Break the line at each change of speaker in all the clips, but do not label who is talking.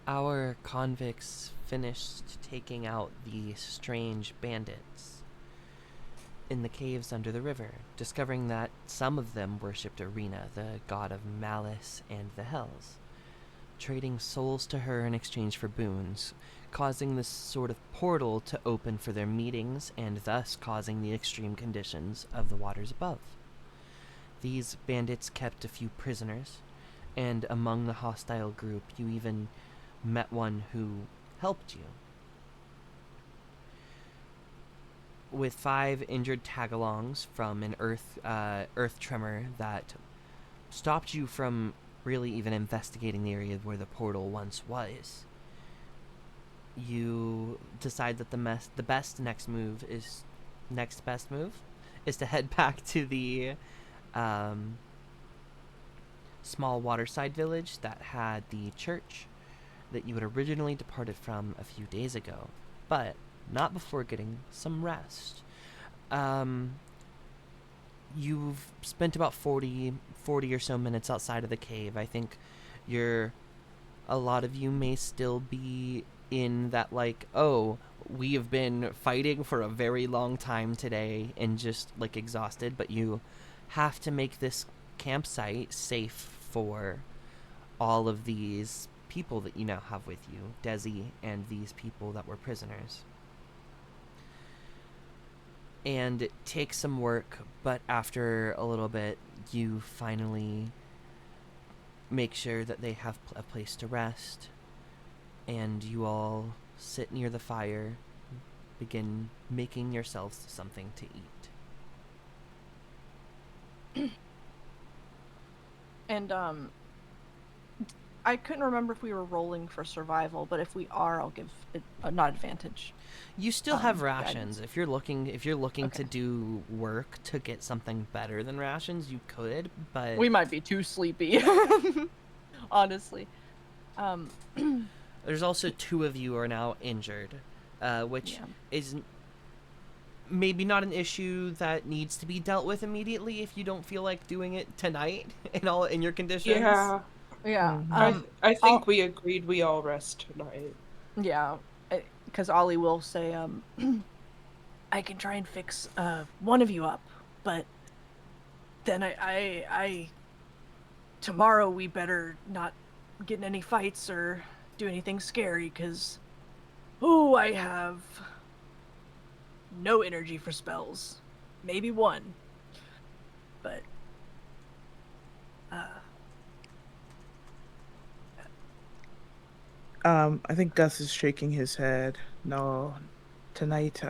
Our convicts finished taking out the strange bandits in the caves under the river, discovering that some of them worshipped Arena, the god of malice and the hells, trading souls to her in exchange for boons, causing this sort of portal to open for their meetings and thus causing the extreme conditions of the waters above. These bandits kept a few prisoners, and among the hostile group, you even met one who helped you. With 5 injured tagalongs from an earth tremor that stopped you from really even investigating the area where the portal once was, you decide that the best next best move is to head back to the um, small waterside village that had the church that you had originally departed from a few days ago, but not before getting some rest. Um, you've spent about 40 or so minutes outside of the cave. I think you're a lot of you may still be in that, like, oh, we have been fighting for a very long time today and just like exhausted, but you have to make this campsite safe for all of these people that you now have with you, Desi and these people that were prisoners. And it takes some work, but after a little bit, you finally make sure that they have a place to rest, and you all sit near the fire, begin making yourselves something to eat.
And I couldn't remember if we were rolling for survival, but if we are, I'll give it not advantage.
You still have
Guidance.
rations. If you're looking
Okay.
to do work to get something better than rations, you could, but
We might be too sleepy. Honestly. Um
there's also 2 of you are now injured, which
yeah.
is maybe not an issue that needs to be dealt with immediately if you don't feel like doing it tonight in your conditions.
Yeah,
Yeah.
Mm-hmm.
I think
I'll
we agreed we all rest tonight.
yeah, cuz Ollie will say I can try and fix one of you up, but then I tomorrow we better not get in any fights or do anything scary cuz oh, I have no energy for spells. Maybe one, but uh
I think Gus is shaking his head. No, tonight,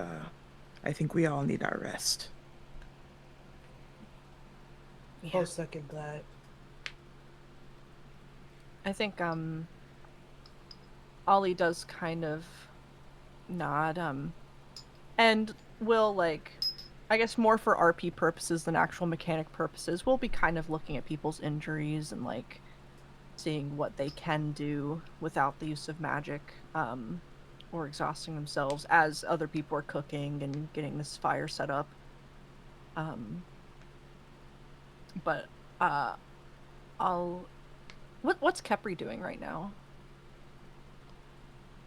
I think we all need our rest.
yeah.
I'll second that.
I think Ollie does kind of nod and will, like, I guess more for RP purposes than actual mechanic purposes, we'll be kind of looking at people's injuries and like seeing what they can do without the use of magic, or exhausting themselves as other people are cooking and getting this fire set up. Um, but I'll what's Kepri doing right now?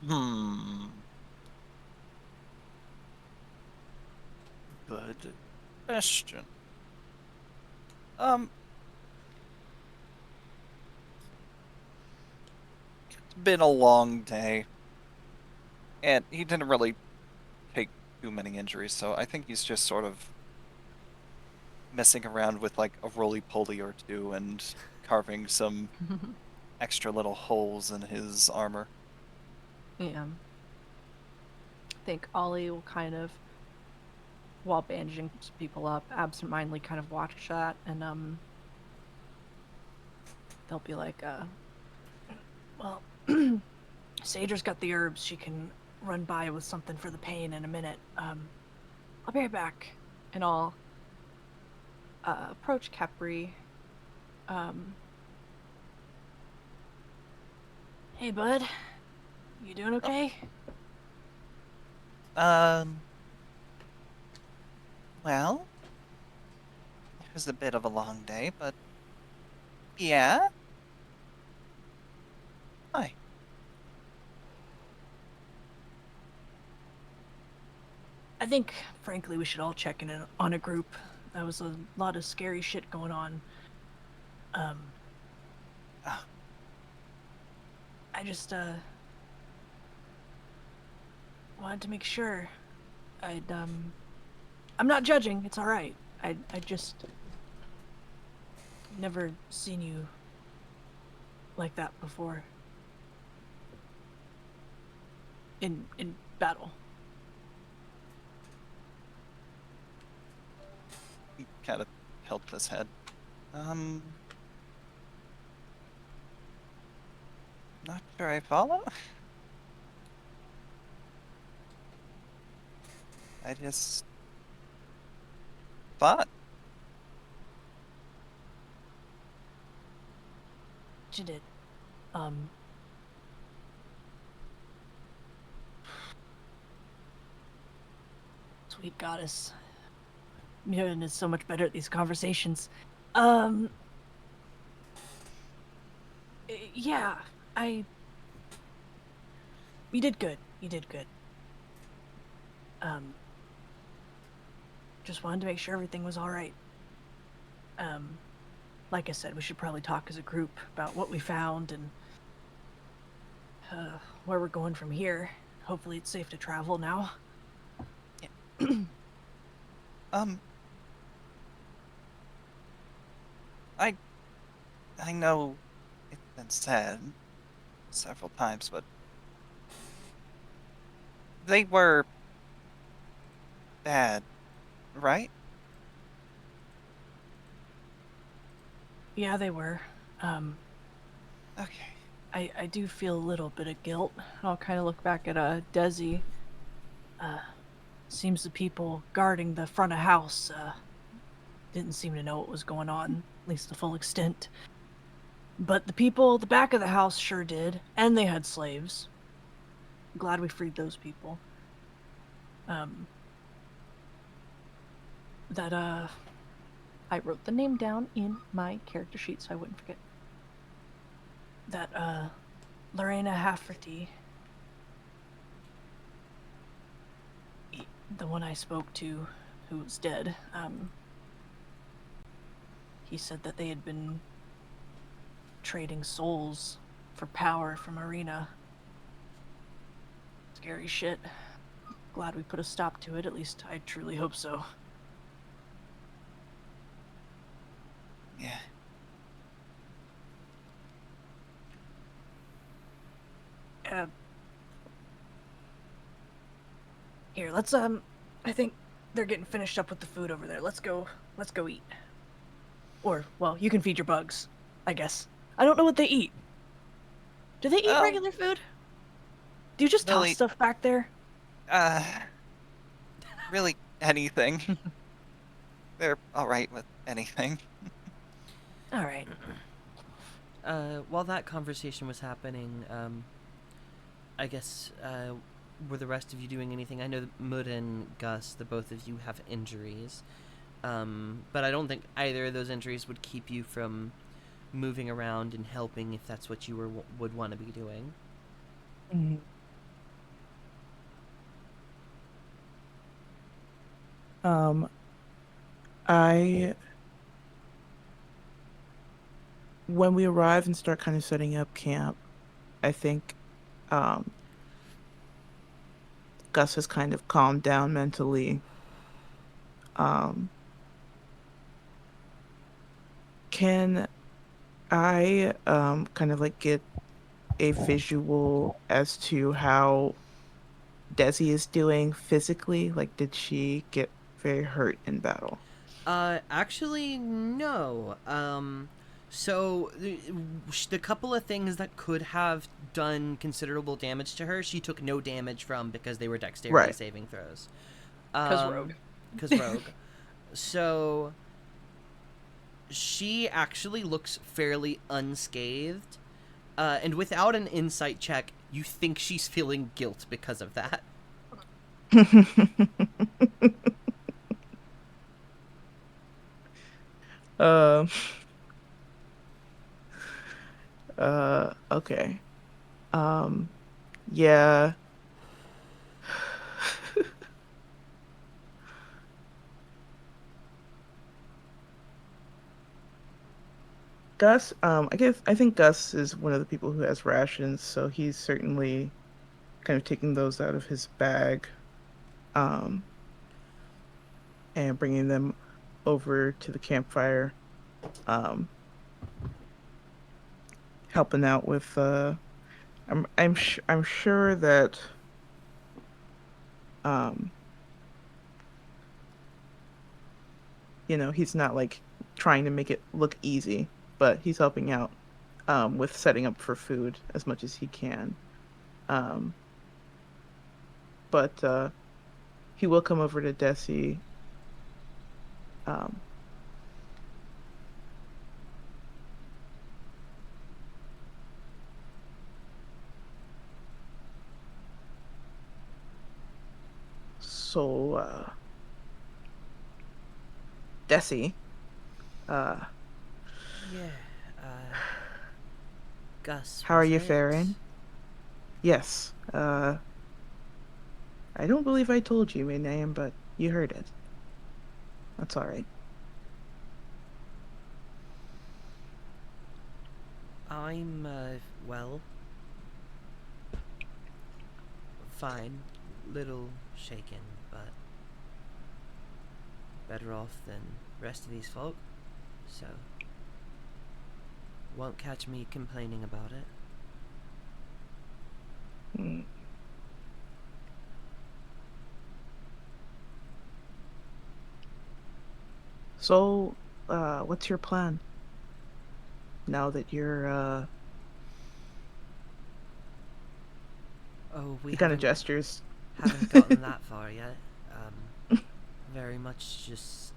Hmm. Good question. Um, it's been a long day, and he didn't really take too many injuries, so I think he's just sort of messing around with like a roly-poly or two and carving some extra little holes in his armor.
Yeah. I think Ollie will kind of, while bandaging people up, absentmindedly kind of watch that, and they'll be like, well, Sager's got the herbs. She can run by with something for the pain in a minute. I'll be right back, and I'll approach Kepri. Um, hey, bud, you doing
Oh,
okay?
um, well, it was a bit of a long day, but yeah. Hi.
think, frankly, we should all check in on a group. There was a lot of scary shit going on.
Ah.
I just, wanted to make sure. I'm not judging, it's alright. I just never seen you like that before. In battle.
He kind of tilts his head. Not sure I follow. I just thought.
You did. Sweet goddess. Mirren is so much better at these conversations. Yeah, you did good. You did good. Just wanted to make sure everything was alright. Like I said, we should probably talk as a group about what we found and where we're going from here. Hopefully it's safe to travel now.
I know it's been said several times, but they were bad, right?
Yeah, they were.
Okay.
I do feel a little bit of guilt. I'll kind of look back at Desi. Seems the people guarding the front of house didn't seem to know what was going on, at least the full extent. But the people at the back of the house sure did, and they had slaves. Glad we freed those people. I wrote the name down in my character sheet so I wouldn't forget. That, Lorena Hafferty, the one I spoke to, who was dead, he said that they had been trading souls for power from Arena. Scary shit. Glad we put a stop to it, at least I truly hope so.
Yeah.
Here, let's, I think they're getting finished up with the food over there. Let's go eat. Or, well, you can feed your bugs, I guess. I don't know what they eat. Do they eat
Oh.
regular food? Do you just
Really-
toss stuff back there?
Really anything. They're alright with anything.
Alright.
While that conversation was happening, I guess, were the rest of you doing anything? I know that Mud and Gus, the both of you have injuries, but I don't think either of those injuries would keep you from moving around and helping if that's what you would want to be doing.
When we arrive and start kind of setting up camp, I think Gus has kind of calmed down mentally. Can I kind of like get a visual as to how Desi is doing physically? Like, did she get very hurt in battle?
Actually, no. So the couple of things that could have done considerable damage to her, she took no damage from because they were dexterity
Right.
saving throws.
'Cause rogue.
Because rogue. So she actually looks fairly unscathed. And without an insight check, you think she's feeling guilt because of that.
Um. Okay. Yeah. Gus, I think Gus is one of the people who has rations, so he's certainly kind of taking those out of his bag, um, and bringing them over to the campfire, um, helping out with. I'm sure that, um, he's not like trying to make it look easy, but he's helping out, with setting up for food as much as he can. Um, but he will come over to Desi. Um, so, Desi, uh,
Yeah, Gus,
how are
was
you
it?
faring? Yes. I don't believe I told you my name, but you heard it. That's all right.
I'm, well, fine. Little shaken, but better off than rest of these folk, so won't catch me complaining about it.
Mm. So, what's your plan now that
Oh, we
he kind of
haven't
gestures.
haven't gotten that far yet. Very much just,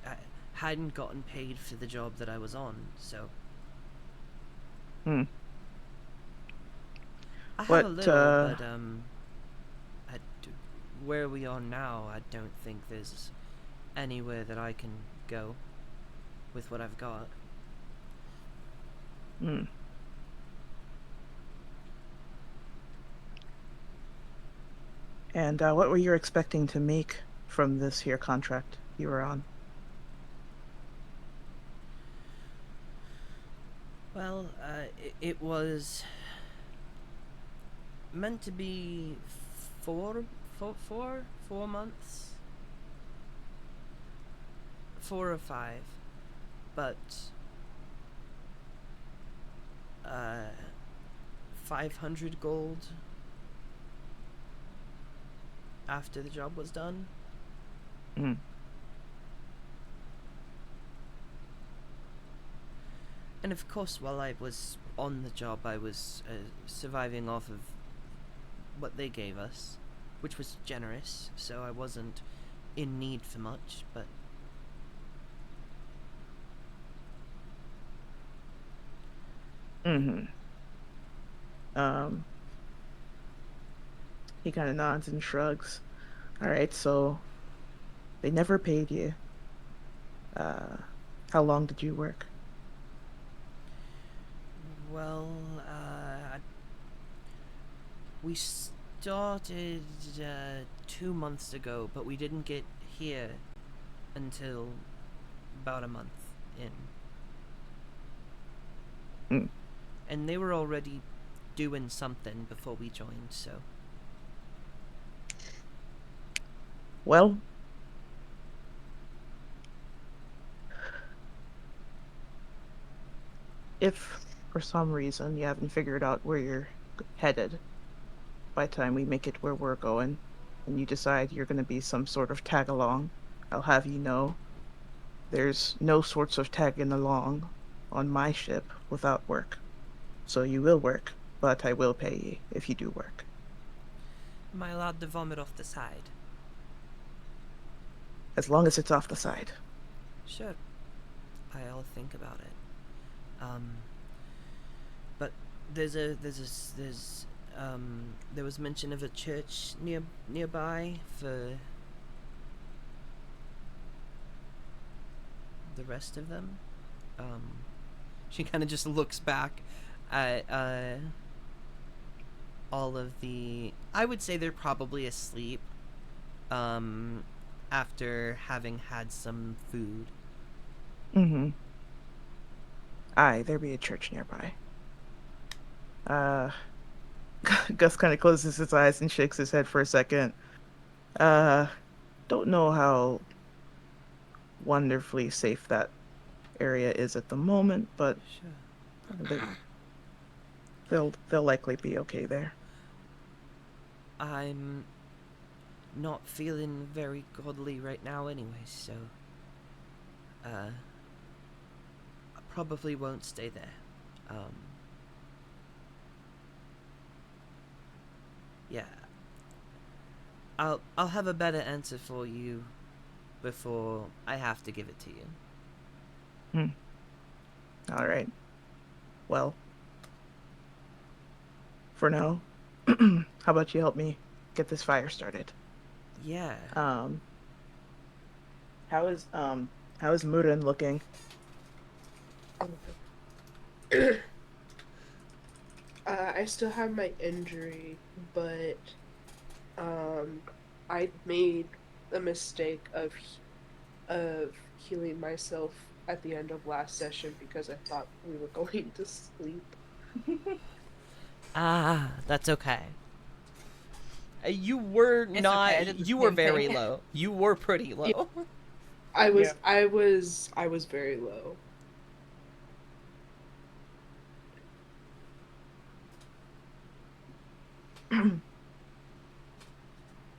I hadn't gotten paid for the job that I was on, so
Hmm.
I have
What,
a little, but I d- where we are now, I don't think there's anywhere that I can go with what I've got.
hmm. And what were you expecting to make from this here contract you were on?
Well, it was meant to be 4 months, 4 or 5, but 500 gold after the job was done.
Hmm.
And of course, while I was on the job, I was surviving off of what they gave us, which was generous, so I wasn't in need for much, but
Mm-hmm. Um, he kind of nods and shrugs. All right, so they never paid you. Uh, how long did you work?
well, we started 2 months ago, but we didn't get here until about a month in.
Hmm.
And they were already doing something before we joined, so.
Well, if for some reason you haven't figured out where you're headed by the time we make it where we're going, and you decide you're going to be some sort of tag along, I'll have you know there's no sorts of tagging along on my ship without work. So you will work, but I will pay you if you do work.
Am I allowed to vomit off the side?
As long as it's off the side.
Sure. I'll think about it. But there was mention of a church nearby for the rest of them. She kind of just looks back at all of the. I would say they're probably asleep. After having had some food.
Mm-hmm. Aye, there be a church nearby. Gus kind of closes his eyes and shakes his head for a second. Uh, don't know how wonderfully safe that area is at the moment, but
Sure.
they'll likely be okay there.
I'm not feeling very godly right now anyway, so I probably won't stay there. Yeah. I'll have a better answer for you before I have to give it to you.
All right. Well, for now, how about you help me get this fire started?
Yeah.
Um, how is Murin looking?
I still have my injury, but I made the mistake of healing myself at the end of last session because I thought we were going to sleep.
Ah, that's okay. You were
It's
not.
okay, I did the
You were
same
very
thing.
low. You were pretty low.
Yeah. I was very low.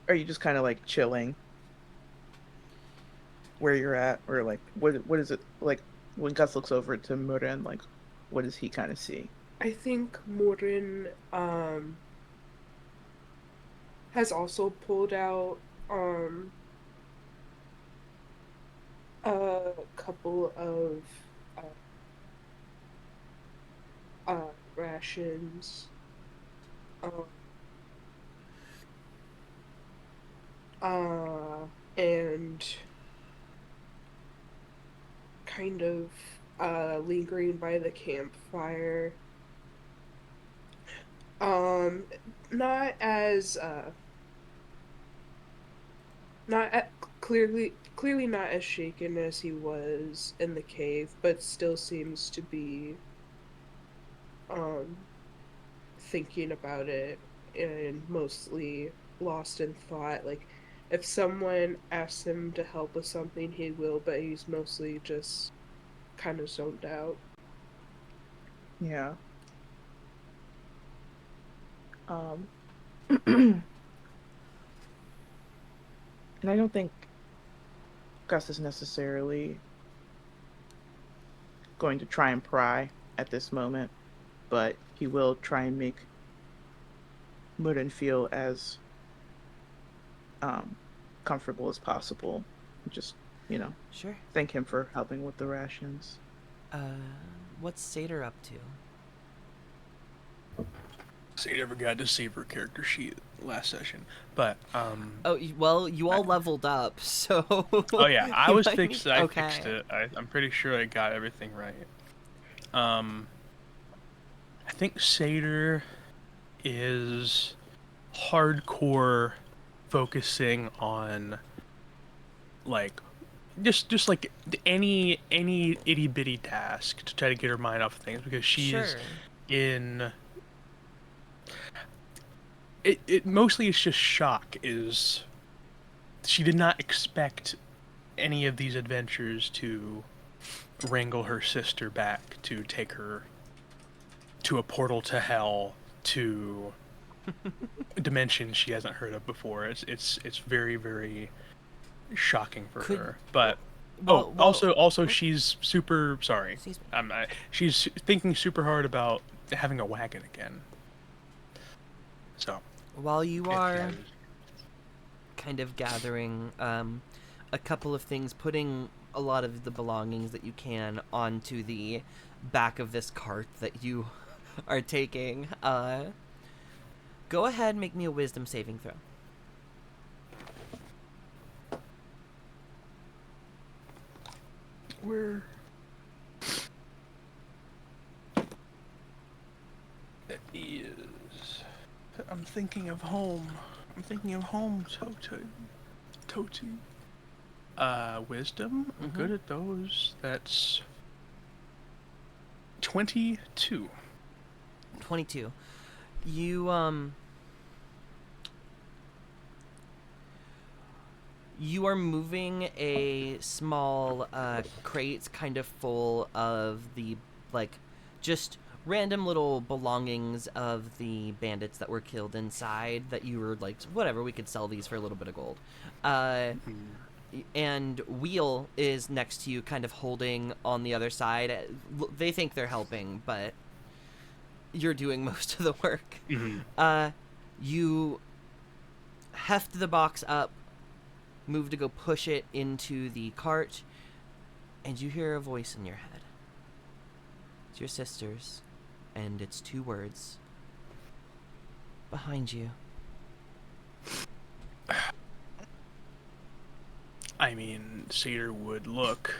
Are you just kind of like chilling where you're at, or like what is it like when Gus looks over to Murin? Like, what does he kind of see?
I think Morin has also pulled out a couple of rations. Um, and kind of lingering by the campfire. Um, not as not at, clearly not as shaken as he was in the cave, but still seems to be thinking about it and mostly lost in thought. Like, if someone asks him to help with something, he will, but he's mostly just kind of zoned out.
Yeah. And I don't think Gus is necessarily going to try and pry at this moment, but he will try and make Murin feel as comfortable as possible. Just,
Sure.
thank him for helping with the rations.
What's Satyr up to?
Sadie never got to save her character sheet last session, but
Oh, well, you all leveled up, so.
oh yeah, I
you
was
might
fixed.
need-
I
okay.
fixed it. I'm pretty sure I got everything right. I think Satyr is hardcore focusing on like just like any itty bitty task to try to get her mind off of things because she's
Sure.
in it mostly it's just shock. Is she did not expect any of these adventures to wrangle her sister back to take her to a portal to hell, to dimensions she hasn't heard of before. It's very, very shocking for
Could-
her. But
Well,
also she's super sorry.
Excuse me.
She's thinking super hard about having a wagon again. So
While you
yeah,
are kind of gathering a couple of things, putting a lot of the belongings that you can onto the back of this cart that you are taking, go ahead and make me a wisdom saving throw.
where it is. I'm thinking of home. I'm thinking of home, Toti. Wisdom. I'm
Mhm.
good at those. That's 22.
22. You are moving a small crate kind of full of the, like, just random little belongings of the bandits that were killed inside that you were like, whatever, we could sell these for a little bit of gold. And Wheel is next to you, kind of holding on the other side. They think they're helping, but you're doing most of the work.
Mm-hmm.
You heft the box up, move to go push it into the cart, and you hear a voice in your head. It's your sister's, and it's 2 words. Behind you.
I mean, Cedar would look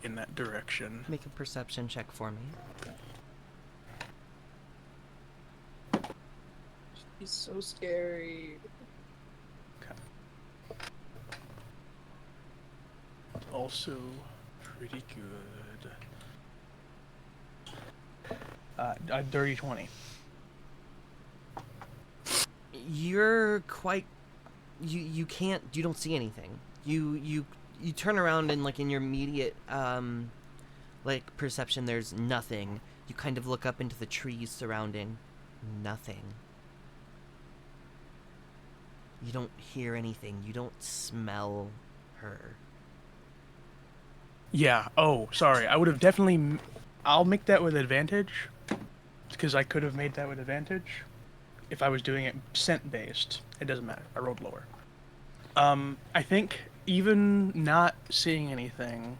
in that direction.
Make a perception check for me.
He's so scary.
Also pretty good. A dirty 20.
You're quite... You can't... You don't see anything. You turn around and, like, in your immediate, like, perception, there's nothing. You kind of look up into the trees surrounding. Nothing. You don't hear anything. You don't smell her.
Yeah. Oh, sorry. I would have definitely. I'll make that with advantage, because I could have made that with advantage if I was doing it scent based. It doesn't matter. I rolled lower. I think even not seeing anything,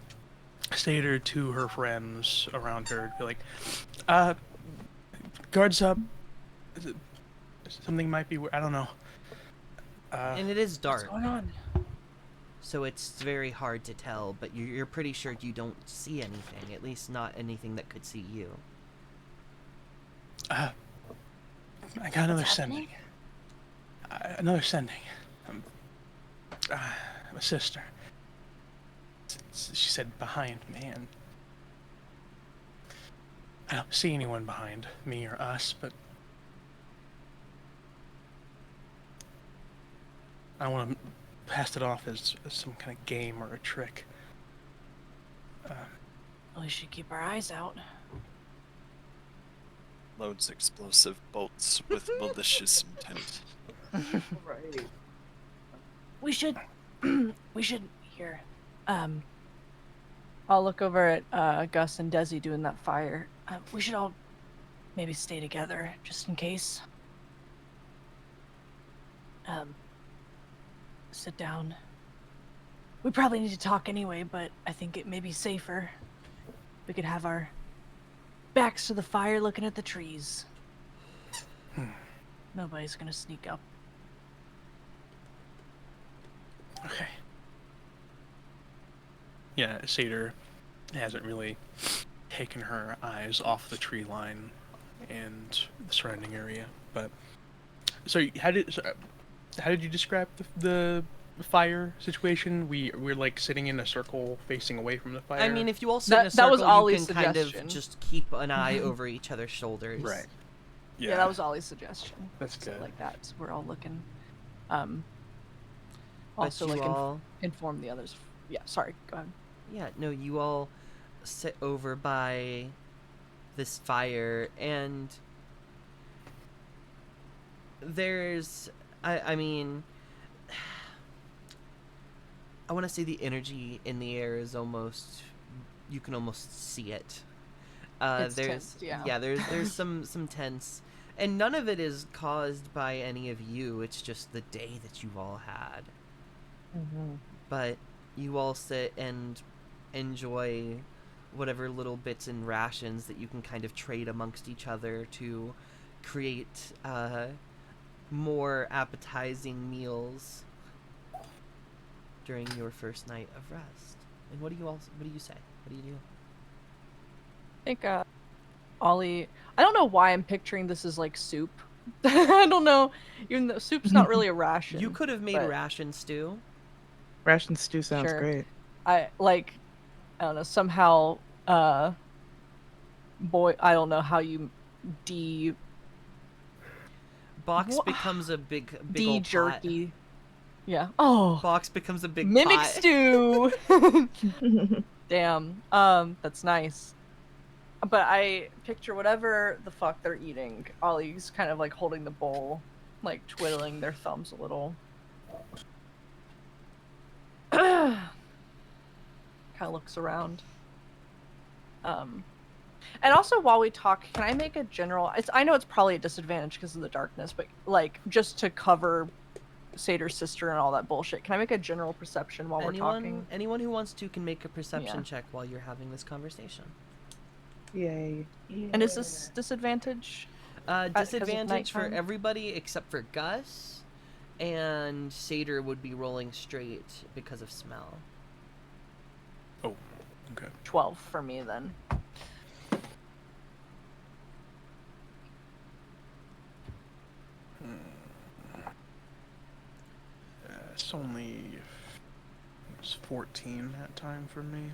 Stater to her friends around her, be like, guards up. Something might be. I don't know.
And it is dark.
What's going on?
So it's very hard to tell, but you're pretty sure you don't see anything, at least not anything that could see you.
I got another
What's
sending.
happening?
Another sending. My sister. She said behind me, and I don't see anyone behind me or us, but I want to pass it off as some kind of game or a trick.
Well, we should keep our eyes out.
Loads explosive bolts with malicious intent.
Right.
We should here. I'll look over at Gus and Desi doing that fire. We should all maybe stay together just in case. Sit down. We probably need to talk anyway, but I think it may be safer. We could have our backs to the fire looking at the trees. Nobody's gonna sneak up.
Okay. Yeah, Seder hasn't really taken her eyes off the tree line and the surrounding area, but so how did you describe the fire situation? We're like sitting in a circle facing away from the fire.
I mean, if you all sit in a
That
circle,
was Ollie's
you can kind of
suggestion.
just keep an eye over each other's shoulders.
right.
Yeah, that was Ollie's suggestion.
That's
Sit
good.
like that, so we're all looking.
But
Also,
you
like
all...
inform the others. Yeah, sorry. Go ahead.
Yeah, no, you all sit over by this fire, and there's, I mean, I want to say the energy in the air is almost, you can almost see it.
It's
There's,
tense, yeah.
there's some tense, and none of it is caused by any of you. It's just the day that you all had. But you all sit and enjoy whatever little bits and rations that you can kind of trade amongst each other to create more appetizing meals during your first night of rest. And what do you say? What do you do?
I think Ollie. I don't know why I'm picturing this as like soup. I don't know. Even though soup's not really a ration.
You could have made
but-
ration stew.
Ration stew sounds
Sure.
great.
I don't know, somehow boy, I don't know how you de
Box
Wha-
becomes a big
de
old pot.
jerky. Yeah. Oh,
Box becomes a big
mimic
pot.
stew. Damn. That's nice. But I picture whatever the fuck they're eating. Ollie's kind of like holding the bowl, like twiddling their thumbs a little. Kind of looks around. And also while we talk, can I make a general? I know it's probably a disadvantage because of the darkness, but like just to cover Sator's sister and all that bullshit, can I make a general perception while we're talking?
Anyone who wants to can make a perception
Yeah.
check while you're having this conversation.
Yay.
And is this disadvantage? 'cause of
Disadvantage for
nighttime?
everybody except for Gus, and Satyr would be rolling straight because of smell.
Oh, okay.
12 for me then.
It's 14 that time for me.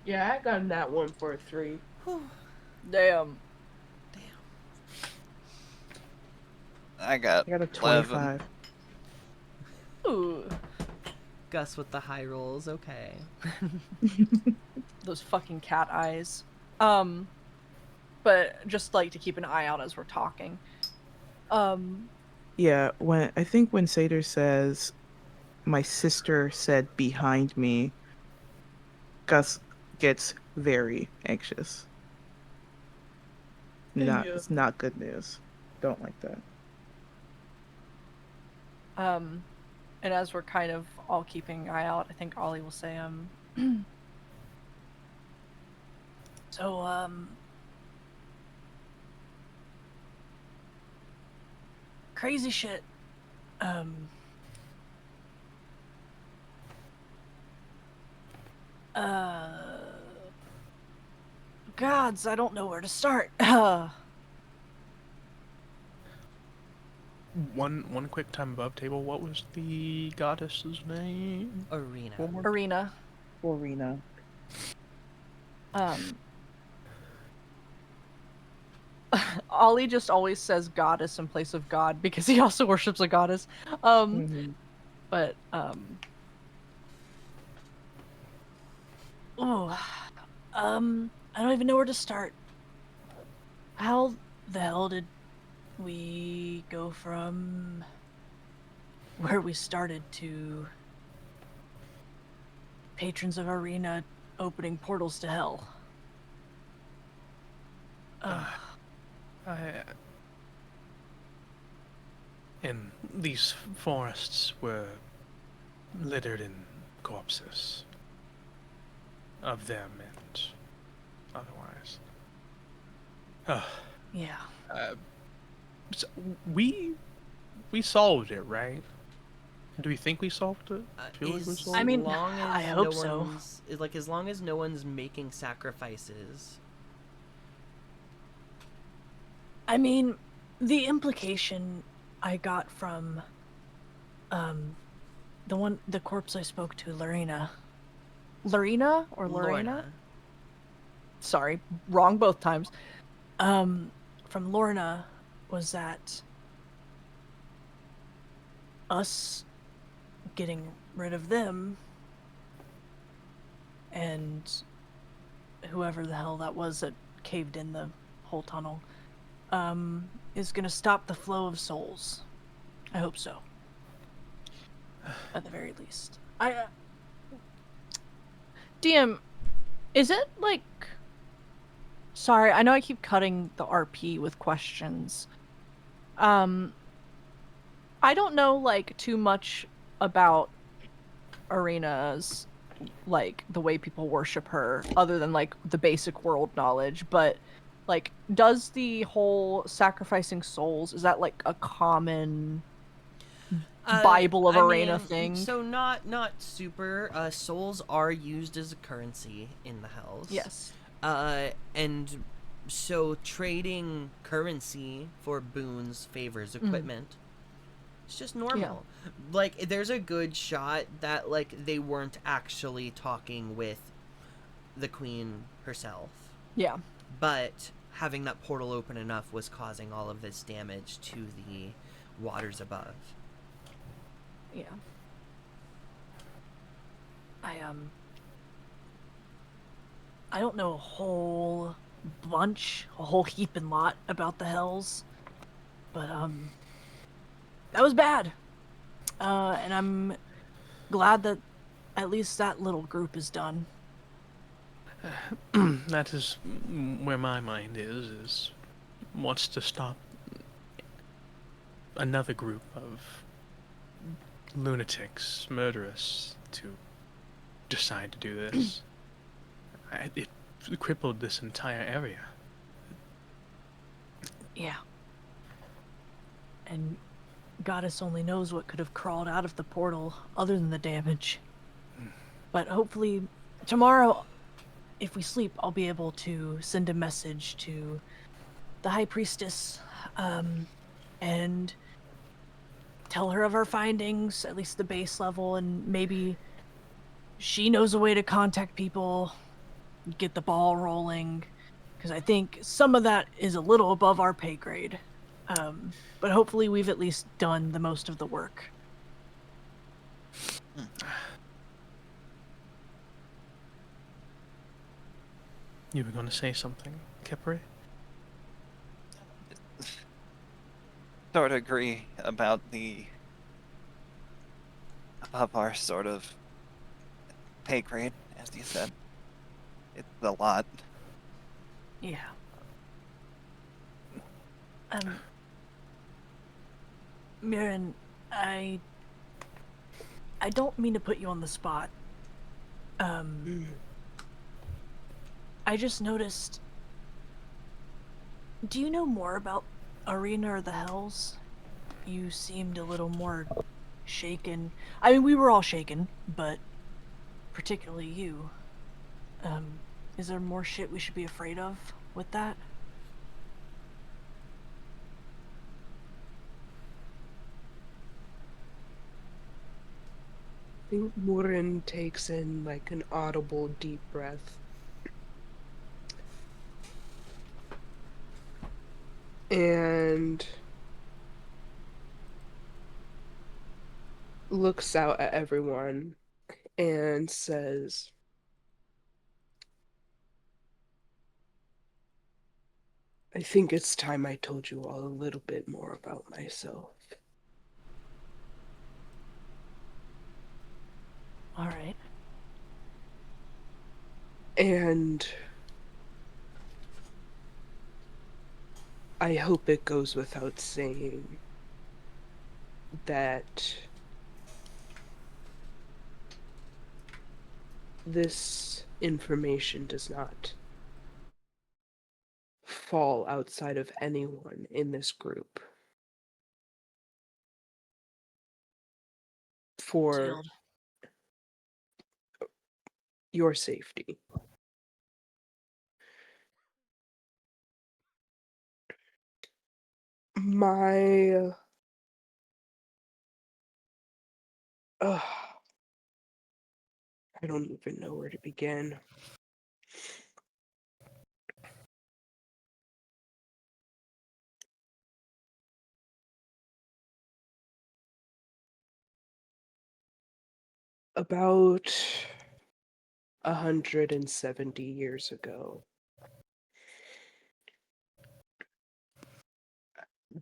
Yeah, I got that one for a 3.
Damn.
I got
I got a
11.
25.
Ooh,
Gus with the high rolls, okay.
those fucking cat eyes. But just like to keep an eye out as we're talking.
Yeah, when Satyr says, "My sister said behind me," Gus gets very anxious.
Yeah.
It's not good news. Don't like that.
And as we're kind of all keeping an eye out, I think Ollie will say, so, crazy shit. Gods, I don't know where to start.
One quick time above table. What was the goddess's name?
Arena.
One more.
Arena.
Florina.
Ollie just always says goddess in place of god because he also worships a goddess.
Mhm.
But I don't even know where to start. How the hell did we go from where we started to patrons of Arena opening portals to hell?
And these forests were littered in corpses of them and otherwise.
Yeah.
So we solved it, right? Do we think we solved it? Feel like we
As
solved
I mean,
long as
I hope
no
so.
one's, like, as long as no one's making sacrifices.
I mean, the implication I got from the corpse I spoke to, Lorena. Lorena or Lorena?
Lorna.
Sorry, wrong both times. From Lorna was that us getting rid of them and whoever the hell that was that caved in the whole tunnel is gonna stop the flow of souls. I hope so. At the very least. DM, is it like... Sorry, I know I keep cutting the RP with questions. I don't know, like, too much about Arena's, like, the way people worship her, other than, like, the basic world knowledge, but, like, does the whole sacrificing souls, is that, like, a common Bible of
I
Arena
mean,
thing?
So not super. Souls are used as a currency in the hells.
Yes.
And So trading currency for boons, favors, equipment. It's just normal. Like, there's a good shot that, like, they weren't actually talking with the queen herself.
Yeah.
But having that portal open enough was causing all of this damage to the waters above.
Yeah. I don't know a whole heap and lot about the Hells, but that was bad. And I'm glad that at least that little group is done.
That is where my mind is wants to stop another group of lunatics, murderers, to decide to do this. It crippled this entire area.
Yeah. And Goddess only knows what could have crawled out of the portal other than the damage. But hopefully tomorrow, if we sleep, I'll be able to send a message to the High Priestess and tell her of our findings, at least the base level, and maybe she knows a way to contact people, get the ball rolling, because I think some of that is a little above our pay grade. But hopefully we've at least done the most of the work.
You were going to say something, Kepri?
Sort of agree about the above our sort of pay grade, as you said. It's a lot.
Yeah. Mirren, I don't mean to put you on the spot. I just noticed. Do you know more about Arena or the Hells? You seemed a little more shaken. I mean, we were all shaken, but particularly you. Is there more shit we should be afraid of with that?
I think Murin takes in like an audible deep breath. And looks out at everyone and says, I think it's time I told you all a little bit more about myself.
All right.
And I hope it goes without saying that this information does not fall outside of anyone in this group. For
Sealed.
your safety. My I don't even know where to begin. About 170 years ago,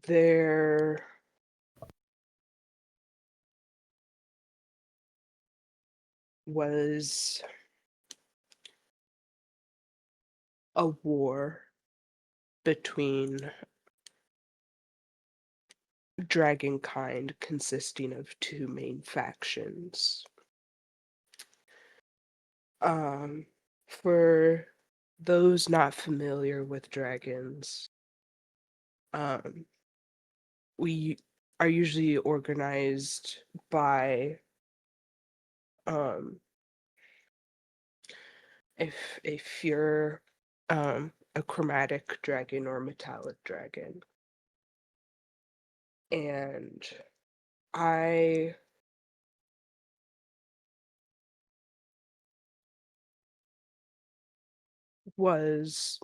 there was a war between dragonkind consisting of two main factions. For those not familiar with dragons, we are usually organized by a Fuhrer, a chromatic dragon or metallic dragon. And I was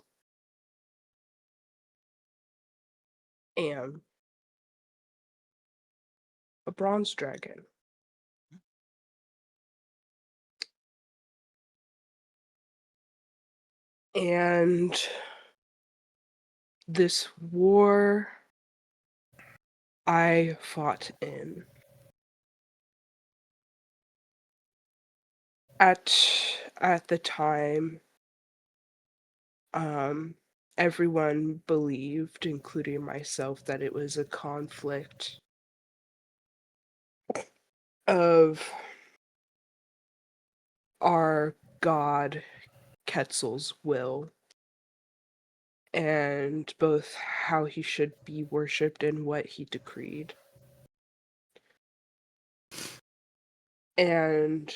am a bronze dragon. And this war I fought in at the time, everyone believed, including myself, that it was a conflict of our god Quetzal's will, and both how he should be worshipped and what he decreed. And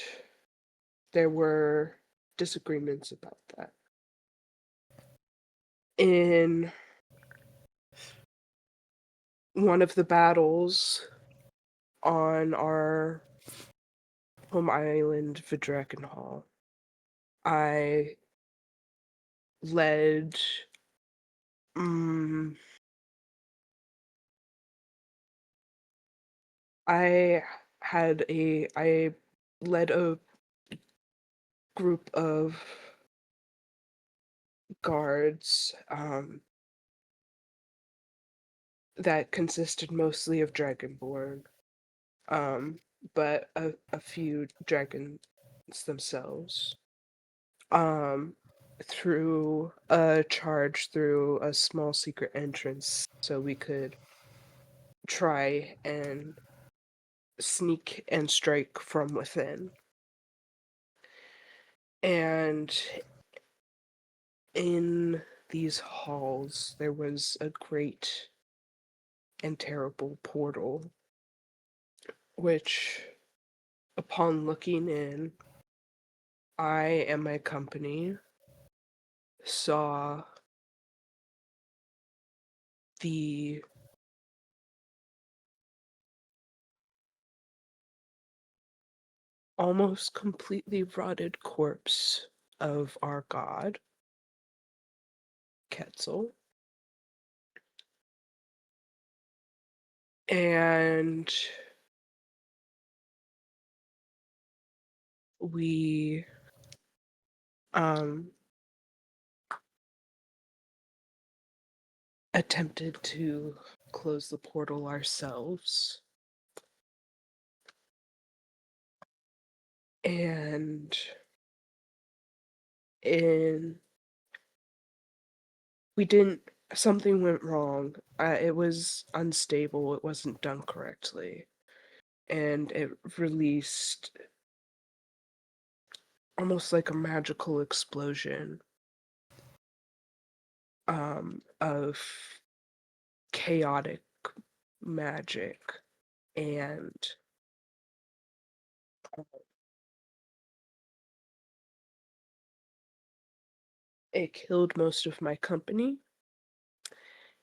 there were disagreements about that. In one of the battles on our home island, Vidrekenhall, I led I I led a group of guards that consisted mostly of Dragonborn, but a few dragons themselves. Through a charge through a small secret entrance, so we could try and sneak and strike from within. And in these halls, there was a great and terrible portal, which, upon looking in, I and my company saw the almost completely rotted corpse of our god, Quetzal. And we attempted to close the portal ourselves. And something went wrong. It was unstable, it wasn't done correctly. And it released almost like a magical explosion of chaotic magic, and it killed most of my company,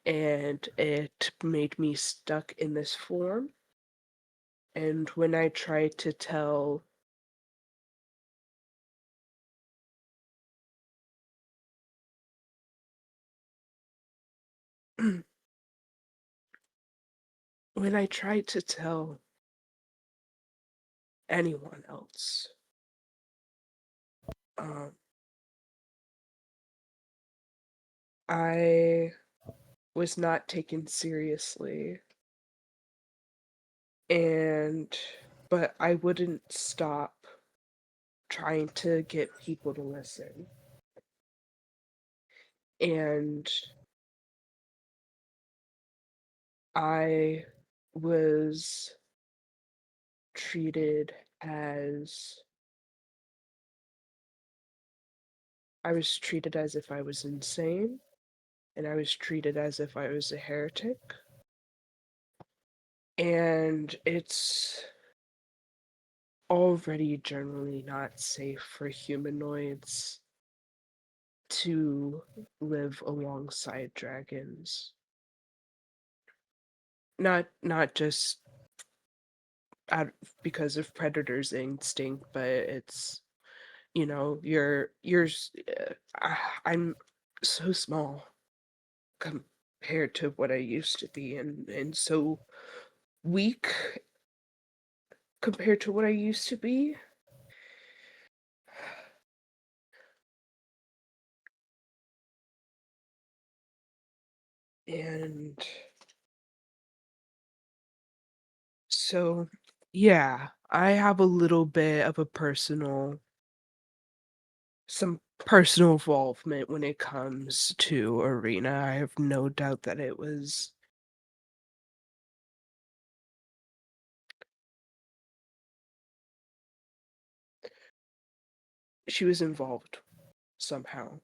and it made me stuck in this form. And when I tried to tell when I tried to tell anyone else, I was not taken seriously, but I wouldn't stop trying to get people to listen. And I was treated as if I was insane, and I was treated as if I was a heretic. And it's already generally not safe for humanoids to live alongside dragons. Not just out because of predators' instinct, but it's I'm so small compared to what I used to be, and so weak compared to what I used to be. And so, yeah, I have a little bit of some personal involvement when it comes to Arena. I have no doubt that she was involved somehow.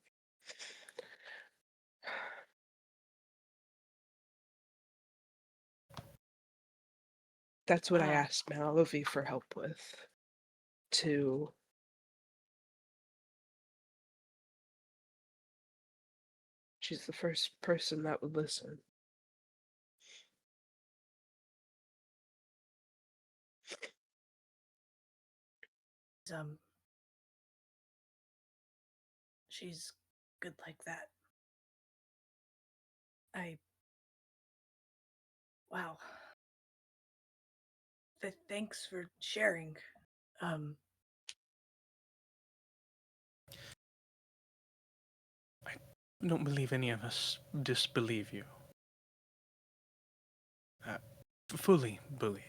That's what I
Ah.
asked Malavi for help with. To She's the first person that would listen.
Um, she's good like that. Wow. Thanks for sharing. Um,
I don't believe any of us disbelieve you. Fully believe.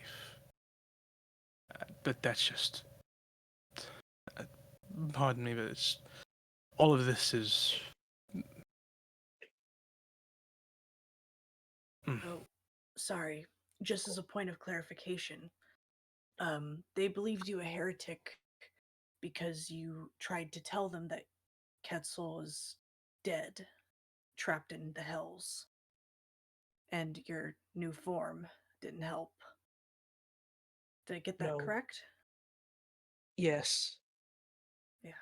But that's just. Uh, Pardon me, but all of this is.
oh, sorry. Just as a point of clarification, they believed you a heretic because you tried to tell them that Quetzal is dead, trapped in the hells, and your new form didn't help. Did I get that
No.
correct?
Yes.
Yeah.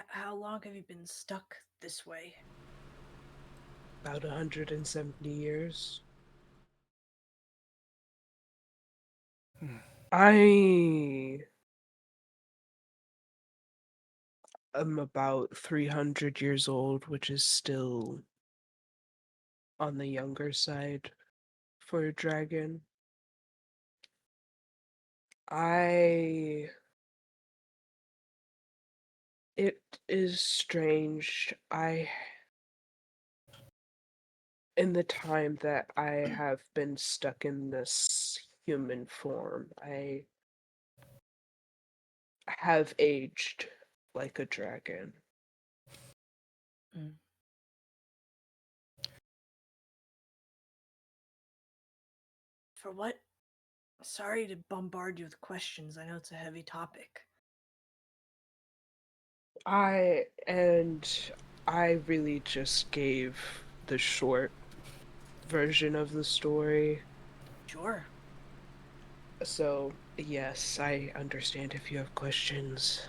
How long have you been stuck this way?
About 170 years.
Hmm.
I am about 300 years old, which is still on the younger side for a dragon. It is strange. In the time that I have been stuck in this human form, I have aged like a dragon.
Mm. For what? Sorry to bombard you with questions. I know it's a heavy topic.
I really just gave the short version of the story.
Sure.
So, yes, I understand if you have questions.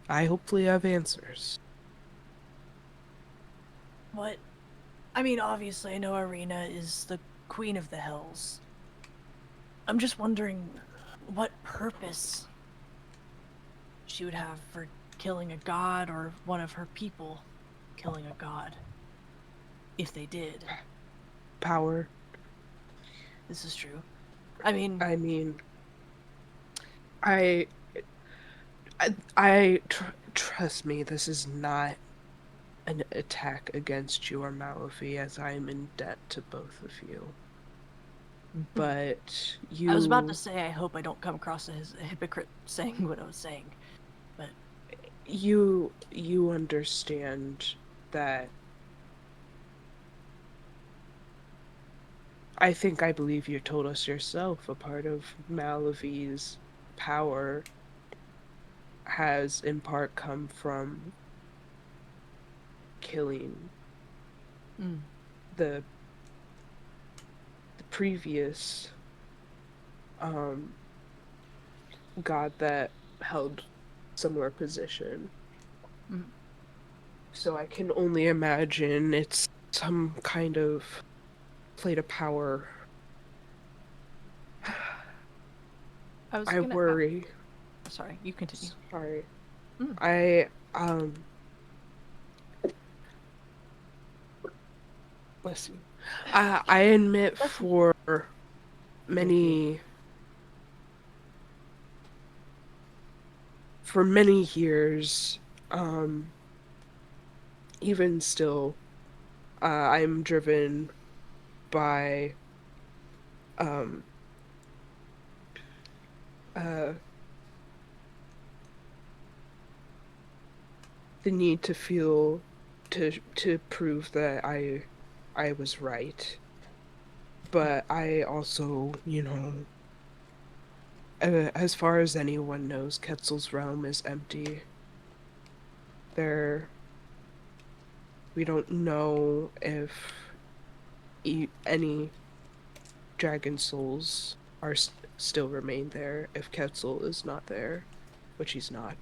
I hopefully have answers.
What? I mean, obviously, I know Arena is the queen of the hells. I'm just wondering what purpose she would have for killing a god or one of her people killing a god. If they did.
Power.
This is true. I mean,
I mean, trust me, this is not an attack against you or Malafi, as I am in debt to both of you. But
I was about to say, I hope I don't come across as a hypocrite saying what I was saying, but
you understand that I believe you told us yourself a part of Malavi's power has in part come from killing the previous god that held similar position.
Mhm.
So I can only imagine it's some kind of plate of power.
I was
I
gonna.
worry.
Sorry, you continue.
Sorry.
Mm.
Bless you. I admit
Bless you.
for many years, even still, I'm driven by um uh the need to feel to prove that I was right. But I also, as far as anyone knows, Quetzal's realm is empty. There, we don't know if any dragon souls are still remain there if Quetzal is not there, which he's not.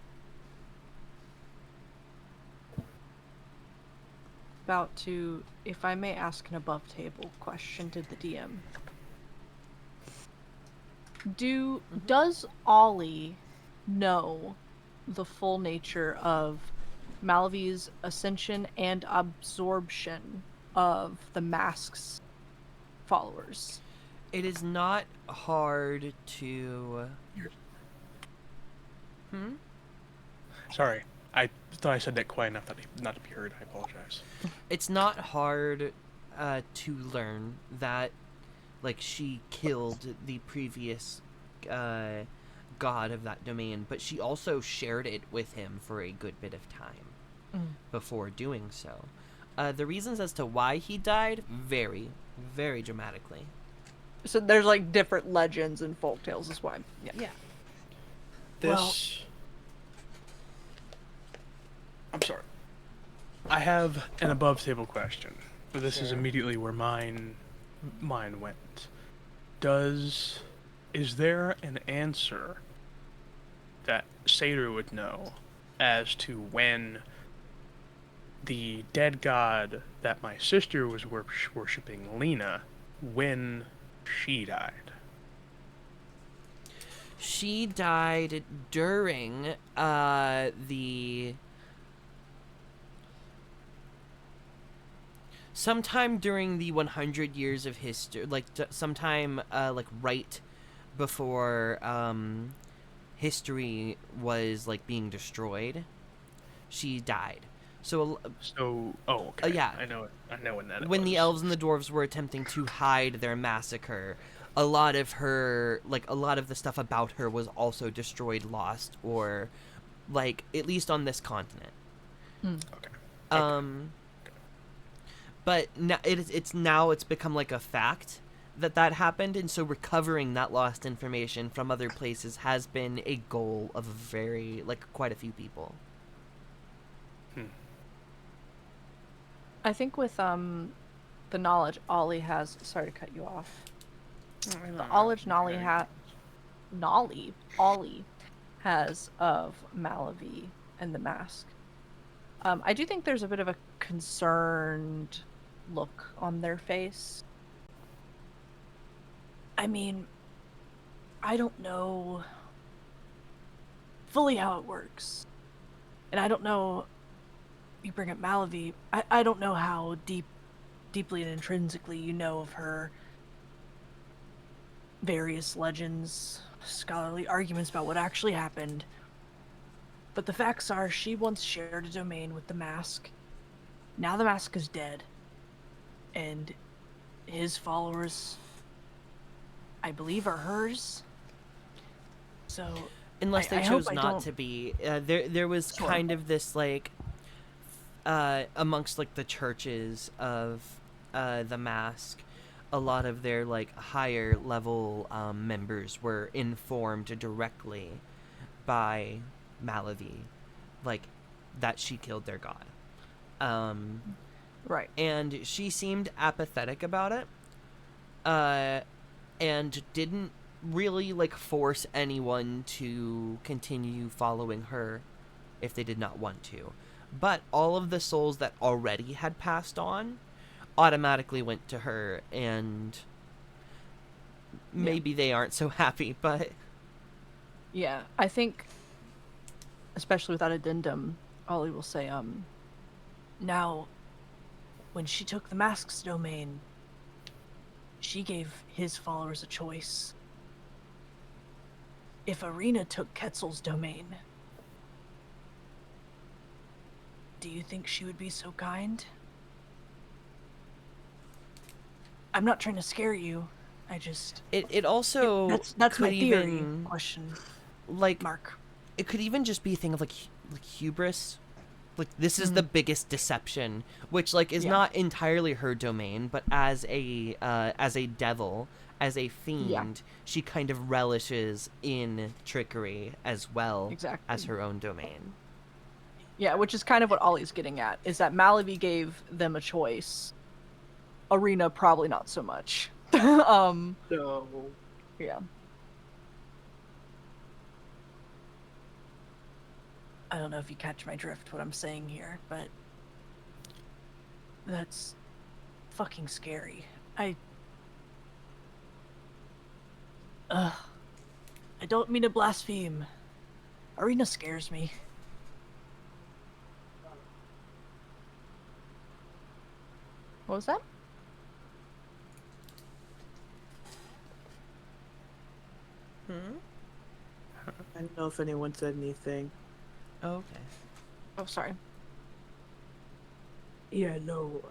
About to, if I may ask an above table question to the DM. Does Ollie know the full nature of Malavi's ascension and absorption of the mask's followers?
It is not hard to.
Sorry, I thought I said that quiet enough not to be heard. I apologize.
It's not hard to learn that, like, she killed the previous god of that domain, but she also shared it with him for a good bit of time before doing so. The reasons as to why he died vary very dramatically.
So there's like different legends and folktales is why. Yeah.
This. I'm sorry. I have an above table question, but this is
Sure.
immediately where mine went. Is there an answer that Seder would know as to when the dead god that my sister was worshipping, Lena, when she died?
She died during the sometime during the 100 years of history, like sometime like right before history was like being destroyed. She died. So
So, okay.
yeah.
I know when that
when
was.
the elves and the dwarves were attempting to hide their massacre, a lot of the stuff about her was also destroyed, lost, or like at least on this continent.
Okay.
But now it's become like a fact that happened, and so recovering that lost information from other places has been a goal of quite a few people.
I think with the knowledge Ollie has, sorry to cut you off. The knowledge Ollie has of Malavi and the mask. I do think there's a bit of a concerned look on their face. I mean, I don't know fully how it works. And I don't know, you bring up Malavi, I don't know how deeply and intrinsically you know of her various legends, scholarly arguments about what actually happened. But the facts are, she once shared a domain with the mask. Now the mask is dead. And his followers, I believe, are hers. So,
Unless they
I
chose
hope I
not
don't-
to be. There was
Sure.
kind of this, like, amongst, like, the churches of the mask, a lot of their, like, higher level members were informed directly by Malavi, like, that she killed their god.
Right.
And she seemed apathetic about it, and didn't really like force anyone to continue following her if they did not want to. But all of the souls that already had passed on automatically went to her, and maybe they aren't so happy, but
Yeah, I think, especially with that addendum, Ollie will say, now, when she took the Mask's domain, she gave his followers a choice. If Arena took Quetzal's domain, do you think she would be so kind? I'm not trying to scare you. I just
it also
that's
could
my theory.
even
Question
like
mark.
it could even just be a thing of like hubris. Like this is the biggest deception, which like is
Yeah.
not entirely her domain, but as a devil, as a fiend, she kind of relishes in trickery as well
Exactly.
as her own domain.
Yeah, which is kind of what Ollie's getting at, is that Malavi gave them a choice. Arena probably not so much.
No.
Yeah. I don't know if you catch my drift what I'm saying here, but that's fucking scary. I don't mean to blaspheme. Arena scares me. What was that?
I don't know if anyone said anything.
Okay.
Oh, sorry.
Yeah, no,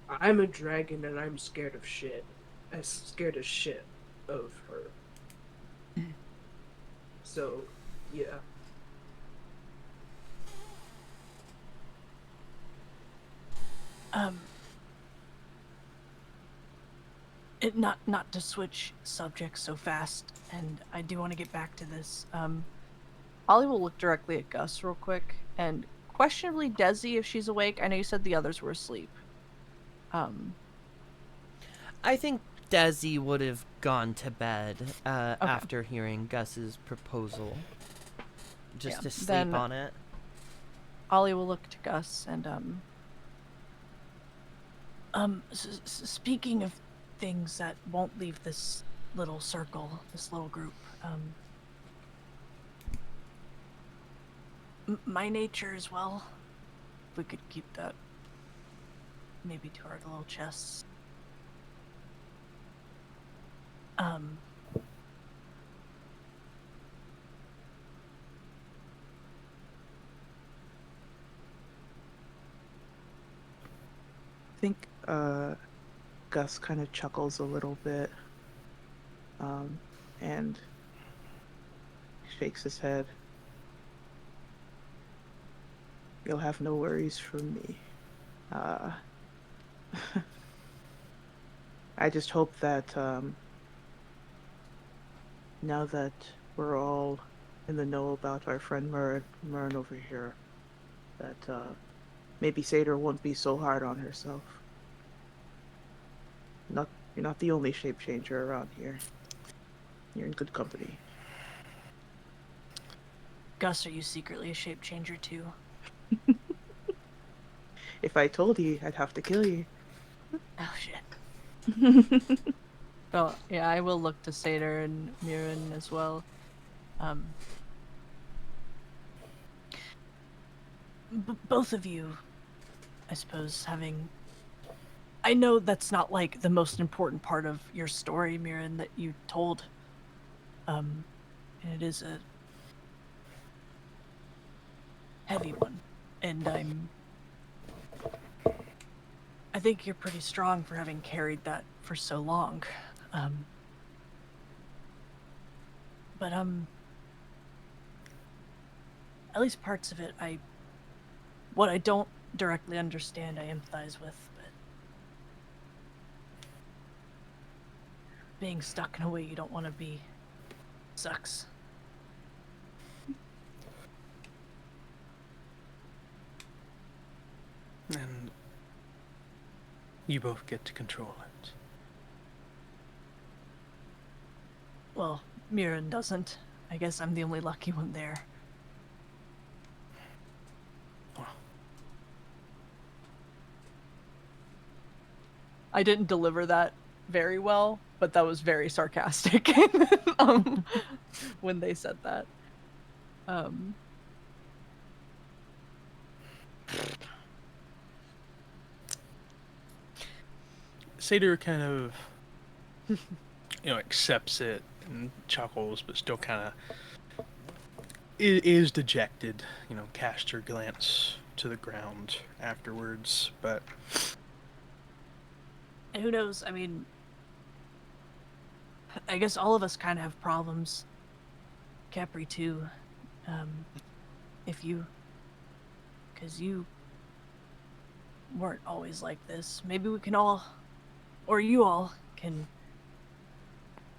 I'm a dragon and I'm scared of shit. I'm scared as shit of her. So, yeah.
Not to switch subjects so fast, and I do want to get back to this. Ollie will look directly at Gus real quick, and questionably Desi if she's awake. I know you said the others were asleep.
I think Desi would have gone to bed after hearing Gus's proposal, just
Yeah,
to sleep
then-
on it.
Ollie will look to Gus and speaking of things that won't leave this little circle, this little group, my nature as well. If we could keep that maybe to our little chests.
I think Gus kind of chuckles a little bit, and shakes his head. You'll have no worries from me. I just hope that now that we're all in the know about our friend Myrn over here, that maybe Seder won't be so hard on herself. You're not the only shape changer around here. You're in good company.
Gus, are you secretly a shape changer too?
If I told you, I'd have to kill you.
Oh shit. Oh yeah, I will look to Seder and Mirren as well. Both of you, I suppose, having. I know that's not like the most important part of your story, Mirren, that you told. And it is a heavy one, and I think you're pretty strong for having carried that for so long. But at least parts of it, what I don't directly understand, I empathize with, but being stuck in a way you don't want to be sucks.
And you both get to control it.
Well, Mirren doesn't. I guess I'm the only lucky one there. I didn't deliver that very well, but that was very sarcastic when they said that.
Seder kind of, accepts it and chuckles, but still kind of is dejected. Cast her glance to the ground afterwards, but
And who knows? I mean, I guess all of us kind of have problems. Capri too. Because you weren't always like this. Maybe we can all, or you all, can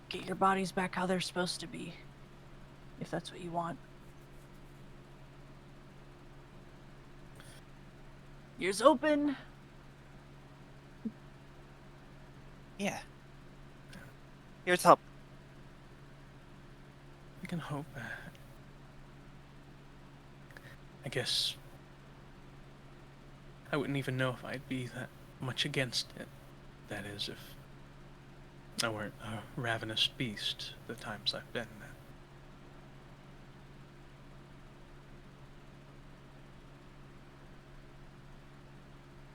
get your bodies back how they're supposed to be. If that's what you want. Ears open.
Yeah. Here's up.
I can hope. I guess I wouldn't even know if I'd be that much against it. That is, if I weren't a ravenous beast the times I've been.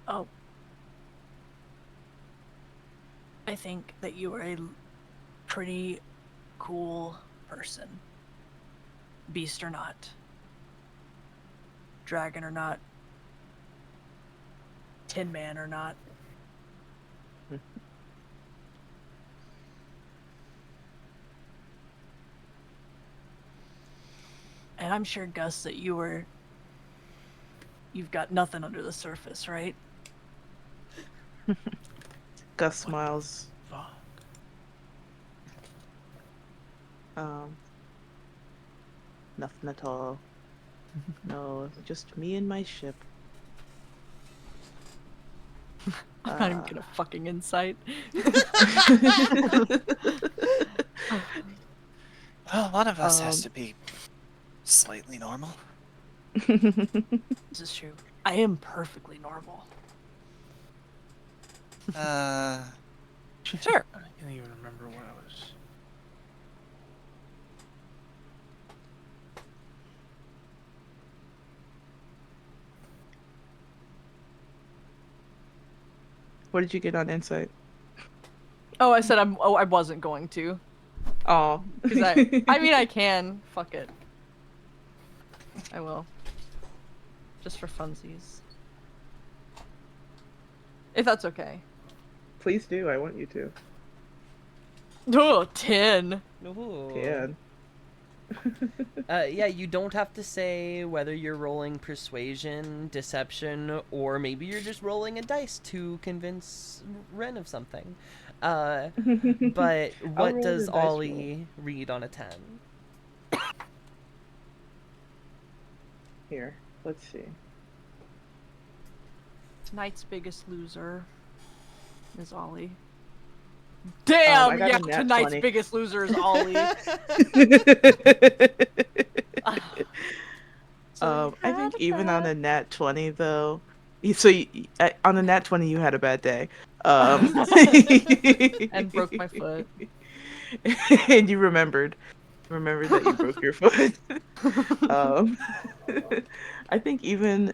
Oh. I think that you are a pretty cool person. Beast or not. Dragon or not. Tin Man or not. And I'm sure, Gus, that you've got nothing under the surface, right?
Gus smiles.
Fuck.
Nothing at all. No, just me and my ship.
I'm not even gonna fucking insight.
Well, one of us has
Um,
to be slightly normal.
This is true. I am perfectly normal.
Sure.
I can't even remember what I was.
What did you get on insight?
Oh, I said I wasn't going to.
Oh.
Because I mean, I can. Fuck it. I will. Just for funsies. If that's okay.
Please do. I want you to.
Oh, 10.
Ooh.
Can.
Yeah, you don't have to say whether you're rolling persuasion, deception, or maybe you're just rolling a dice to convince Ren of something. But what
roll
does
the dice roll.
Ollie read on a 10?
Here, let's see.
Tonight's biggest loser is Ollie. Damn,
I got
yeah,
a nat
tonight's
20.
biggest loser is Ollie.
I think even on a nat 20 though, so on a nat 20 you had a bad day.
And broke my foot.
And you remembered that you broke your foot. I think even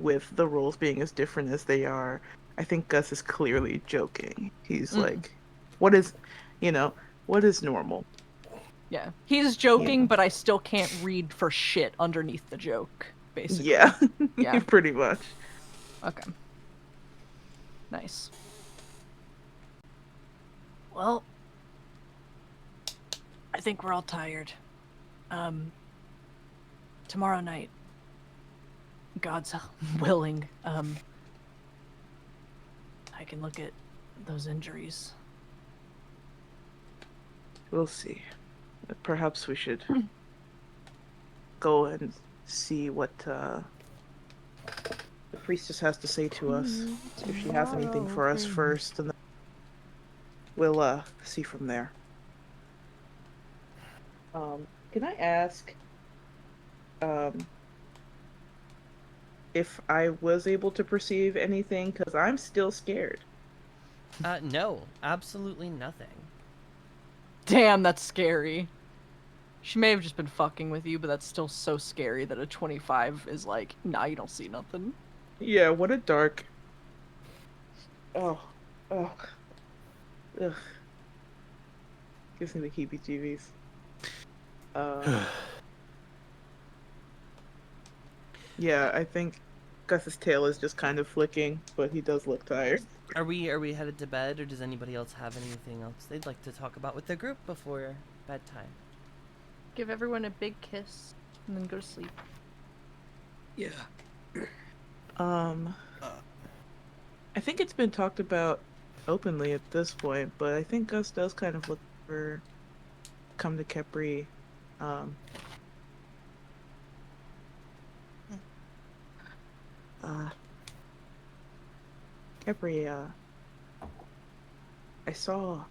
with the roles being as different as they are, I think Gus is clearly joking. He's like, what is normal?
Yeah, he's joking,
Yeah.
but I still can't read for shit underneath the joke, basically.
Yeah.
Yeah.
Pretty much.
Okay. Nice. Well, I think we're all tired. Tomorrow night, God's willing, I can look at those injuries.
We'll see. Perhaps we should go and see what the priestess has to say to us. If she has anything for us first, and then we'll see from there. Can I ask if I was able to perceive anything? Because I'm still scared.
No, absolutely nothing.
Damn, that's scary. She may have just been fucking with you, but that's still so scary that a 25 is like, nah, you don't see nothing.
Yeah, what a dark. Oh, oh, ugh. Gives me the heebie-jeebies. Yeah, I think Gus's tail is just kind of flicking, but he does look tired.
Are we headed to bed, or does anybody else have anything else they'd like to talk about with the group before bedtime?
Give everyone a big kiss and then go to sleep.
Yeah.
I think it's been talked about openly at this point, but I think Gus does kind of look for come to Kepri. Kepri, I saw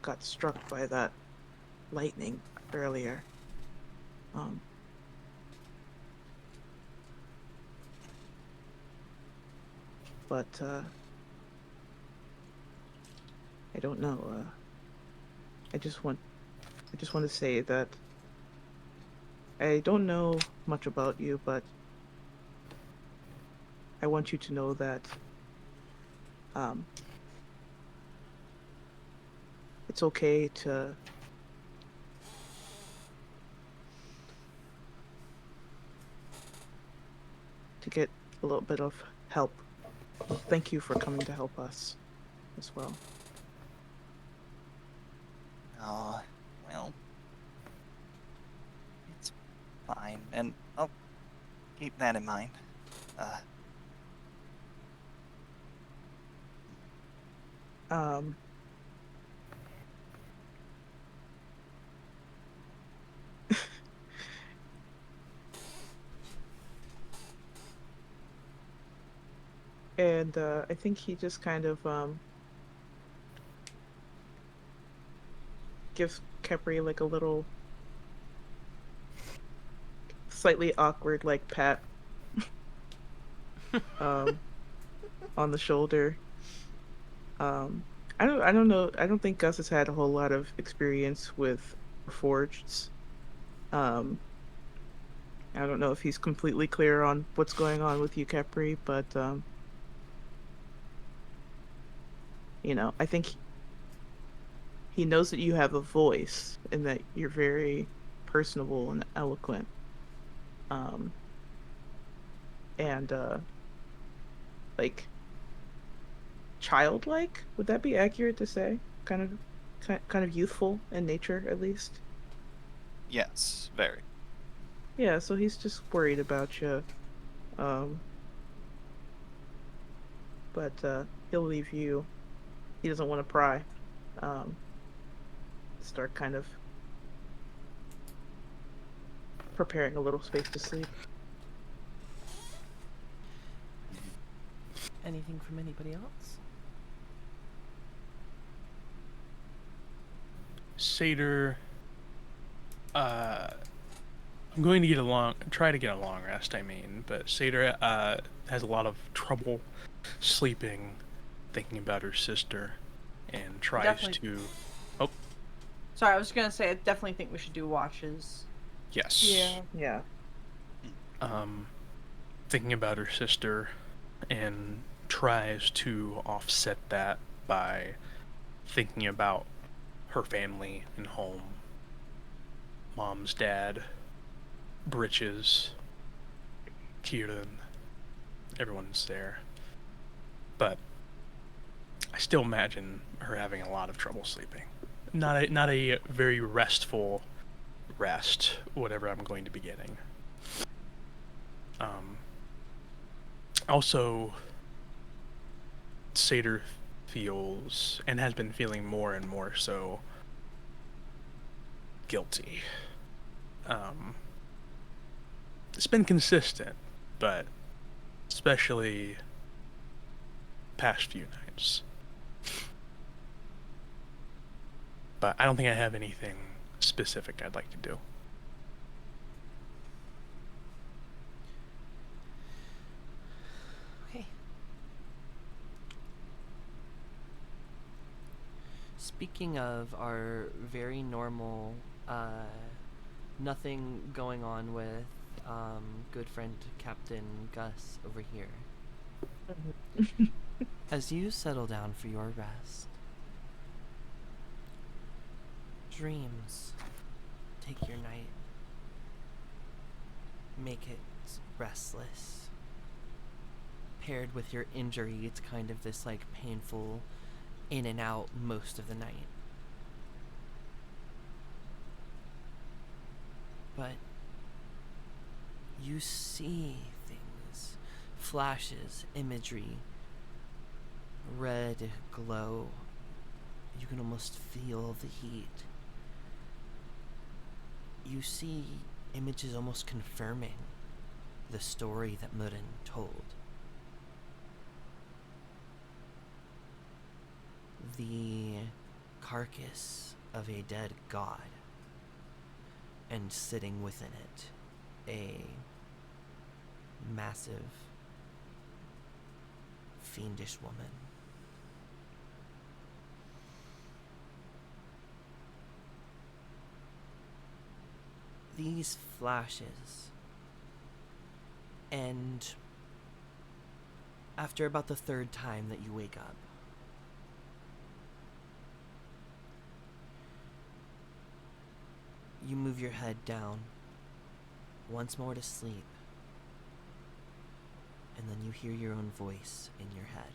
got struck by that lightning earlier. But I don't know. I just want to say that I don't know much about you, but I want you to know that it's okay to get a little bit of help. Thank you for coming to help us as well.
Oh, well, it's fine, and I'll keep that in mind.
And I think he just kind of gives Kepri like a little slightly awkward like pat on the shoulder. I don't know. I don't think Gus has had a whole lot of experience with Forgeds. I don't know if he's completely clear on what's going on with you, Kepri, but you know, I think he knows that you have a voice and that you're very personable and eloquent. And like childlike, would that be accurate to say? Kind of youthful in nature, at least.
Yes, very.
Yeah, so he's just worried about you. But he'll leave you. He doesn't want to pry. Start kind of preparing a little space to sleep.
Anything from anybody else?
Satyr, I'm going to try to get a long rest, I mean, but Satyr has a lot of trouble sleeping, thinking about her sister, and tries
Definitely.
to... Oh,
Sorry, I was gonna say I definitely think we should do watches.
yes.
Yeah.
Thinking about her sister, and tries to offset that by thinking about her family and home. Mom's dad, Britches, Kieran, everyone's there. But I still imagine her having a lot of trouble sleeping. Not a very restful rest, whatever I'm going to be getting. Also, Satyr feels, and has been feeling more and more so, guilty. It's been consistent, but especially past few nights. but I don't think I have anything specific I'd like to do.
Okay. Speaking of our very normal, nothing going on with good friend Captain Gus over here. As you settle down for your rest, dreams take your night, make it restless. Paired with your injury, it's kind of this like painful in and out most of the night. But you see things, flashes, imagery, red glow. You can almost feel the heat. You see images almost confirming the story that Murin told. The carcass of a dead god, and sitting within it, a massive, fiendish woman. These flashes end after about the third time that you wake up. You move your head down, once more to sleep, and then you hear your own voice in your head.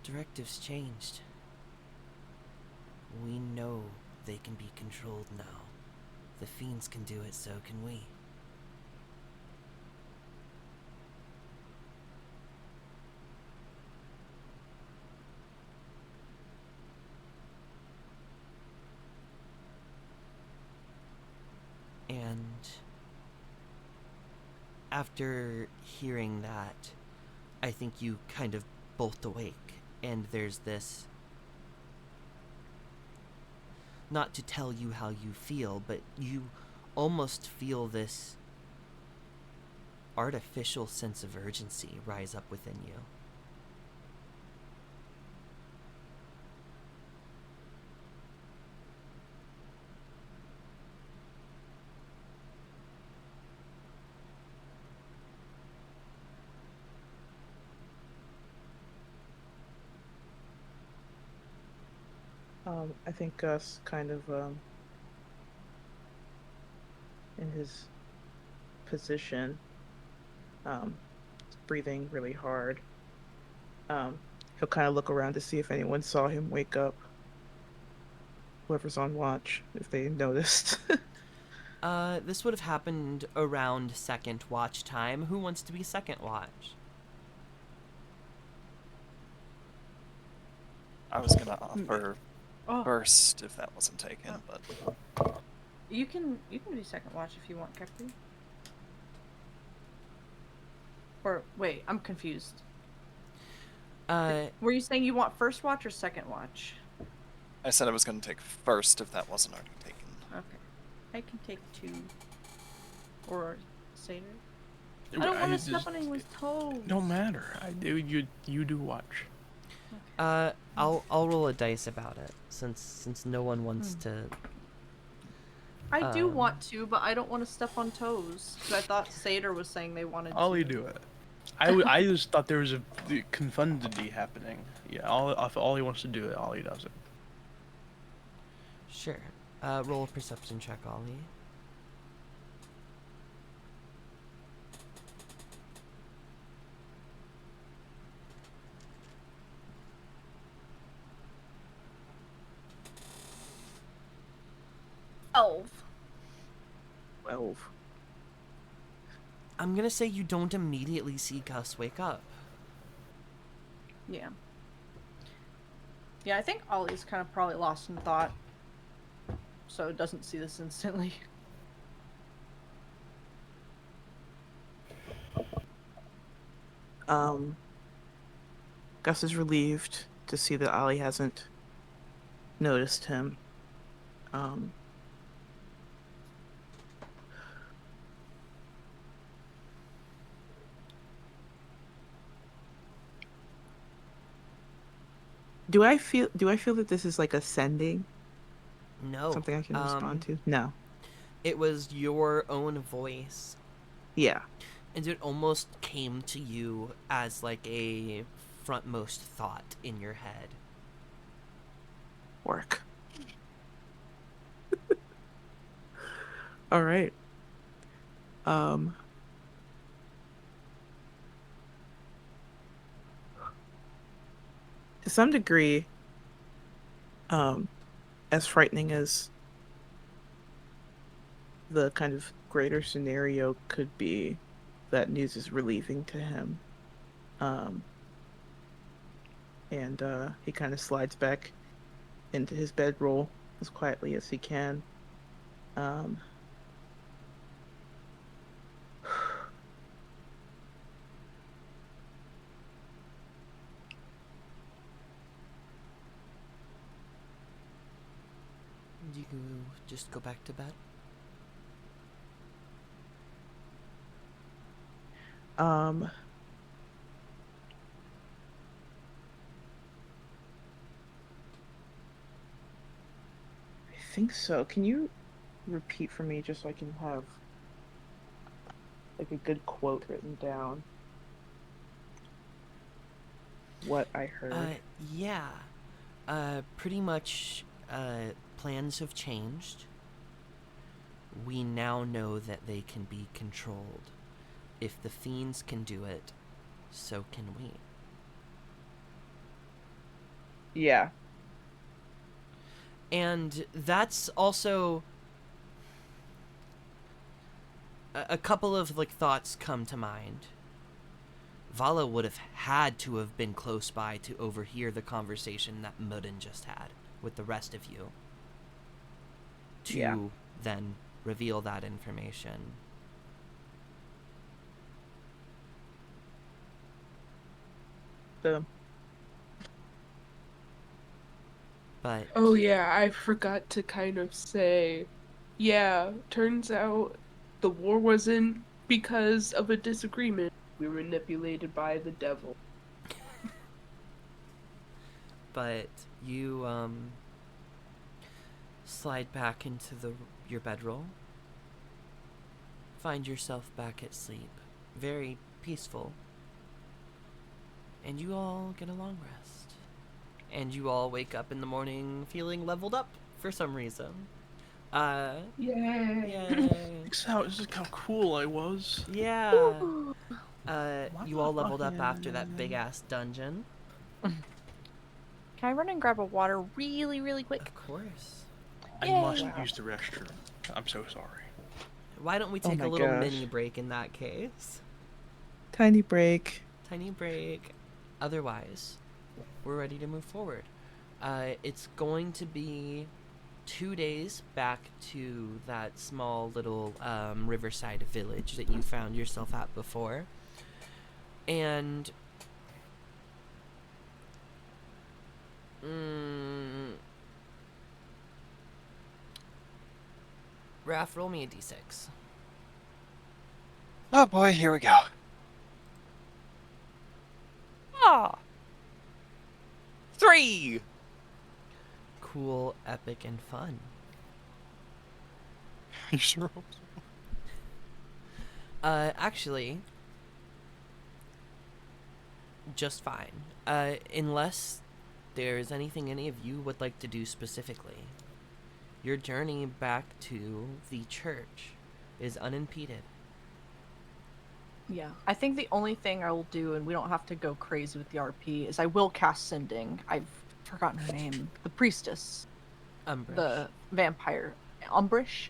Directives changed. We know they can be controlled now. The fiends can do it, so can we. And after hearing that, I think you kind of bolt awake, and there's this, not to tell you how you feel, but you almost feel this artificial sense of urgency rise up within you.
I think Gus kind of, in his position, breathing really hard. He'll kind of look around to see if anyone saw him wake up. Whoever's on watch, if they noticed.
This would have happened around second watch time. Who wants to be second watch?
I was gonna offer
Oh,
first if that wasn't taken, but
you can do second watch if you want, Capri. Or wait, I'm confused. Were you saying you want first watch or second watch?
I said I was gonna take first if that wasn't already taken.
Okay, I can take 2. Or Seder. I don't want to step on anyone's toes.
No matter. I do. You do watch.
I'll roll a dice about it since no one wants to.
I do want to, but I don't want to step on toes. Because I thought Seder was saying they wanted to.
Ollie do it. I just thought there was a confundity happening. Yeah, if Ollie wants to do it, Ollie does it.
Sure. Roll a perception check, Ollie.
Elf.
12.
I'm gonna say you don't immediately see Gus wake up.
Yeah. Yeah, I think Ollie's kind of probably lost in thought. So doesn't see this instantly.
Gus is relieved to see that Ollie hasn't noticed him. Um, do I feel that this is like ascending?
No.
Something I can respond to? No.
It was your own voice,
Yeah.
and it almost came to you as like a frontmost thought in your head.
Work. All right. To some degree, as frightening as the kind of greater scenario could be, that news is relieving to him. And he kind of slides back into his bedroll as quietly as he can.
You just go back to bed?
I think so. Can you repeat for me just so I can have like a good quote written down? What I heard.
Yeah. Pretty much, plans have changed. We now know that they can be controlled. If the fiends can do it, so can we.
Yeah.
And that's also a couple of like thoughts come to mind. Vala would have had to have been close by to overhear the conversation that Mudden just had with the rest of you. To
Yeah.
then reveal that information.
The
But
Oh yeah, I forgot to kind of say, yeah, turns out the war wasn't because of a disagreement. We were manipulated by the devil.
but you slide back into your bedroll. Find yourself back at sleep. Very peaceful. And you all get a long rest. And you all wake up in the morning feeling leveled up for some reason.
Yay!
Yay.
This is how cool I was.
Yeah. You all leveled up
Motherfucking-
after that big ass dungeon.
Can I run and grab a water really, really quick?
Of course.
I
Yay.
must
Wow.
use the restroom. I'm so sorry.
Why don't we
Oh
take
my
a little
gosh.
mini break in that case?
Tiny break.
Tiny break. Otherwise, we're ready to move forward. It's going to be 2 days back to that small little riverside village that you found yourself at before. And Raph, roll me a d6.
Oh boy, here we go.
Ah!
3!
Cool, epic, and fun.
You sure?
Actually, just fine. Unless there's anything any of you would like to do specifically. Your journey back to the church is unimpeded.
Yeah. I think the only thing I will do, and we don't have to go crazy with the RP, is I will cast Sending. I've forgotten her name. The priestess.
Umbrish.
The vampire. Umbrish?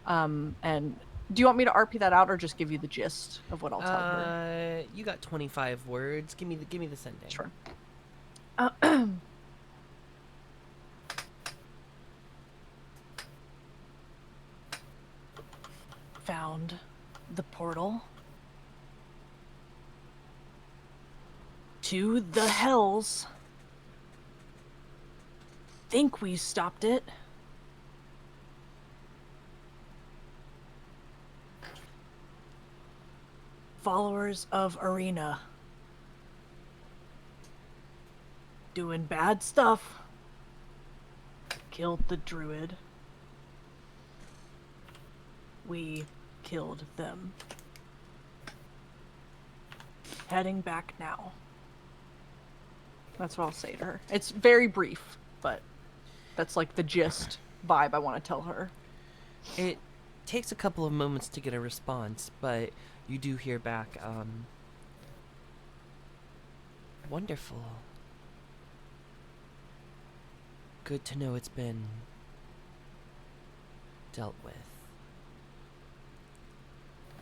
Mhm.
And do you want me to RP that out or just give you the gist of what I'll tell her?
You got 25 words. Give me the sending.
Sure. Found the portal to the hells think we stopped it. Followers of Arena. Doing bad stuff. Killed the druid. We killed them. Heading back now. That's what I'll say to her. It's very brief, but that's like the gist vibe I want to tell her.
It takes a couple of moments to get a response, but you do hear back, wonderful. Good to know it's been dealt with.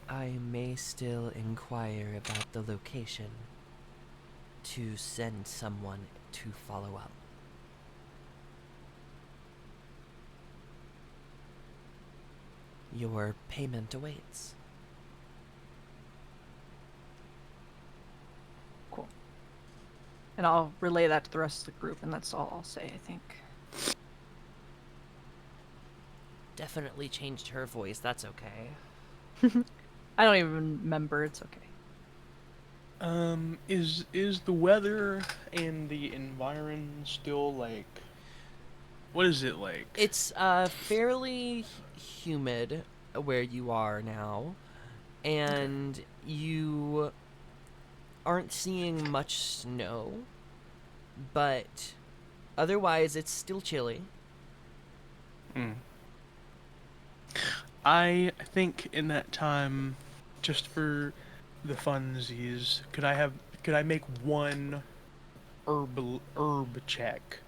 I may still inquire about the location to send someone to follow up. Your payment awaits.
Cool. And I'll relay that to the rest of the group, and that's all I'll say, I think.
Definitely changed her voice, that's okay.
I don't even remember, it's okay.
Is the weather and the environ still like? What is it like?
It's fairly humid where you are now, and you aren't seeing much snow, but otherwise it's still chilly.
I think in that time, just for the funsies, could I make one herb check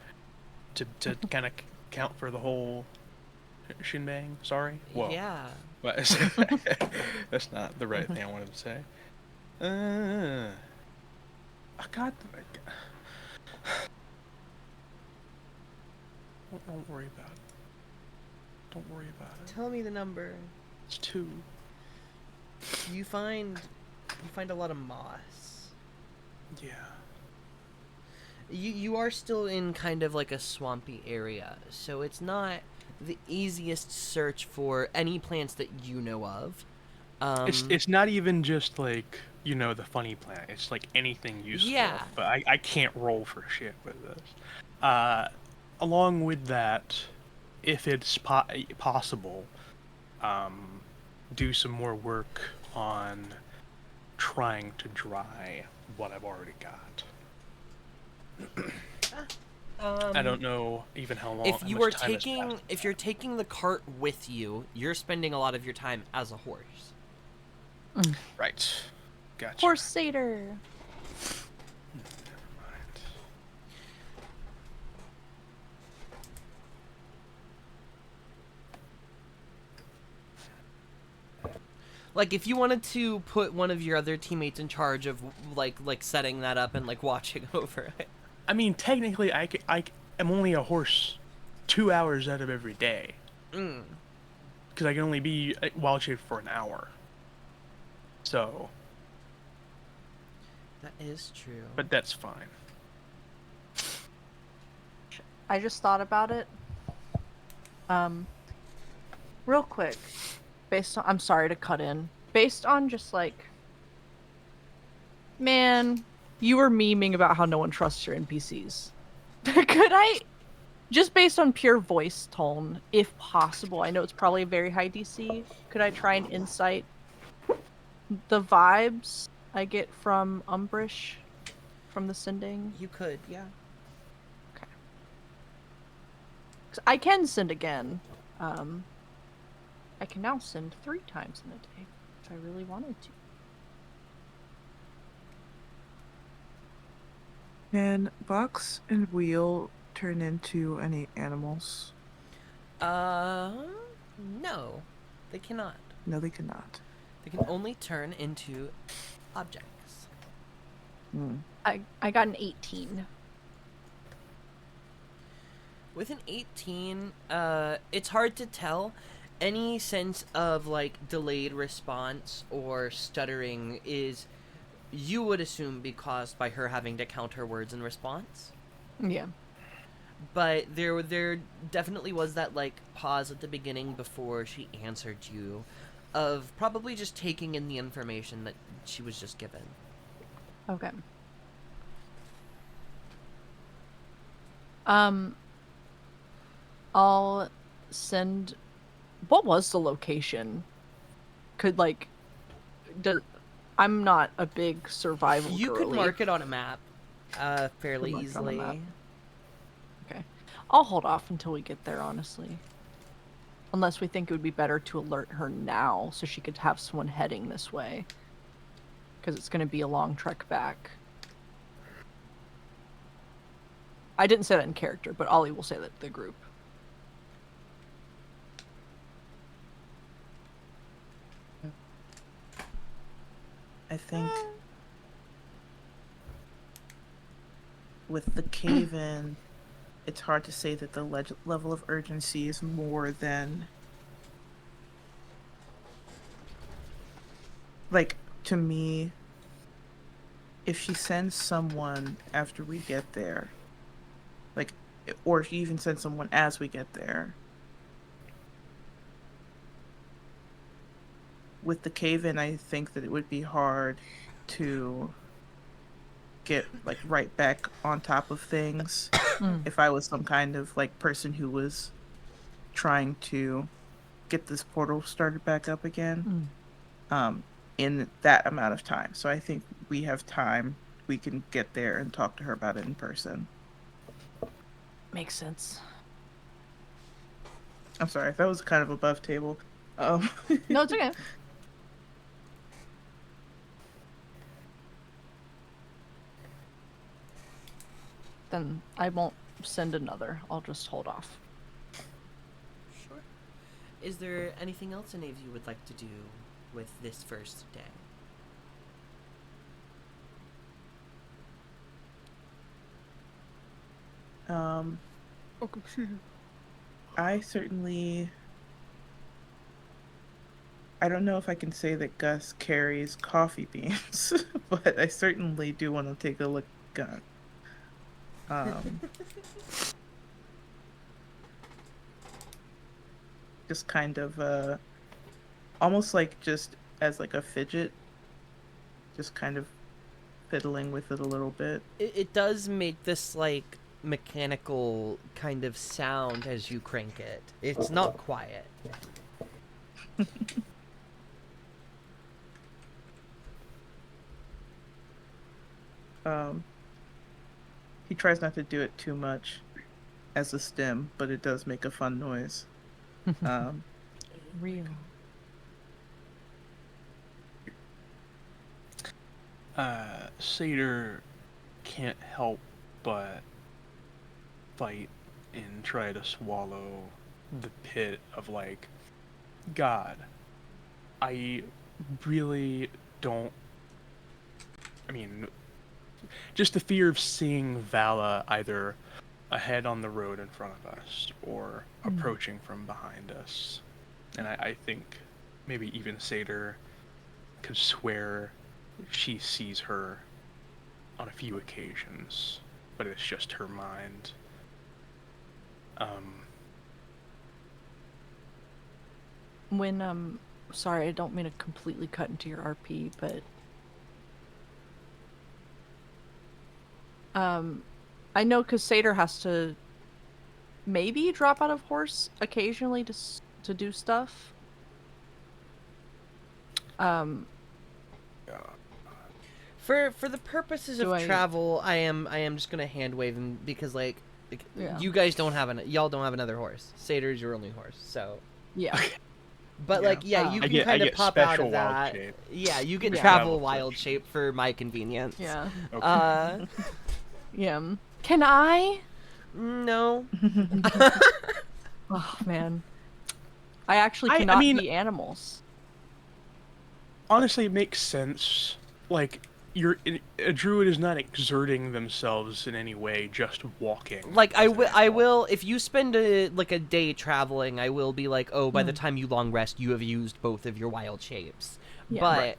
to kind of count for the whole shinbang? Sorry. Whoa.
Yeah.
But that's not the right thing I wanted to say. I got. Don't worry about it. Don't worry about it.
Tell me the number.
It's 2.
You find a lot of moss.
Yeah.
You are still in kind of like a swampy area, so it's not the easiest search for any plants that you know of.
It's not even just like, the funny plant. It's like anything useful.
Yeah.
But I can't roll for shit with this. Along with that, if it's possible, do some more work on trying to dry what I've already got. I don't know even how long.
If
how
you
much
are
time has
taking,
passed.
if you're taking the cart with you, you're spending a lot of your time as a horse.
Right. Gotcha.
Horse satyr.
Never mind.
Like, if you wanted to put one of your other teammates in charge of like setting that up and like watching over it.
I mean, technically, I am only a horse 2 hours out of every day. Because I can only be wild shape for an hour. So.
That is true.
But that's fine.
I just thought about it. Real quick. Based on, I'm sorry to cut in. Based on just like, man, you were memeing about how no one trusts your NPCs. Could I, just based on pure voice tone, if possible, I know it's probably a very high DC, could I try and insight the vibes I get from Umbrish from the sending?
You could, yeah.
'Cause I can send again. I can now send 3 times in a day if I really wanted to.
Can Box and Wheel turn into any animals?
No, they cannot.
No, they cannot.
They can only turn into objects.
I got an 18.
With an 18, it's hard to tell. Any sense of like delayed response or stuttering is, you would assume, be caused by her having to count her words in response.
Yeah.
but there definitely was that like pause at the beginning before she answered you, of probably just taking in the information that she was just given.
Okay. I'll send. What was the location? Could like, I'm not a big survival.
You could
girly.
mark it on a map, fairly
Mark it on a
easily.
map. Okay. I'll hold off until we get there, honestly. Unless we think it would be better to alert her now so she could have someone heading this way. Because it's going to be a long trek back. I didn't say that in character, but Ollie will say that to the group.
I think with the cave-in, it's hard to say that the level of urgency is more than, like, to me, if she sends someone after we get there, like, or if she even sends someone as we get there, with the cave-in, I think that it would be hard to get like right back on top of things if I was some kind of like person who was trying to get this portal started back up again in that amount of time. So I think we have time. We can get there and talk to her about it in person.
Makes sense.
I'm sorry, that was kind of above table.
No, it's okay. Then I won't send another. I'll just hold off.
Sure. Is there anything else any of you would like to do with this first day?
I certainly, I don't know if I can say that Gus carries coffee beans, but I certainly do want to take a look at just kind of almost like just as like a fidget, just kind of fiddling with it a little bit.
It does make this like mechanical kind of sound as you crank it. It's not quiet.
He tries not to do it too much as a stem, but it does make a fun noise.
Real.
Satyr can't help but fight and try to swallow the pit of like, God, I really don't. I mean, just the fear of seeing Vala either ahead on the road in front of us or approaching from behind us. And I think maybe even Satyr could swear she sees her on a few occasions, but it's just her mind.
When sorry, I don't mean to completely cut into your RP, but I know because Satyr has to maybe drop out of horse occasionally to do stuff.
For the purposes
Do
of
I-
travel, I am just gonna hand wave him because like
Yeah.
you guys don't have y'all don't have another horse. Satyr's your only horse, so.
Yeah.
But
Yeah.
like you
I
can
get- I
kind of
get
pop out
special
of
wild
that.
shape.
Yeah, you can
Yeah.
travel
Travel
wild
switch.
shape for my convenience.
Yeah.
Uh,
Yeah. Can I?
no.
Oh man. I actually
I
cannot
mean-
be animals.
Honestly, it makes sense. Like, a druid is not exerting themselves in any way, just walking.
Like I
as an animal.
will if you spend a day traveling, I will be like, oh, by the time you long rest, you have used both of your wild shapes.
Yeah.
But
Right.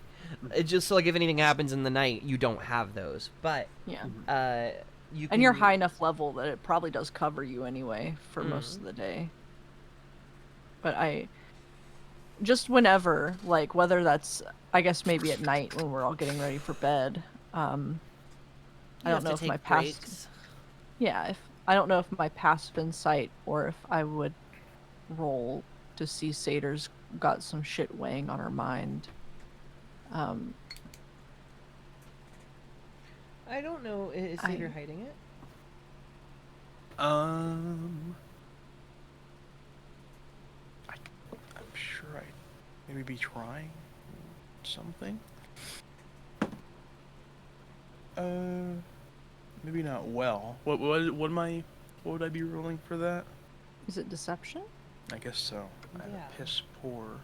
it just so like if anything happens in the night, you don't have those. But
Yeah.
you
And you're
can-
high enough level that it probably does cover you anyway for most of the day. But just whenever, like whether that's, I guess maybe at night when we're all getting ready for bed. I
You
don't
have
know
to
if
take
my
breaks.
if I don't know if my passive insight or if I would roll to see Satyr's got some shit weighing on her mind.
I don't know. Is Satyr hiding it?
I'm sure I maybe be trying something. Maybe not well. What would I be rolling for that?
Is it deception?
I guess so. I have
Yeah.
a piss poor.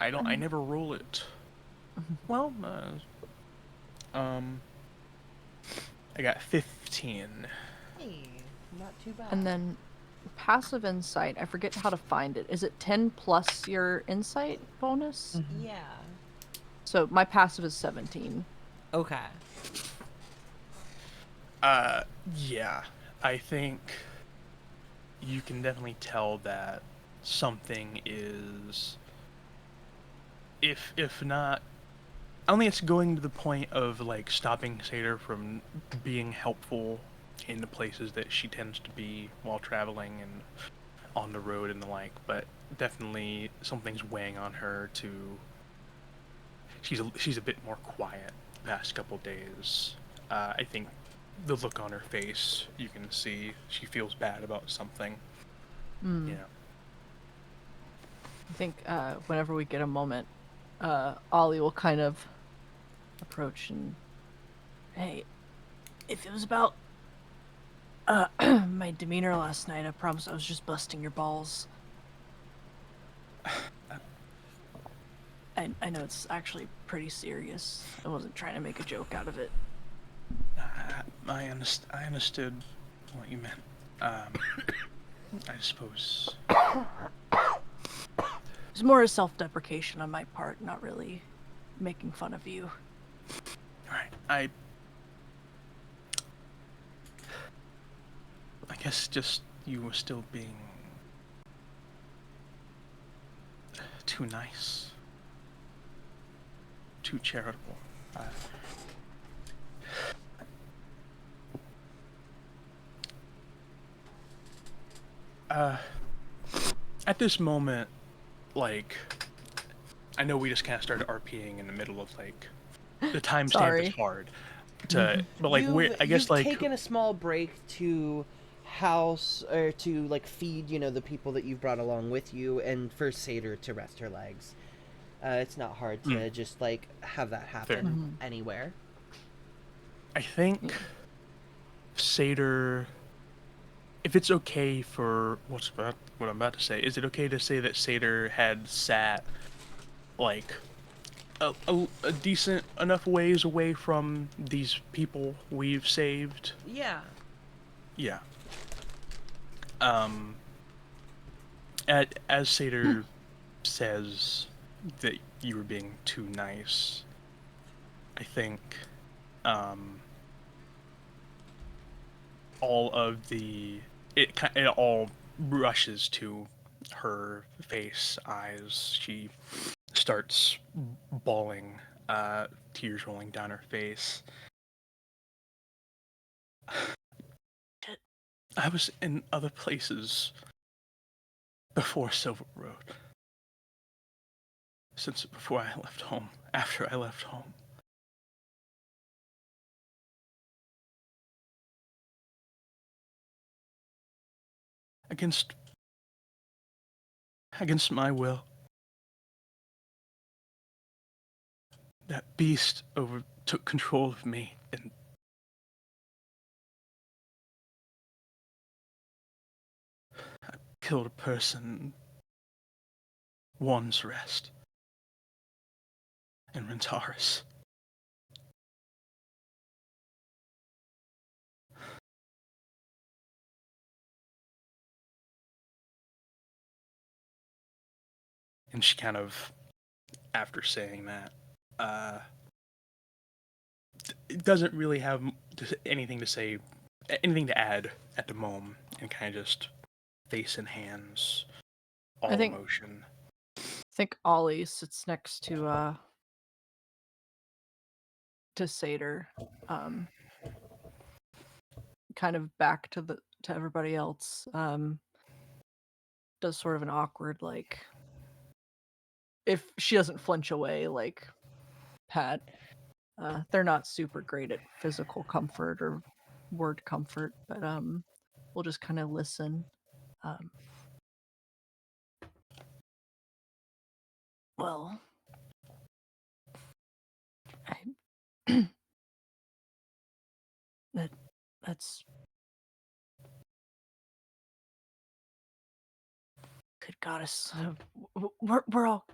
I never roll it. Well, I got 15.
Hey, not too bad.
And then passive insight, I forget how to find it. Is it 10 plus your insight bonus?
Yeah.
So my passive is 17.
Okay.
Yeah. I think you can definitely tell that something is, if not, I don't think it's going to the point of like stopping Satyr from being helpful in the places that she tends to be while traveling and on the road and the like, but definitely something's weighing on her to. She's a bit more quiet the past couple days. I think the look on her face, you can see she feels bad about something. You know.
I think whenever we get a moment, Ollie will kind of approach and, hey, if it was about my demeanor last night, I promise I was just busting your balls. I know it's actually pretty serious. I wasn't trying to make a joke out of it.
I understood what you meant. I suppose.
It's more a self-deprecation on my part, not really making fun of you.
Alright, I guess just you were still being too nice. Too charitable. At this moment, like, I know we just kind of started RPing in the middle of, like, the timestamp
Sorry.
is hard to, but, like, I guess,
you've
like,
taken a small break to house or to like feed, the people that you've brought along with you, and for Satyr to rest her legs. It's not hard to just like have that happen anywhere.
I think Satyr, if it's okay for what I'm about to say, is it okay to say that Satyr had sat like a decent enough ways away from these people we've saved?
Yeah.
Yeah. As Satyr says that you were being too nice, I think all of it all rushes to her face, eyes. She starts bawling, tears rolling down her face. I was in other places before Silver Road. Since before I left home, after I left home. Against my will. That beast took control of me, and I killed a person. One's rest. In Rentaris. And she kind of, after saying that, doesn't really have anything to say, anything to add at the moment, and kind of just face and hands, all
think-
emotion.
I think Ollie sits next to Satyr, kind of back to everybody else. Does sort of an awkward, like, if she doesn't flinch away, like, pat. They're not super great at physical comfort or word comfort, but we'll just kind of listen. Well, I, that's good goddess. We're all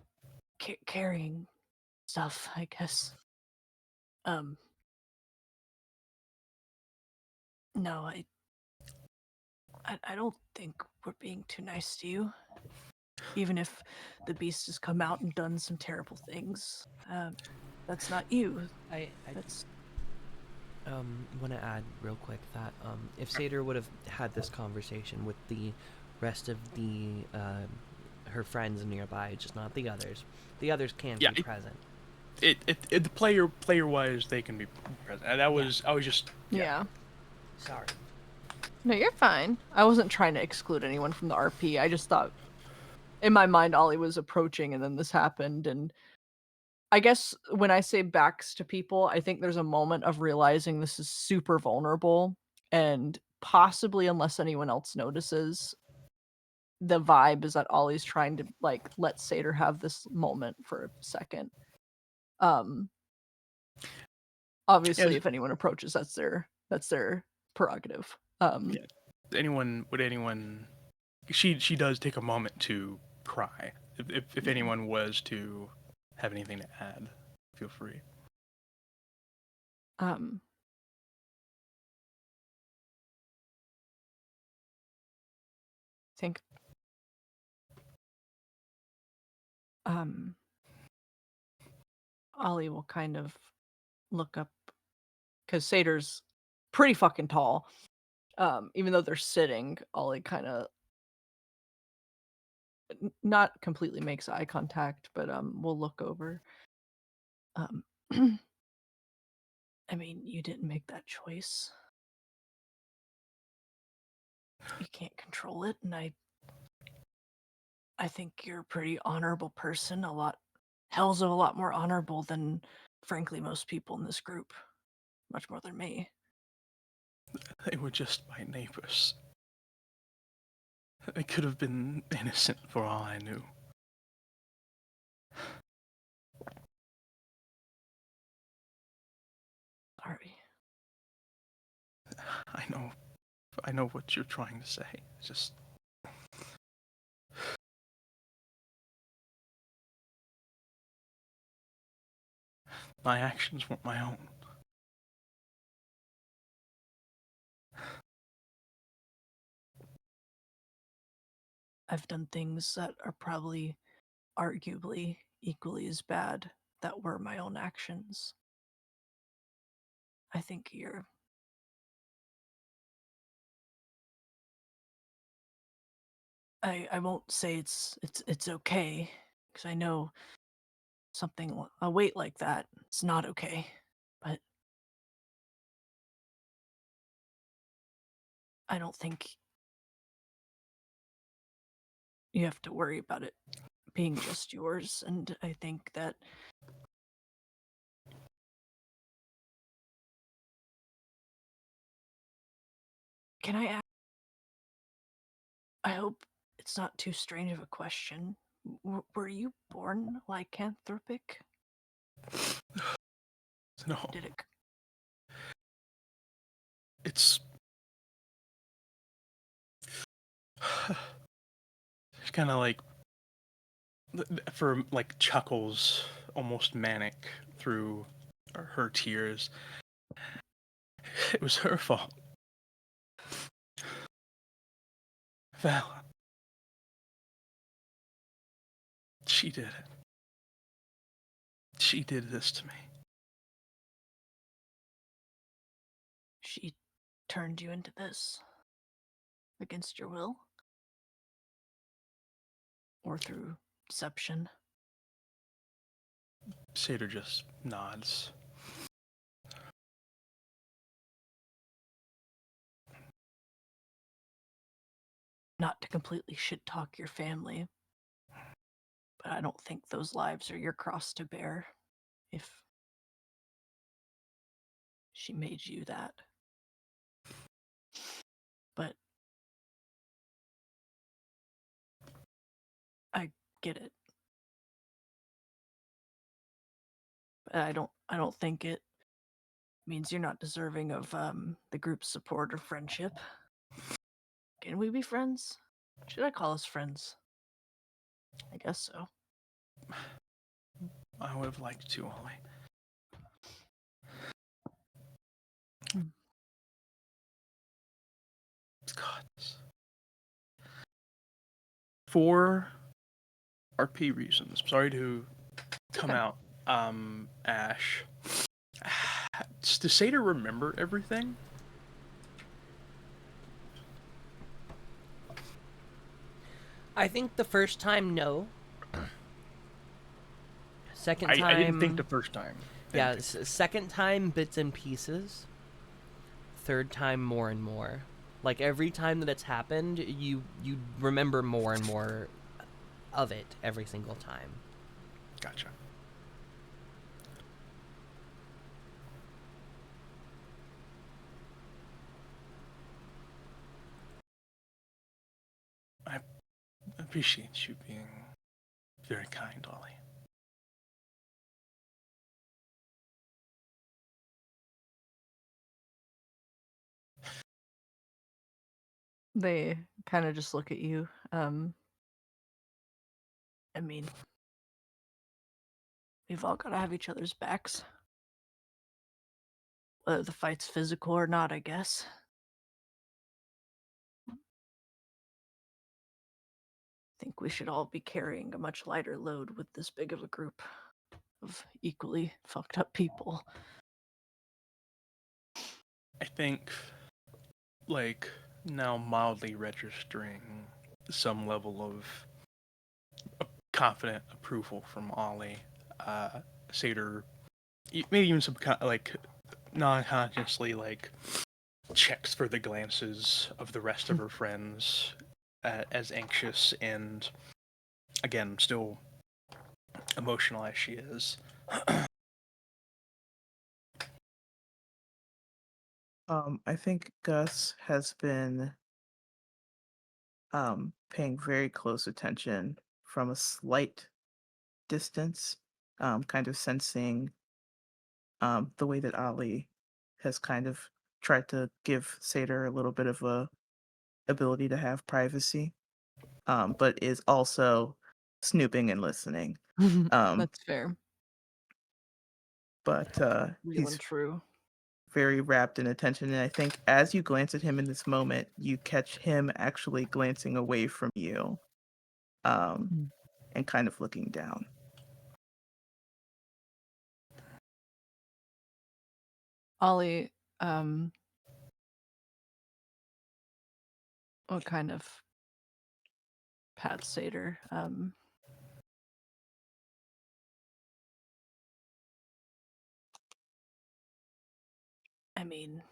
carrying stuff, I guess. No, I don't think we're being too nice to you. Even if the beast has come out and done some terrible things, that's not you.
I
That's
want to add real quick that if Satyr would have had this conversation with the rest of the her friends nearby, just not the others can
Yeah,
be present.
The player wise, they can be present. I was just
yeah.
Sorry.
No, you're fine. I wasn't trying to exclude anyone from the RP. I just thought, in my mind, Ollie was approaching, and then this happened. And I guess when I say backs to people, I think there's a moment of realizing this is super vulnerable, and possibly, unless anyone else notices, the vibe is that Ollie's trying to like let Satyr have this moment for a second. Obviously,
Yeah.
if anyone approaches, that's their prerogative.
Yeah. Would anyone? She does take a moment to cry. If anyone was to have anything to add, feel free.
Think Ollie will kind of look up because Satyr's pretty fucking tall. Even though they're sitting, Ollie kind of not completely makes eye contact, but we'll look over. I mean, you didn't make that choice. You can't control it, and I think you're a pretty honorable person. Hells of a lot more honorable than, frankly, most people in this group. Much more than me.
They were just my neighbors. They could have been innocent for all I knew.
Sorry.
I know what you're trying to say. It's just my actions weren't my own.
I've done things that are probably arguably equally as bad that were my own actions. I think I won't say it's okay, because I know a weight like that, it's not okay. But I don't think you have to worry about it being just yours, and I think that can I ask, I hope it's not too strange of a question. Were you born lycanthropic?
No,
Did it?
it's kind of like for like chuckles, almost manic through her tears. It was her fault. Val. She did it. She did this to me.
turned you into this against your will? Or through deception?
Satyr just nods.
Not to completely shit talk your family, but I don't think those lives are your cross to bear if she made you that. But I get it. But I don't think it means you're not deserving of the group's support or friendship. Can we be friends? Should I call us friends? I guess so.
I would have liked to, Ollie. God. For RP reasons, sorry to come
Okay.
out, Ash. Does Satyr remember everything?
I think the first time, no. Second time,
I didn't think the first time.
yeah. Second time, bits and pieces. Third time, more and more. Like every time that it's happened, you remember more and more of it every single time.
Gotcha. I appreciate you being very kind, Ollie.
They kind of just look at you. I mean, we've all got to have each other's backs. Whether the fight's physical or not, I guess. I think we should all be carrying a much lighter load with this big of a group of equally fucked up people.
I think, like, now mildly registering some level of confident approval from Ollie, Satyr, maybe even some like non-consciously like checks for the glances of the rest of her friends, as anxious and again still emotional as she is.
I think Gus has been paying very close attention from a slight distance, kind of sensing the way that Ali has kind of tried to give Satyr a little bit of a ability to have privacy, but is also snooping and listening.
That's fair.
But
Real and
he's
true.
very wrapped in attention, and I think as you glance at him in this moment, you catch him actually glancing away from you,
Mm.
and kind of looking down.
Ollie, what kind of Pat Satyr? I mean,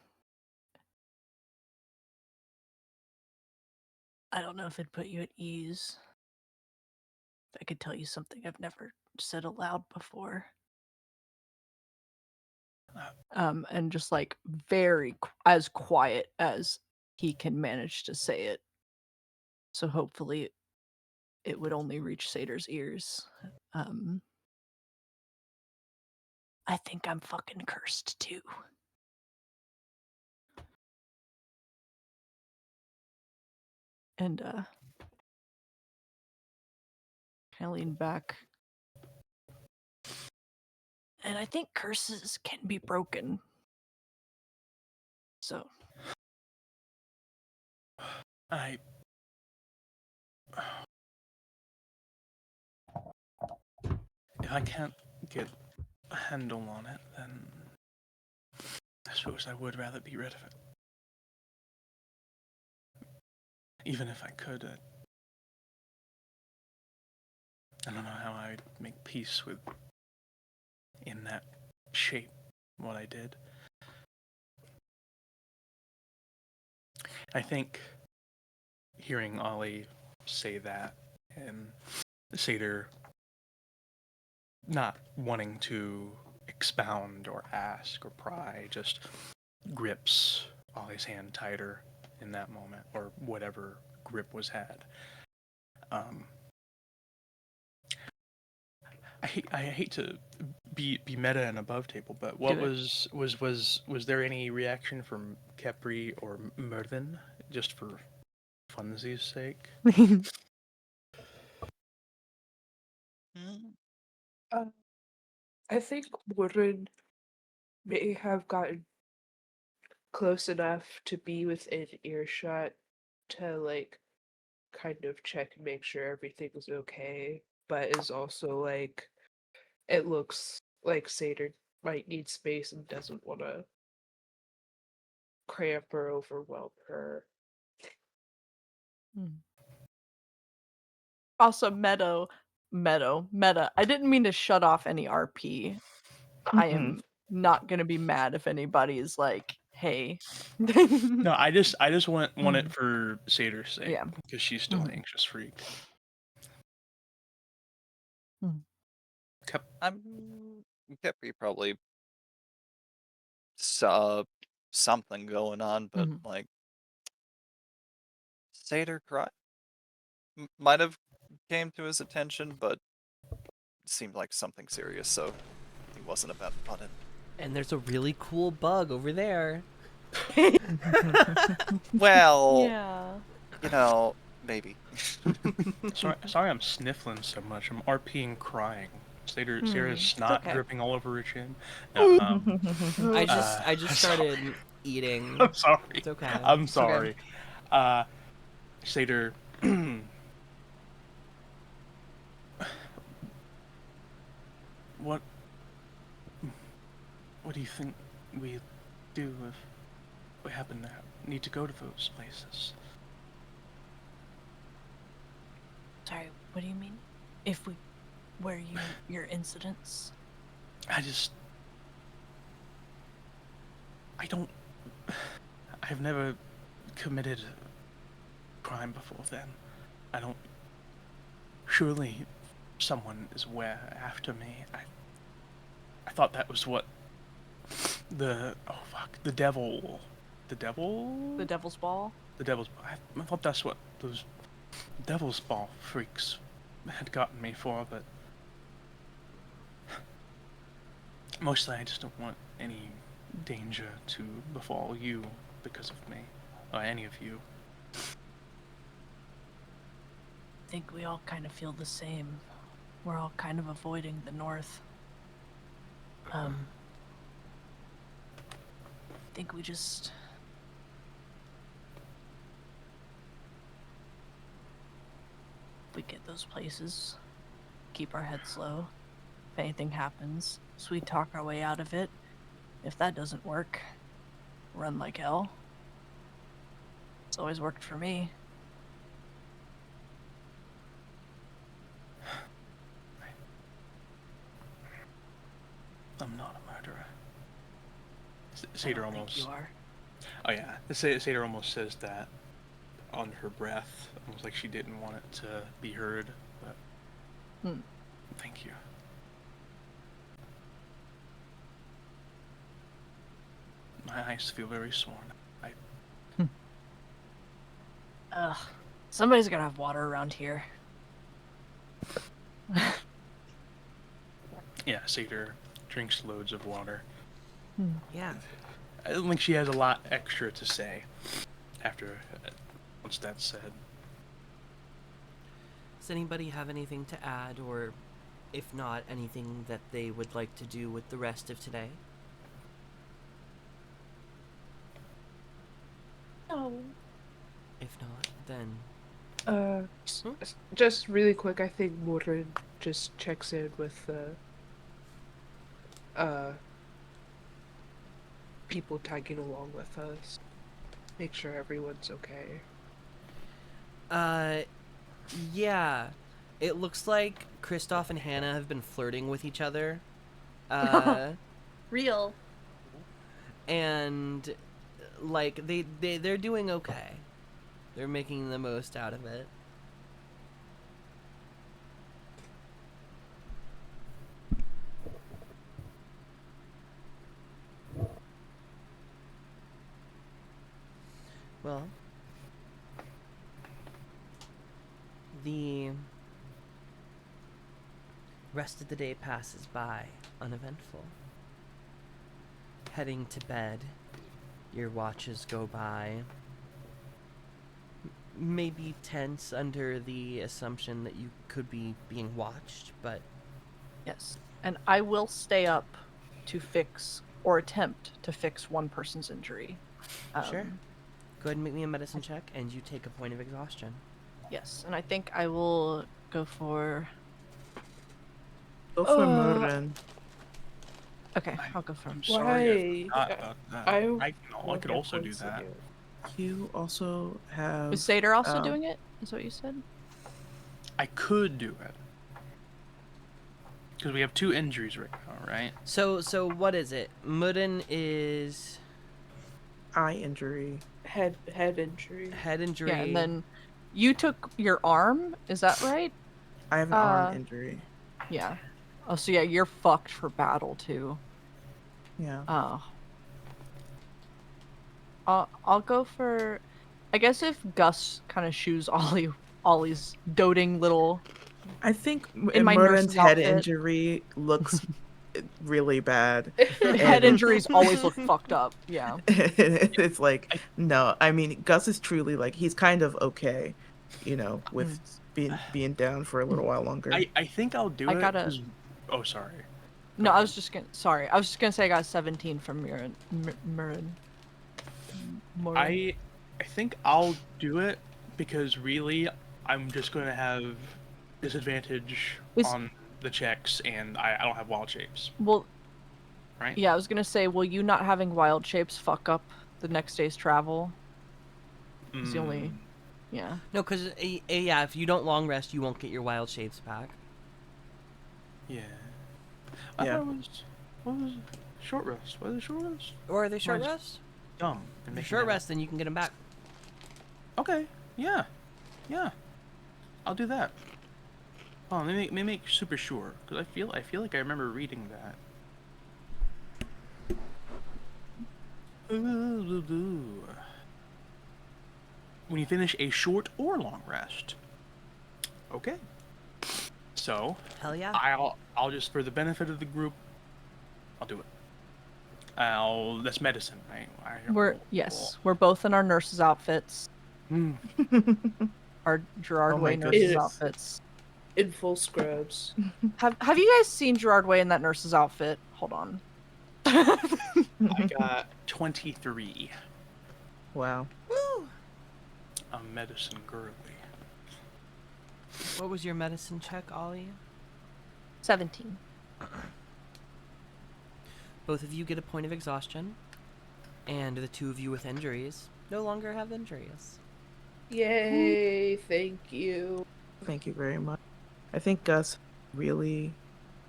I don't know if it'd put you at ease. If I could tell you something I've never said aloud before. And just like as quiet as he can manage to say it. So hopefully it would only reach Satyr's ears. I think I'm fucking cursed too. And kind of lean back. And I think curses can be broken. So
If I can't get a handle on it, then I suppose I would rather be rid of it. even if I could, I don't know how I'd make peace with, in that shape, what I did. I think hearing Ollie say that and Seder not wanting to expound or ask or pry, just grips Ollie's hand tighter in that moment, or whatever grip was had. I hate to be meta and above table, but what
Do it.
was there any reaction from Kepri or Mervin, just for funsies' sake?
Uh, I think Woodard may have gotten close enough to be within earshot to like kind of check and make sure everything's okay, but is also like it looks like Seder might need space and doesn't want to cramp or overwhelm her.
Also, meta. I didn't mean to shut off any RP. I am not gonna be mad if anybody is like, "Hey."
No, I just want it for Seder's sake,
Yeah.
because she's still
Mhm.
anxious freak.
Kepri probably saw something going on, but
Mhm.
like Seder cry might have came to his attention, but it seemed like something serious, so he wasn't about to butt in.
And there's a really cool bug over there.
Well,
Yeah.
you know, maybe.
Sorry, I'm sniffling so much. I'm RPing crying. Seder's snot
okay.
dripping all over her chin. No,
I just started eating.
I'm sorry.
It's okay.
I'm
It's okay.
sorry. Seder. What do you think we do if we happen to need to go to those places?
Sorry, what do you mean? If we were your incidents?
I've never committed a crime before then. I don't. Surely someone is after me. I thought that was what the devil. The
Devil's Ball?
The devil's. I thought that's what those devil's ball freaks had gotten me for, but mostly I just don't want any danger to befall you because of me, or any of you.
I think we all kind of feel the same. We're all kind of avoiding the north. I think we just... we get those places, keep our heads low. If anything happens, sweet talk our way out of it. If that doesn't work, run like hell. It's always worked for me.
I'm not a murderer.
I
Seder
don't think
almost.
you are.
Oh yeah, Seder almost says that on her breath, almost like she didn't want it to be heard. But thank you. My eyes feel very sworn.
Ugh. Somebody's gonna have water around here.
Yeah, Seder drinks loads of water.
Yeah.
I don't think she has a lot extra to say after once that's said.
Does anybody have anything to add, or if not, anything that they would like to do with the rest of today?
No.
If not, then
Just really quick, I think Mordred just checks in with people tagging along with us. Make sure everyone's okay.
Uh, yeah. It looks like Kristoff and Hannah have been flirting with each other.
Real.
And like they're doing okay. They're making the most out of it. Well, the rest of the day passes by uneventful. Heading to bed, your watches go by. Maybe tense under the assumption that you could be being watched, but
Yes. And I will stay up to fix or attempt to fix one person's injury.
sure. Go ahead and make me a medicine check, and you take a point of exhaustion.
Yes, and I think I will go for.
Go for
Uh,
Murren.
Okay, I'll go for.
I'm sorry.
Why?
I forgot about that. I could also do that.
You also have.
Is Seder also
um,
doing it? Is what you said?
I could do it. Because we have 2 injuries right now, right?
So what is it? Mudden is
eye injury.
Head injury.
head injury.
Yeah, and then you took your arm. Is that right?
I have an arm injury.
Yeah. Oh, so yeah, you're fucked for battle too.
Yeah.
Oh. I'll go for. I guess if Gus kind of shoos Ollie's doting little.
I think
In my
Murren's
nurse's
head
outfit.
injury looks really bad.
Head injuries always look fucked up. Yeah.
It's like, no, I mean, Gus is truly like, he's kind of okay, with being down for a little while longer.
I think I'll do
I
it.
gotta-
'cause- Oh, sorry.
No, I was just gonna. Sorry, I was just gonna say I got 17 from Murin.
I think I'll do it because really I'm just going to have disadvantage
Is-
on the checks and I don't have wild shapes,
Well,
right?
yeah, I was gonna say, will you not having wild shapes fuck up the next day's travel? It's the only.
Mm,
Yeah.
No, because yeah, if you don't long rest, you won't get your wild shapes back.
Yeah. I
Yeah.
thought it was short rest. What is short rest?
Or are they short
Mine's
rest?
Dumb.
If they're short rest, then you can get them back.
Okay. Yeah. Yeah. I'll do that. Oh, let me make super sure because I feel like I remember reading that. When you finish a short or long rest. Okay. So
Hell yeah.
I'll just for the benefit of the group, I'll do it. That's medicine, right?
We're both in our nurses' outfits.
Hmm.
Our Gerard
Oh my
Way
goodness.
nurses
Yes.
outfits.
In full scrubs.
Have you guys seen Gerard Way in that nurse's outfit? Hold on.
I got 23.
Wow.
Woo!
A medicine girly.
What was your medicine check, Ollie?
17.
Both of you get a point of exhaustion, and the 2 of you with injuries no longer have injuries.
Yay! Thank you.
Thank you very much. I think Gus really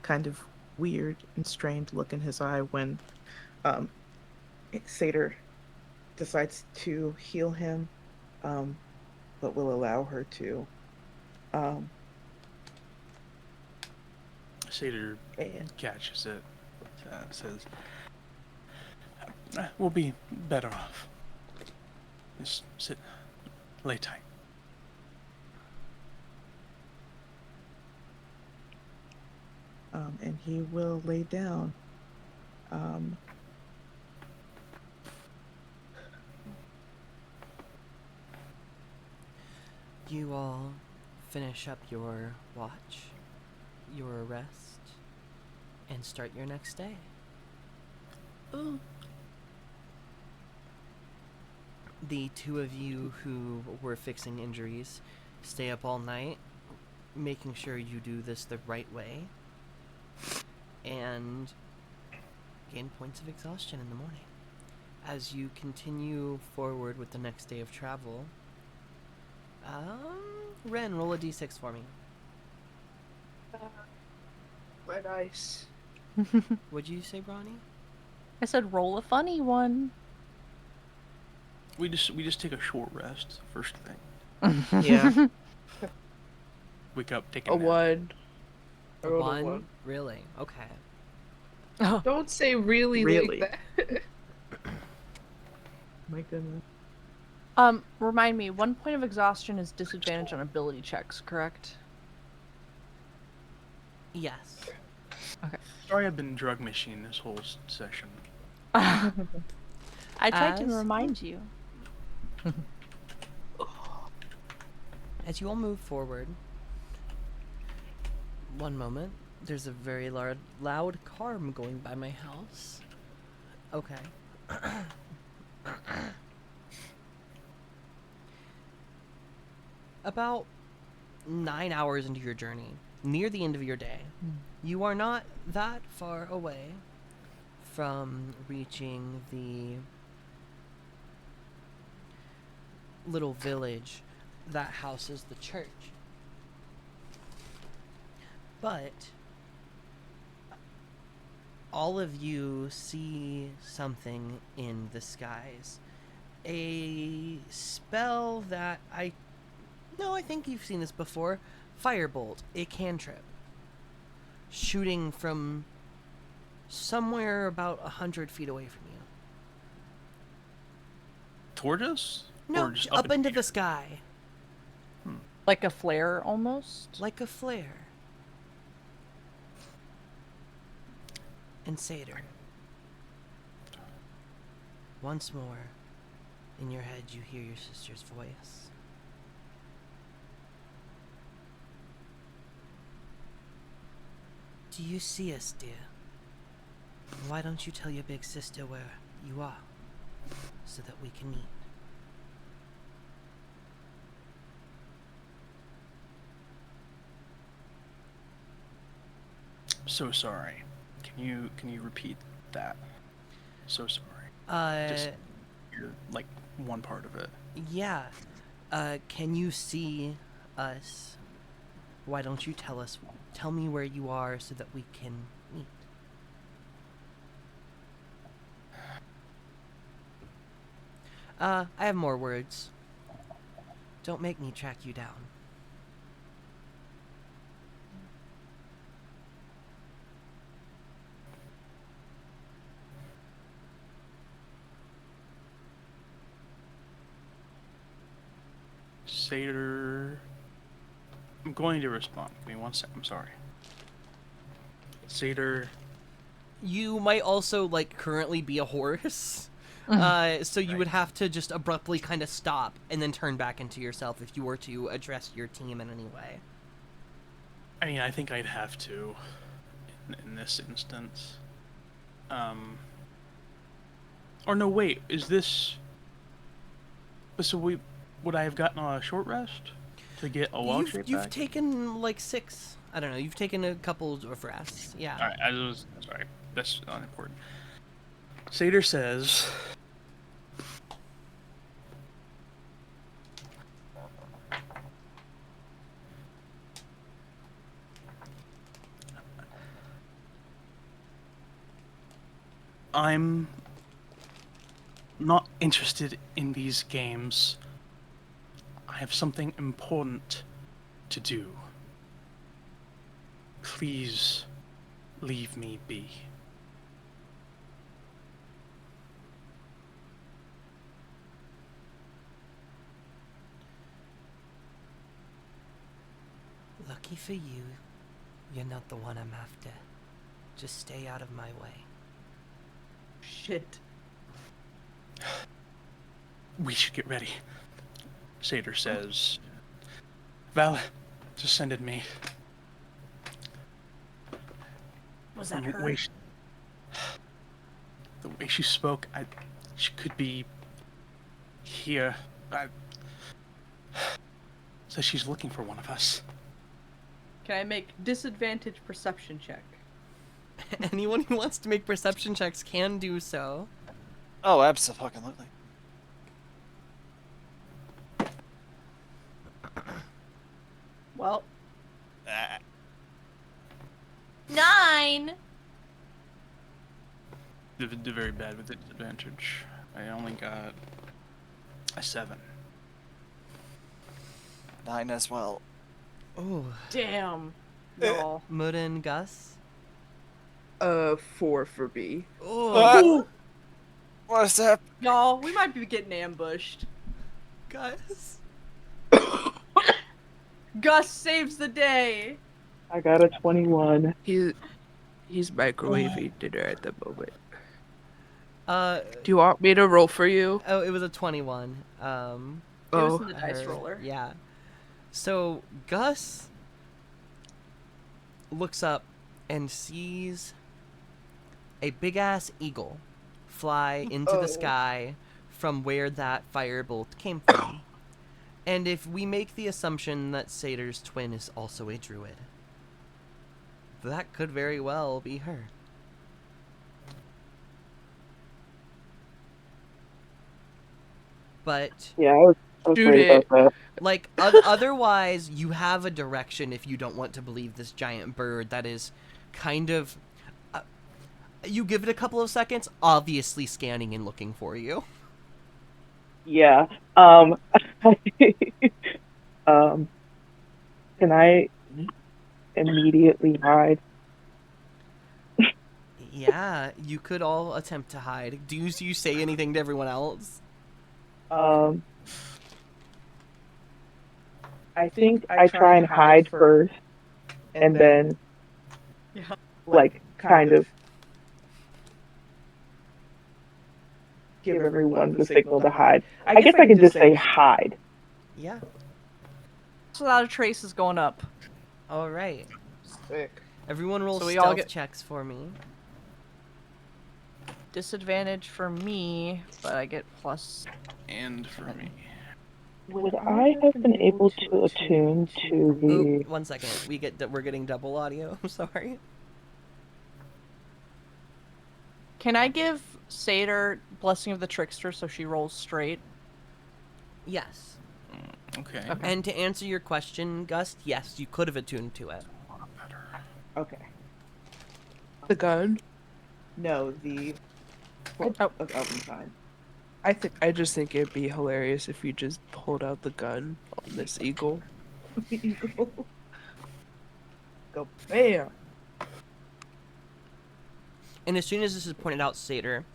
kind of weird and strained look in his eye when Seder decides to heal him, but will allow her to.
Seder
And
catches it. Says, "We'll be better off. Just sit, lay tight."
and he will lay down.
You all finish up your watch, your rest, and start your next day. The 2 of you who were fixing injuries stay up all night, making sure you do this the right way, and gain points of exhaustion in the morning. As you continue forward with the next day of travel, Ren, roll a d6 for me.
My dice.
Would you say, Bronny?
I said roll a funny one.
We just take a short rest first thing.
Yeah.
Wake up, take
A
a nap.
1. I
A
rolled a
one?
1.
Really? Okay.
Oh,
Don't say really,
Really?
like that.
My goodness.
remind me, 1 point of exhaustion is disadvantage on ability checks, correct?
Yes.
Sorry, I've been drug machine this whole session.
I tried to
As-
remind you.
As you all move forward, one moment, there's a very loud car going by my house. Okay. About 9 hours into your journey, near the end of your day, you are not that far away from reaching the little village that houses the church. But all of you see something in the skies. A spell that I think you've seen this before. Firebolt, a cantrip. Shooting from somewhere about 100 feet away from you.
Toward us?
No,
Or just
up
in
into
the
the
air?
sky.
Like a flare, almost?
Like a flare. And Seder. Once more, in your head, you hear your sister's voice. Do you see us, dear? Why don't you tell your big sister where you are, so that we can meet?
So sorry. Can you repeat that? So sorry. Just you're like one part of it.
Yeah. Can you see us? Why don't you tell us? Tell me where you are so that we can meet. I have more words. Don't make me track you down.
Seder. I'm going to respond. Give me 1 sec. I'm sorry. Seder.
You might also currently be a horse. So you would have to just abruptly kind of stop and then turn back into yourself if you were to address your team in any way.
I mean, I think I'd have to in this instance. Or no, wait. Is this? So would I have gotten a short rest to get a long shape
You've
back?
taken 6. I don't know. You've taken a couple of rests. Yeah.
All right, sorry. That's unimportant. Seder says, I'm not interested in these games. I have something important to do. Please leave me be.
Lucky for you, you're not the one I'm after. Just stay out of my way.
Shit.
We should get ready. Seder says, Val descended me.
Was that
The
her?
way the way she spoke, she could be here. So she's looking for one of us.
Can I make disadvantage perception check?
Anyone who wants to make perception checks can do so.
Oh, absolutely.
Well,
Ah,
9.
They're very bad with disadvantage. I only got a 7.
9 as well.
Oh,
Damn. Y'all.
Muden, Gus.
4 for B.
Oh,
What's up?
Y'all, we might be getting ambushed.
Gus.
Gus saves the day.
I got a 21.
He's microwaving dinner at the moment.
Uh,
Do you want me to roll for you?
oh, it was a 21.
It was
Oh,
in the dice
Her-
roller.
Yeah. So Gus looks up and sees a big ass eagle fly into the
Oh.
sky from where that firebolt came from. And if we make the assumption that Sator's twin is also a druid, that could very well be her. But
Yeah, I was
Shoot
worried
it.
about
like otherwise you have a direction if you don't want to believe this giant bird that is kind of you give it a couple of seconds, obviously scanning and looking for you.
that. Yeah. Can I immediately hide?
Yeah, you could all attempt to hide. Do you say anything to everyone else?
I think I try and hide first, and then,
Yeah.
like, kind of give everyone the signal to hide. I guess I can just say hide.
Yeah.
So that a trace is going up.
All right.
sick.
Everyone roll
So we all
stealth
get-
checks for me.
Disadvantage for me, but I get plus.
And for me.
Would I have been able to attune to the...
Oop, 1 second. We're getting double audio. I'm sorry.
Can I give Satyr Blessing of the Trickster so she rolls straight?
Yes.
Okay.
Okay.
And to answer your question, Gus, yes, you could have attuned to it.
Okay.
The gun?
No, the...
Oh.
Of Elvenkind.
I just think it'd be hilarious if you just pulled out the gun on this eagle. Go bam!
And as soon as this is pointed out, Satyr,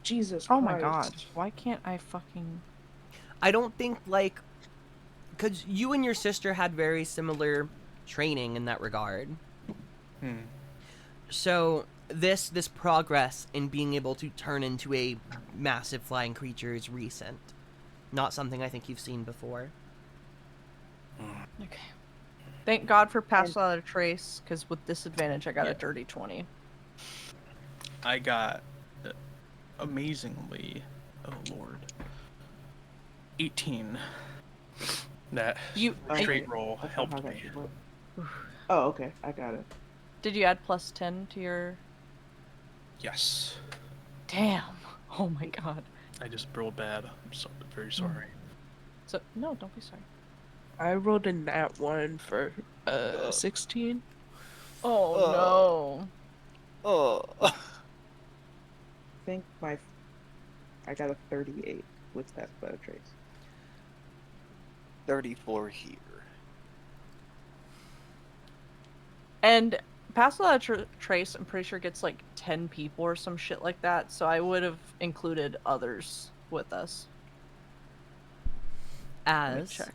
Jesus
Oh
Christ.
my god. Why can't I fucking.
I don't think, like, because you and your sister had very similar training in that regard. So this progress in being able to turn into a massive flying creature is recent. Not something I think you've seen before.
Okay. Thank God for Pass Without a Trace, because with disadvantage I got a dirty 20.
I got amazingly, oh lord, 18. That
You
straight roll helped me.
Oh, okay. I got it.
did you add plus 10 to your?
Yes.
Damn. Oh my god.
I just rolled bad. I'm so very sorry.
So no, don't be sorry.
I rolled a nat 1 for 16.
Oh
Oh.
I think I got a 38 with that photo trace.
34 here.
And Pass Without a Trace, I'm pretty sure gets like 10 people or some shit like that. So I would have included others with us. Let me
As
check.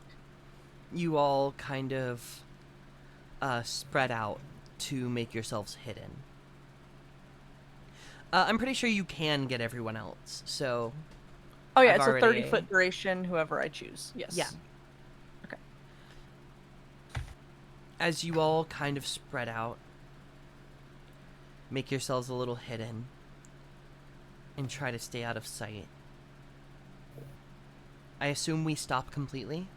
you all kind of spread out to make yourselves hidden. I'm pretty sure you can get everyone else, so
Oh yeah,
I've
it's a
already-
30-foot duration. Whoever I choose. Yes.
Yeah. As you all kind of spread out, make yourselves a little hidden, and try to stay out of sight. I assume we stop completely?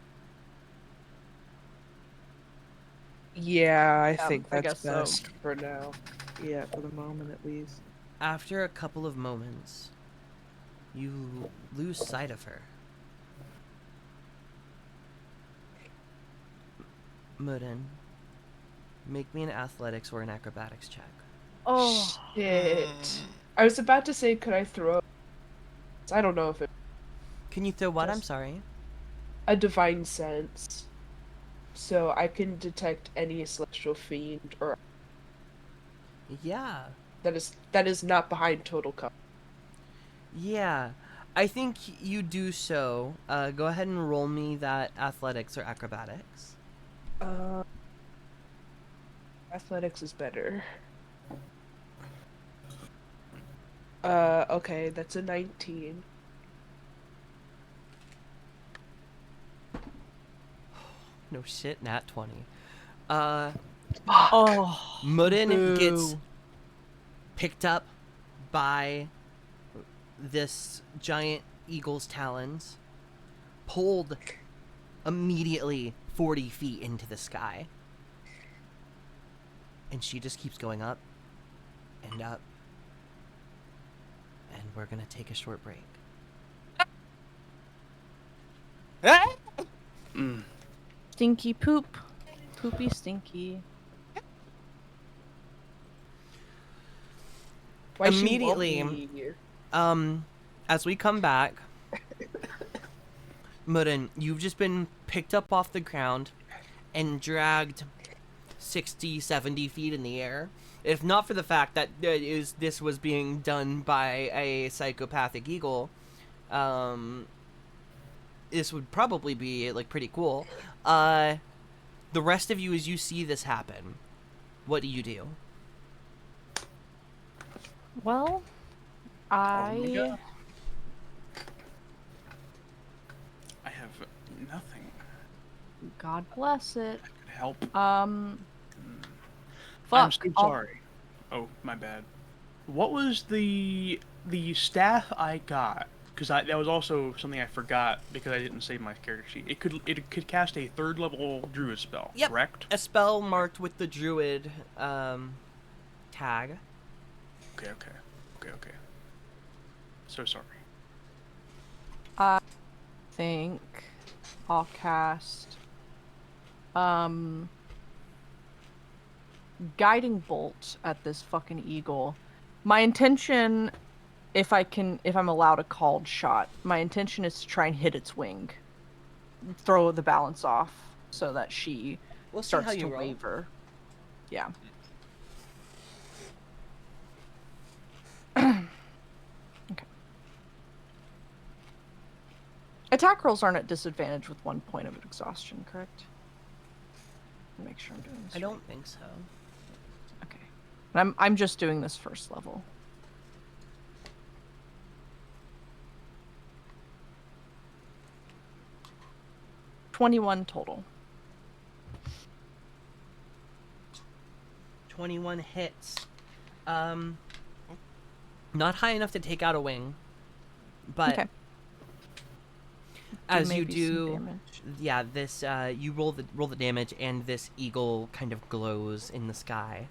Yeah, I
Yeah,
think
I
that's
guess so.
best for now.
Yeah, for the moment at least.
After a couple of moments, you lose sight of her. Mudin, make me an athletics or an acrobatics check.
Oh,
Shit. I was about to say, could I throw? I don't know if it
Can you throw what? I'm
Just-
sorry.
a divine sense, so I can detect any celestial fiend or
Yeah.
that is not behind total cover.
Yeah. I think you do so. Go ahead and roll me that athletics or acrobatics.
Athletics is better. Okay, that's a 19.
No shit, nat 20.
oh,
Mudin gets
boo.
picked up by this giant eagle's talons, pulled immediately 40 feet into the sky. And she just keeps going up and up. And we're gonna take a short break.
Mm.
Stinky poop. Poopy stinky.
Why she won't
Immediately,
be-
as we come back, Mudin, you've just been picked up off the ground and dragged 60, 70 feet in the air. If not for the fact that this was being done by a psychopathic eagle, this would probably be like pretty cool. The rest of you, as you see this happen, what do you do?
Well, I
I have nothing
God bless it.
that could help.
Fuck.
I'm so
I'll-
sorry. Oh, my bad. What was the staff I got? Because that was also something I forgot because I didn't save my character sheet. It could cast a 3rd level druid spell.
Yep.
Correct?
A spell marked with the druid tag.
Okay. So sorry.
I think I'll cast guiding bolt at this fucking eagle. My intention, if I'm allowed a called shot, my intention is to try and hit its wing, throw the balance off so that she
We'll see
starts
how you
to
roll.
waver. Yeah. Okay. Attack rolls aren't at disadvantage with 1 point of exhaustion, correct? Make sure I'm doing this.
I
right.
don't think so.
Okay. And I'm just doing this first level. $21 total.
21 hits. Not high enough to take out a wing, but
Okay.
as you
maybe some
do,
damage.
yeah, this you roll the damage, and this eagle kind of glows in the sky.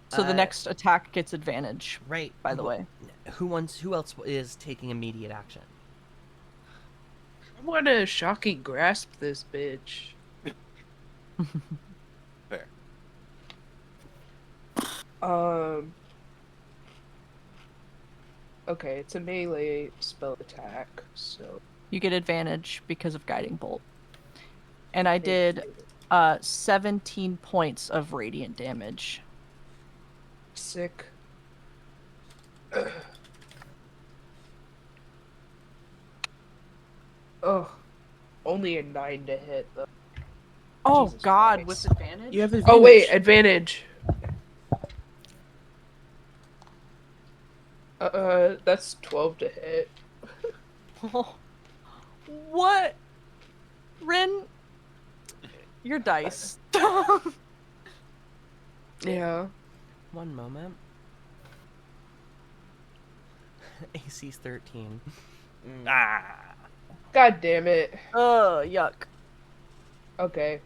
So the
Uh,
next attack gets advantage,
Right.
by the way.
Who else is taking immediate action?
I want to shocking grasp this bitch.
Fair.
Okay, it's a melee spell attack, so
You get advantage because of guiding bolt. And I
thank
did
you.
17 points of radiant damage.
Sick. Oh, only a 9 to hit though.
Oh
Jesus
god,
Christ.
with advantage?
You have advantage.
Oh wait, advantage. That's 12 to hit.
What? Rin? Your dice.
Yeah.
One moment. AC's 13.
Ah.
God damn it.
Yuck.
Okay.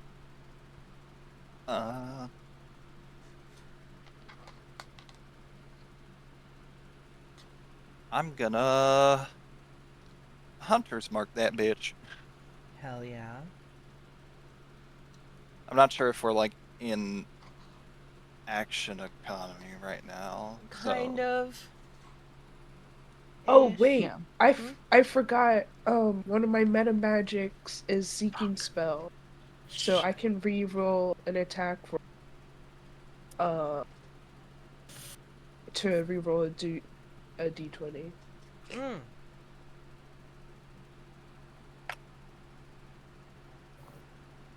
I'm gonna Hunter's mark that bitch.
Hell yeah.
I'm not sure if we're like in action economy right now.
Kind
so...
of.
Oh
Ish.
wait,
Yeah.
I forgot. One of my meta magics is Seeking Spell, so I can re-roll an attack for to re-roll a d20.
Mm.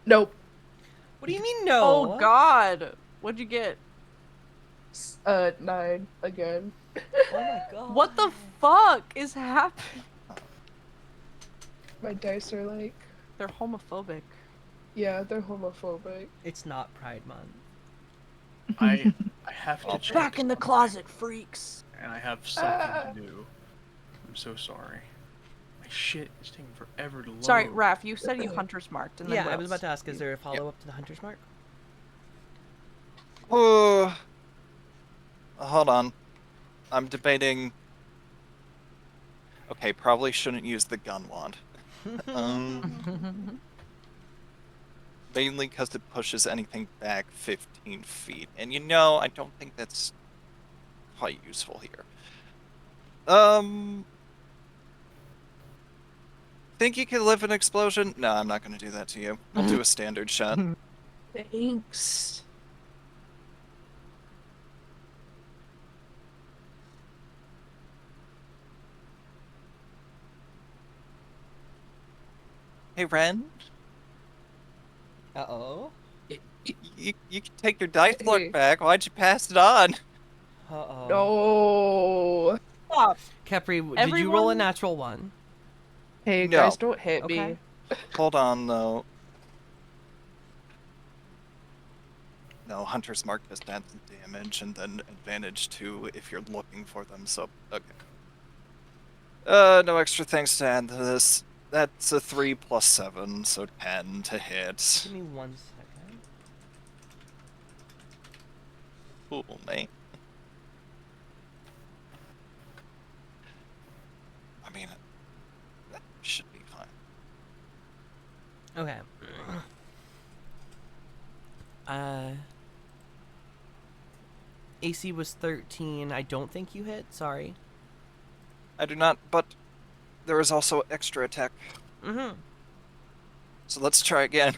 Nope.
What do you mean no?
Oh God, what'd you get?
9 again.
Oh my god.
What the fuck is happening?
My dice are like,
They're homophobic.
yeah, they're homophobic.
It's not Pride Month.
I have to
Well,
check
Back in the
something,
closet, freaks.
and I have something to do. I'm so sorry. My shit is taking forever to load.
Sorry, Raph, you said you hunter's marked, and then
Yeah,
what
I was
else?
about to ask, is there a follow-up to the Hunter's Mark?
Hold on. I'm debating. Okay, probably shouldn't use the gun wand. Mainly because it pushes anything back 15 feet. And I don't think that's quite useful here. Think you can live an explosion? No, I'm not going to do that to you. I'll do a standard shot.
Thanks.
Hey, Ren?
Uh-oh.
You can take your dice luck
Hey.
back. Why'd you pass it on?
Uh-oh.
No.
Stop.
Kepri, did you roll a
Everyone-
natural one?
Hey
No.
guys, don't hit
Okay.
me.
Hold on, though. No, Hunter's Mark just adds damage and then advantage too if you're looking for them, so, okay. No extra things to add to this. That's a 3 plus 7, so 10 to hit.
Give me 1 second.
Cool, mate. I mean, that should be fine.
Okay. AC was 13. I don't think you hit. Sorry.
I do not, but there is also extra attack.
Mm-hmm.
So let's try again,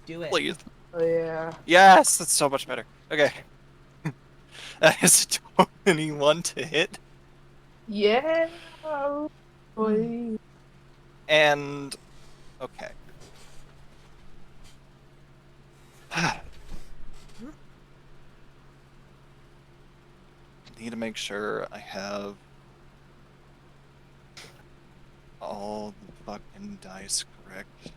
Do it.
please.
Oh yeah.
Yes, that's so much better. Okay. That is a 21 to hit.
Yeah. Boy.
And okay. Need to make sure I have all the fucking dice correct.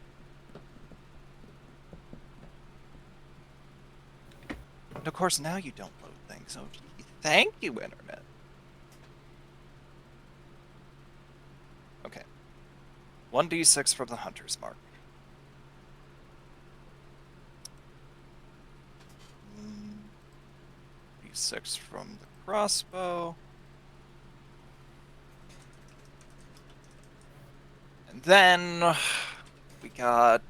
And of course now you don't load things, so thank you, internet. Okay. 1d6 from the Hunter's Mark. D6 from the crossbow. And then we got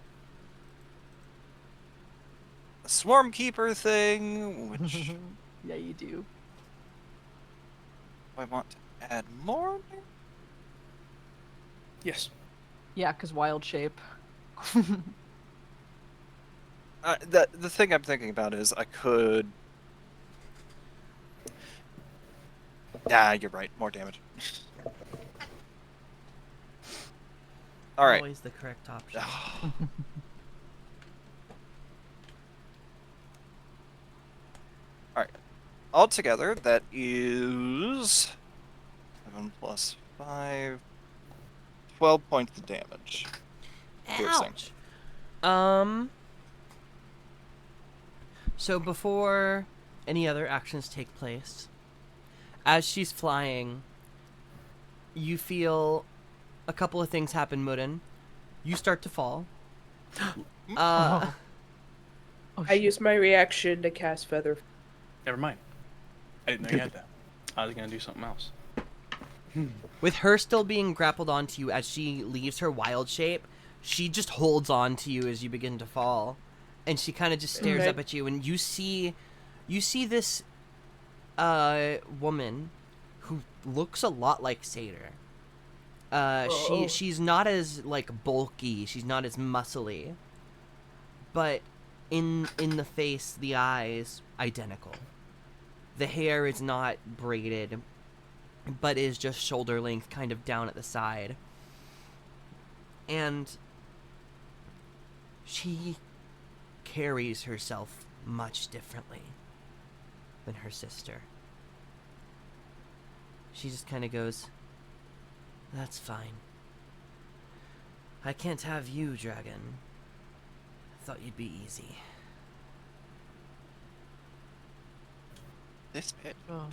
a Swarm Keeper thing, which
Yeah, you do.
I want to add more.
Yes.
Yeah, because wild shape.
The thing I'm thinking about is I could. Yeah, you're right. More damage. All right.
Always the correct option.
Alright. Altogether, that is 7 plus 5. 12 points of damage. Piercing.
Ouch. So before any other actions take place, as she's flying, you feel a couple of things happen, Mudin. You start to fall.
Oh,
I used my reaction to cast Feather.
Never mind. I didn't know you had that. I was gonna do something else.
With her still being grappled onto you as she leaves her wild shape, she just holds on to you as you begin to fall. and she kind of just stares
Okay.
up at you, and you see this woman who looks a lot like Satyr.
Oh.
She's not as like bulky, she's not as muscly, but in the face, the eyes identical. The hair is not braided, but is just shoulder length, kind of down at the side. And she carries herself much differently than her sister. She just kind of goes, "That's fine. I can't have you, dragon. I thought you'd be easy."
This bitch.
Oh.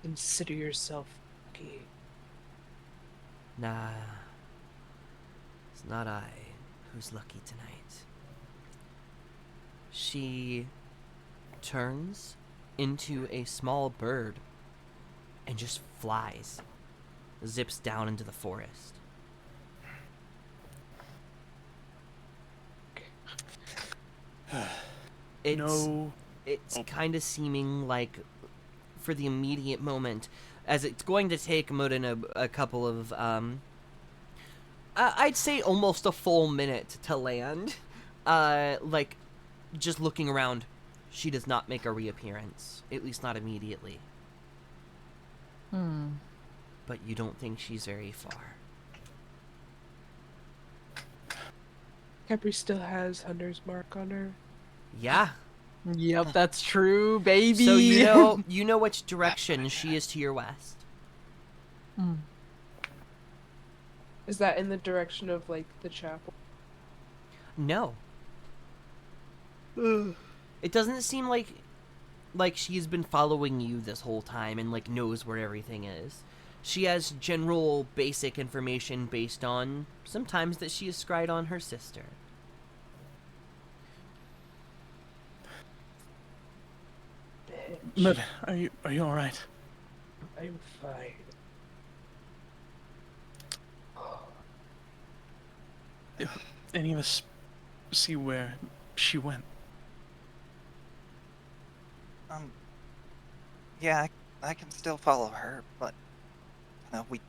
Consider yourself lucky.
Nah, it's not I who's lucky tonight. She turns into a small bird and just flies, zips down into the forest. It's,
No.
it's
Oh.
kind of seeming like, for the immediate moment, as it's going to take Modin a couple of, I'd say almost a full minute to land. Like, just looking around, she does not make a reappearance, at least not immediately. But you don't think she's very far.
Capri still has Hunter's mark on her.
Yeah.
Yep, that's true, baby.
So you know which direction she is to your west.
Is that in the direction of like the chapel?
No. It doesn't seem like she's been following you this whole time and like knows where everything is. She has general basic information based on sometimes that she has scryed on her sister.
But are you all right?
I'm fine.
Did any of us see where she went?
Yeah, I can still follow her, but we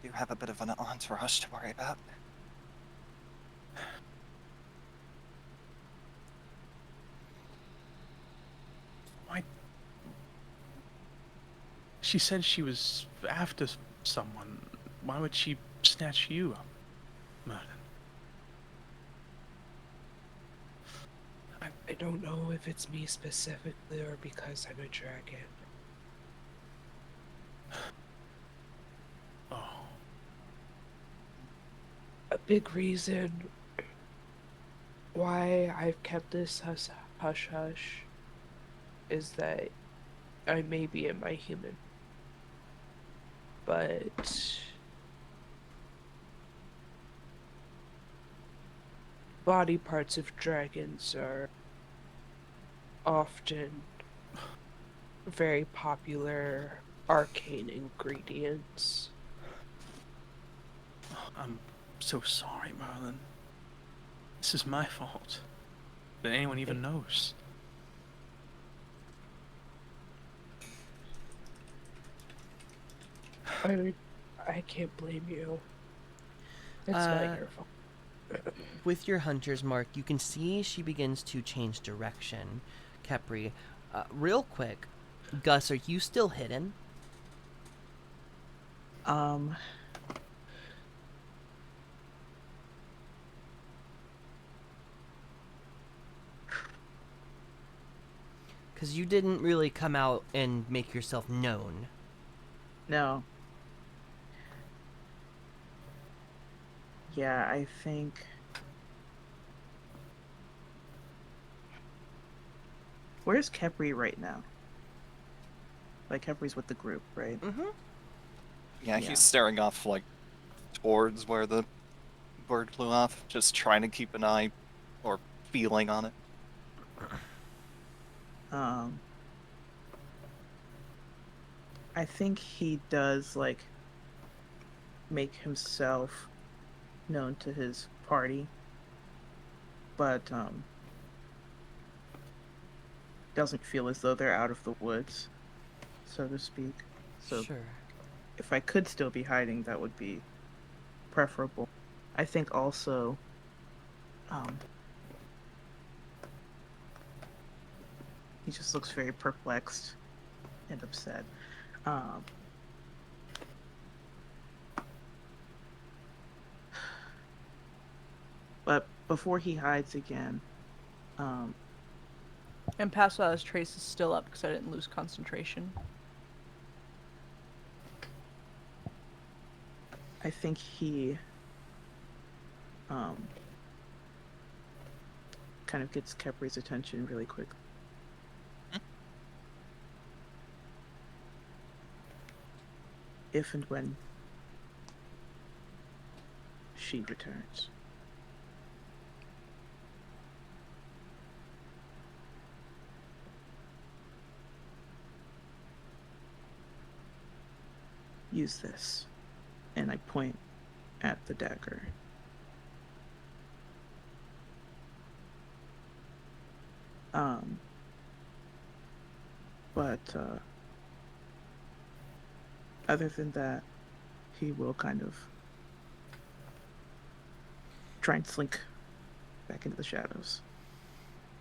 do have a bit of an entourage to worry about.
Why? She said she was after someone. Why would she snatch you up, Merlin?
I don't know if it's me specifically or because I'm a dragon.
Oh,
A big reason why I've kept this hush hush is that I may be in my human, but body parts of dragons are often very popular arcane ingredients.
I'm so sorry, Merlin. This is my fault. That anyone even knows.
I can't blame you. It's not your fault.
With your hunter's mark, you can see she begins to change direction. Capri, real quick, Gus, are you still hidden? Because you didn't really come out and make yourself known.
No. Yeah, I think. Where's Kepri right now? Like, Kepri's with the group, right?
Mm-hmm.
Yeah,
Yeah.
he's staring off, like, towards where the bird flew off, just trying to keep an eye or feeling on it.
I think he does, like, make himself known to his party. but doesn't feel as though they're out of the woods, so to speak. So
Sure.
if I could still be hiding, that would be preferable. I think also, he just looks very perplexed and upset. But before he hides again,
And Pascal's trace is still up because I didn't lose concentration.
I think he kind of gets Kepri's attention really quick. If and when she returns. Use this. And I point at the dagger. But other than that, he will kind of try and slink back into the shadows.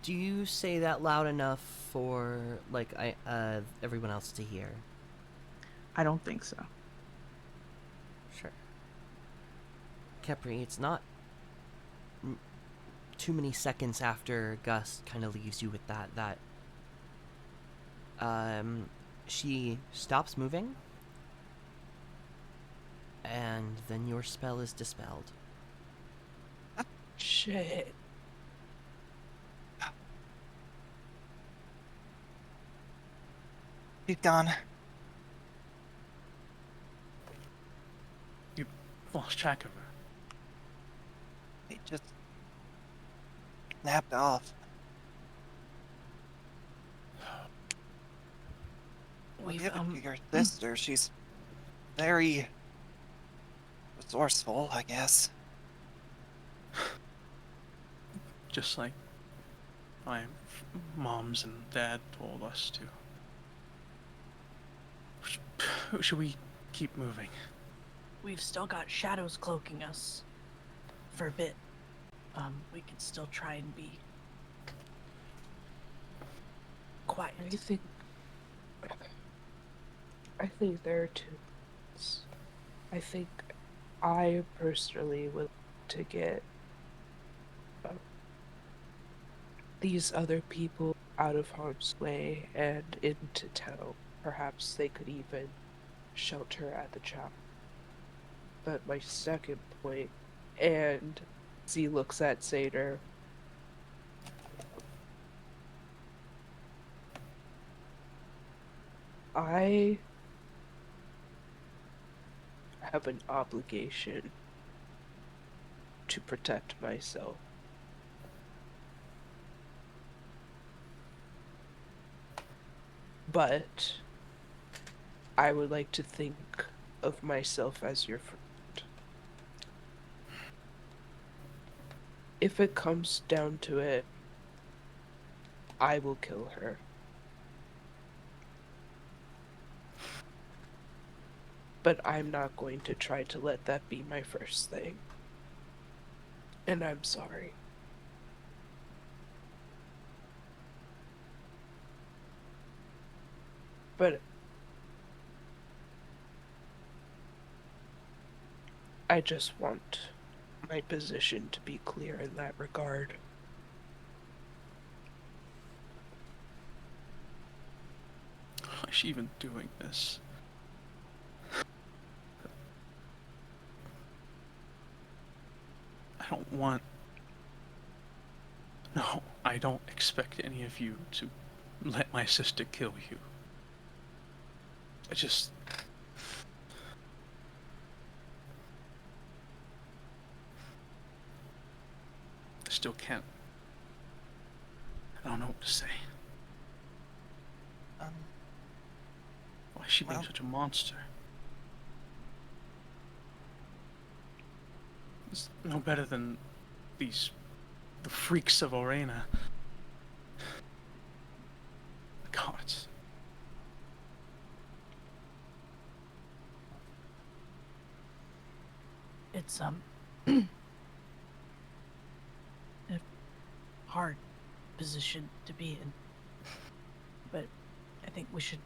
Do you say that loud enough for like everyone else to hear?
I don't think so.
Sure. Kepri, it's not too many seconds after Gus kind of leaves you with that she stops moving, and then your spell is dispelled.
Shit.
She's gone.
You lost track of her.
He just snapped off. Well,
We've,
give it to your sister. She's very resourceful, I guess.
Just like my moms and dad told us to. Should we keep moving?
We've still got shadows cloaking us for a bit. We can still try and be quiet.
I think there are two. I think I personally would to get these other people out of harm's way and into town. Perhaps they could even shelter at the chapel. But my second point, and Z looks at Seder. I have an obligation to protect myself. But I would like to think of myself as your friend. If it comes down to it, I will kill her. But I'm not going to try to let that be my first thing. And I'm sorry. But I just want my position to be clear in that regard.
Why is she even doing this? I don't want... No, I don't expect any of you to let my sister kill you. I just... I still can't... I don't know what to say. Why is she being
Well-
such a monster? It's no better than these The freaks of Orena. The gods.
It's a hard position to be in. But I think we should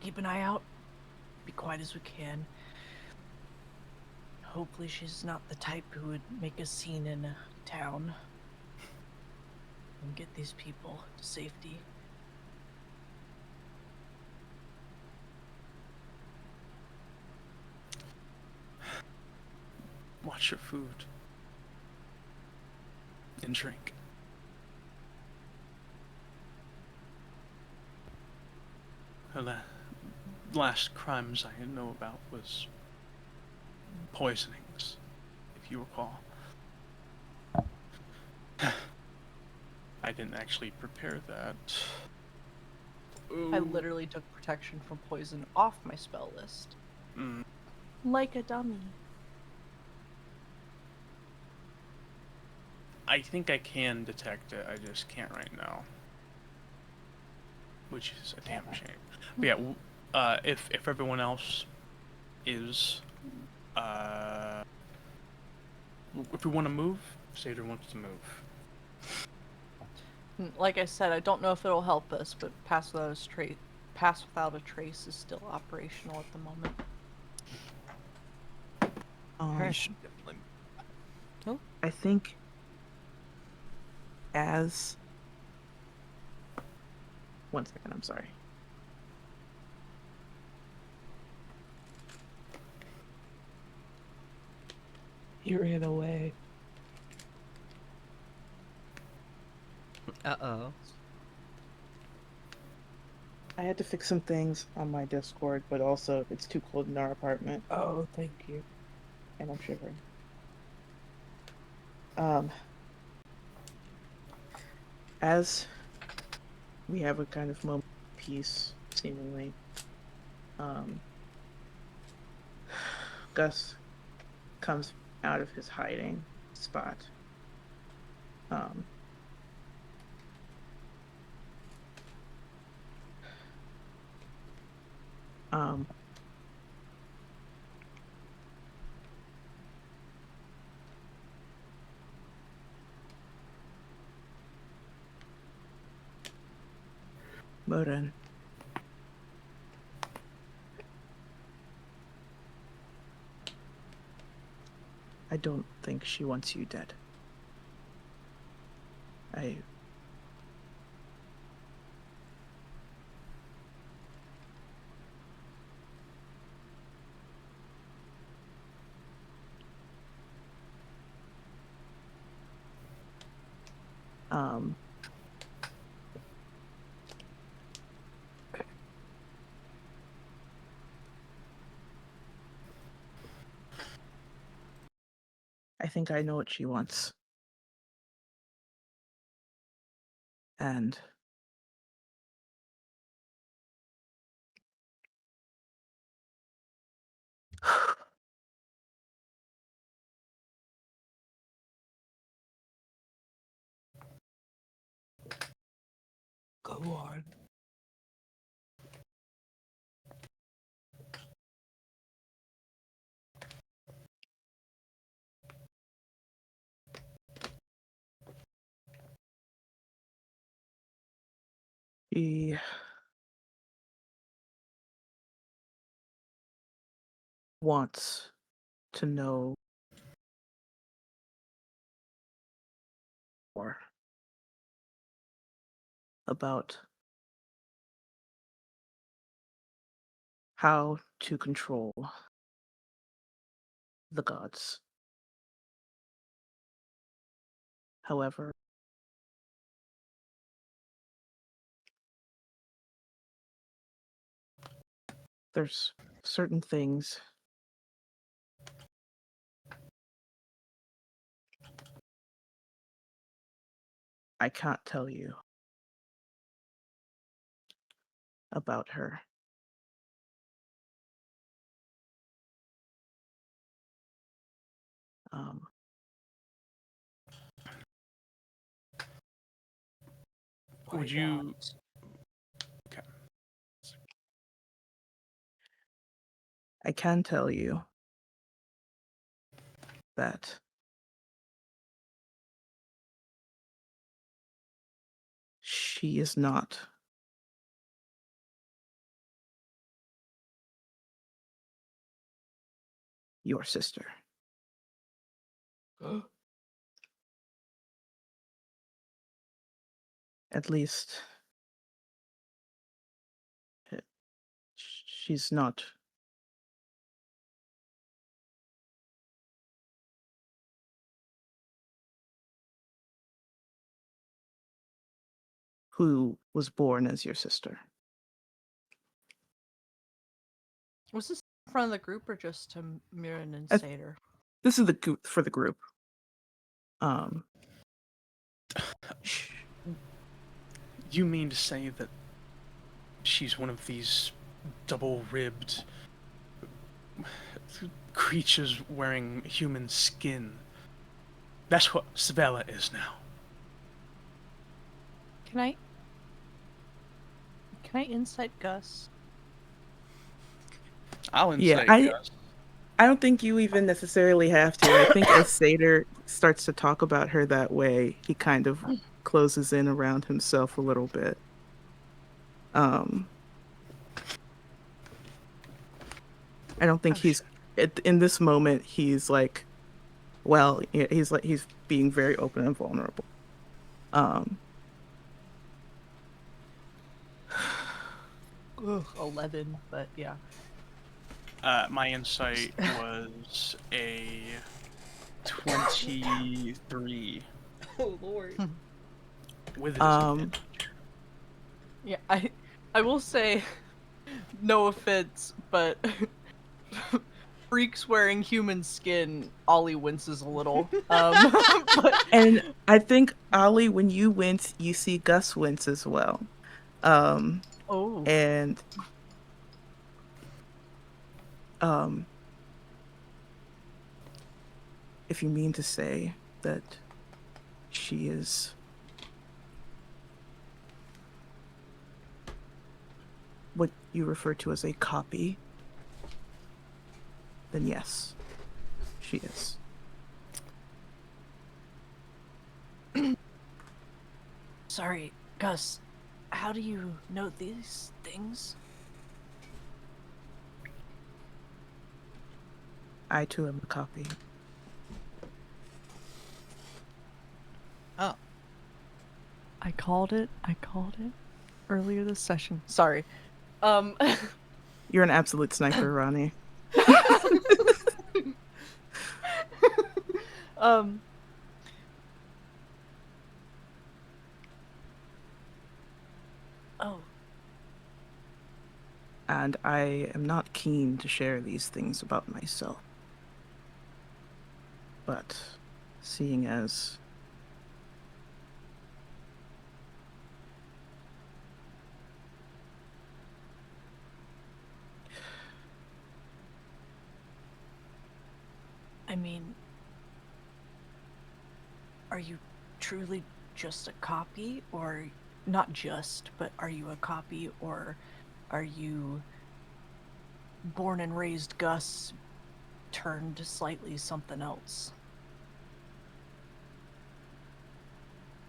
keep an eye out, be quiet as we can. Hopefully she's not the type who would make a scene in a town and get these people to safety.
Watch your food. And drink. The last crimes I know about was poisonings, if you recall. I didn't actually prepare that.
I
Ooh.
literally took protection from poison off my spell list.
Mm.
Like a dummy.
I think I can detect it, I just can't right now. Which is a damn shame. But yeah, if everyone else is, if we want to move, Satyr wants to move.
Like I said, I don't know if it'll help us, but Pass Without a Trace is still operational at the moment.
You should definitely.
I think as 1 second, I'm sorry.
He ran away.
Uh-oh.
I had to fix some things on my Discord, but also it's too cold in our apartment,
Oh, thank you.
and I'm shivering. As we have a kind of moment of peace, seemingly, Gus comes out of his hiding spot. Moran. I don't think she wants you dead. I... I think I know what she wants. And
Go on.
she wants to know more about how to control the gods. However, there's certain things I can't tell you about her. Um,
Would you? Okay.
I can tell you that she is not your sister. At least, uh, she's not. Who was born as your sister.
Was this in front of the group or just to Mirren and
I-
Sater?
This is for the group. Sh-
You mean to say that she's one of these double-ribbed creatures wearing human skin? That's what Svella is now.
Can I insight Gus?
I'll
Yeah,
insight Gus.
I don't think you even necessarily have to. I think as Sater starts to talk about her that way, he kind of closes in around himself a little bit. I don't think he's in this moment. He's like, well, he's being very open and vulnerable.
11, but yeah.
My insight was a 23
Oh lord.
with
Um,
Yeah, I will say, no offense, but freaks wearing human skin, Ollie winces a little. But
And I think Ollie, when you wince, you see Gus wince as well.
oh,
And if you mean to say that she is what you refer to as a copy, then yes, she is.
sorry, Gus. How do you know these things?
I too am a copy.
Oh,
I called it earlier this session. Sorry.
You're an absolute sniper, Ronnie.
Oh,
And I am not keen to share these things about myself. But seeing as
I mean, are you truly just a copy, or not just, but are you a copy, or are you born and raised Gus turned slightly something else?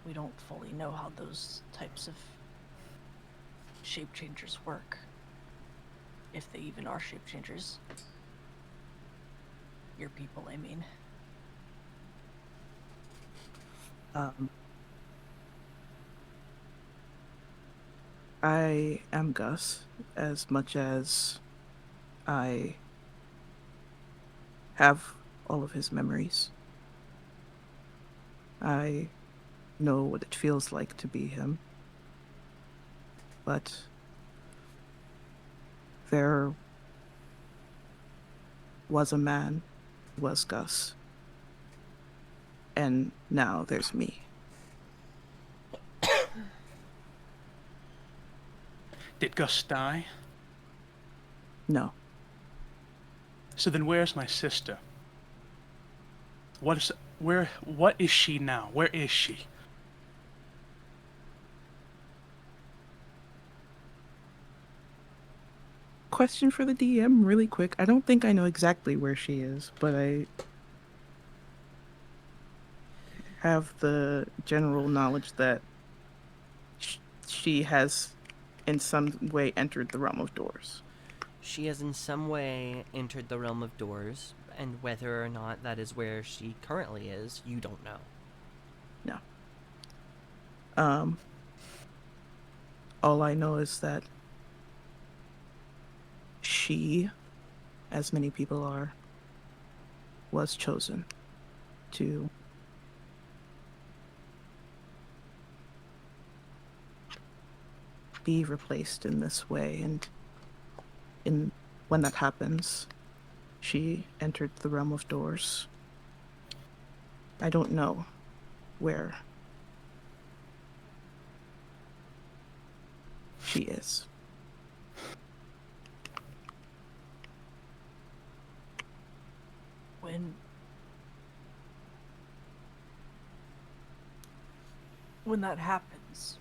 We don't fully know how those types of shape changers work. If they even are shape changers. Your people, I mean.
I am Gus as much as I have all of his memories. I know what it feels like to be him. But there was a man who was Gus. And now there's me.
Did Gus die?
No.
So then where's my sister? What is she now? Where is she?
question for the DM really quick. I don't think I know exactly where she is, but I have the general knowledge that she has in some way entered the realm of doors.
She has in some way entered the realm of doors, and whether or not that is where she currently is, you don't know.
No. All I know is that she, as many people are, was chosen to be replaced in this way, and when that happens, she entered the realm of doors. I don't know where she is.
When that happens,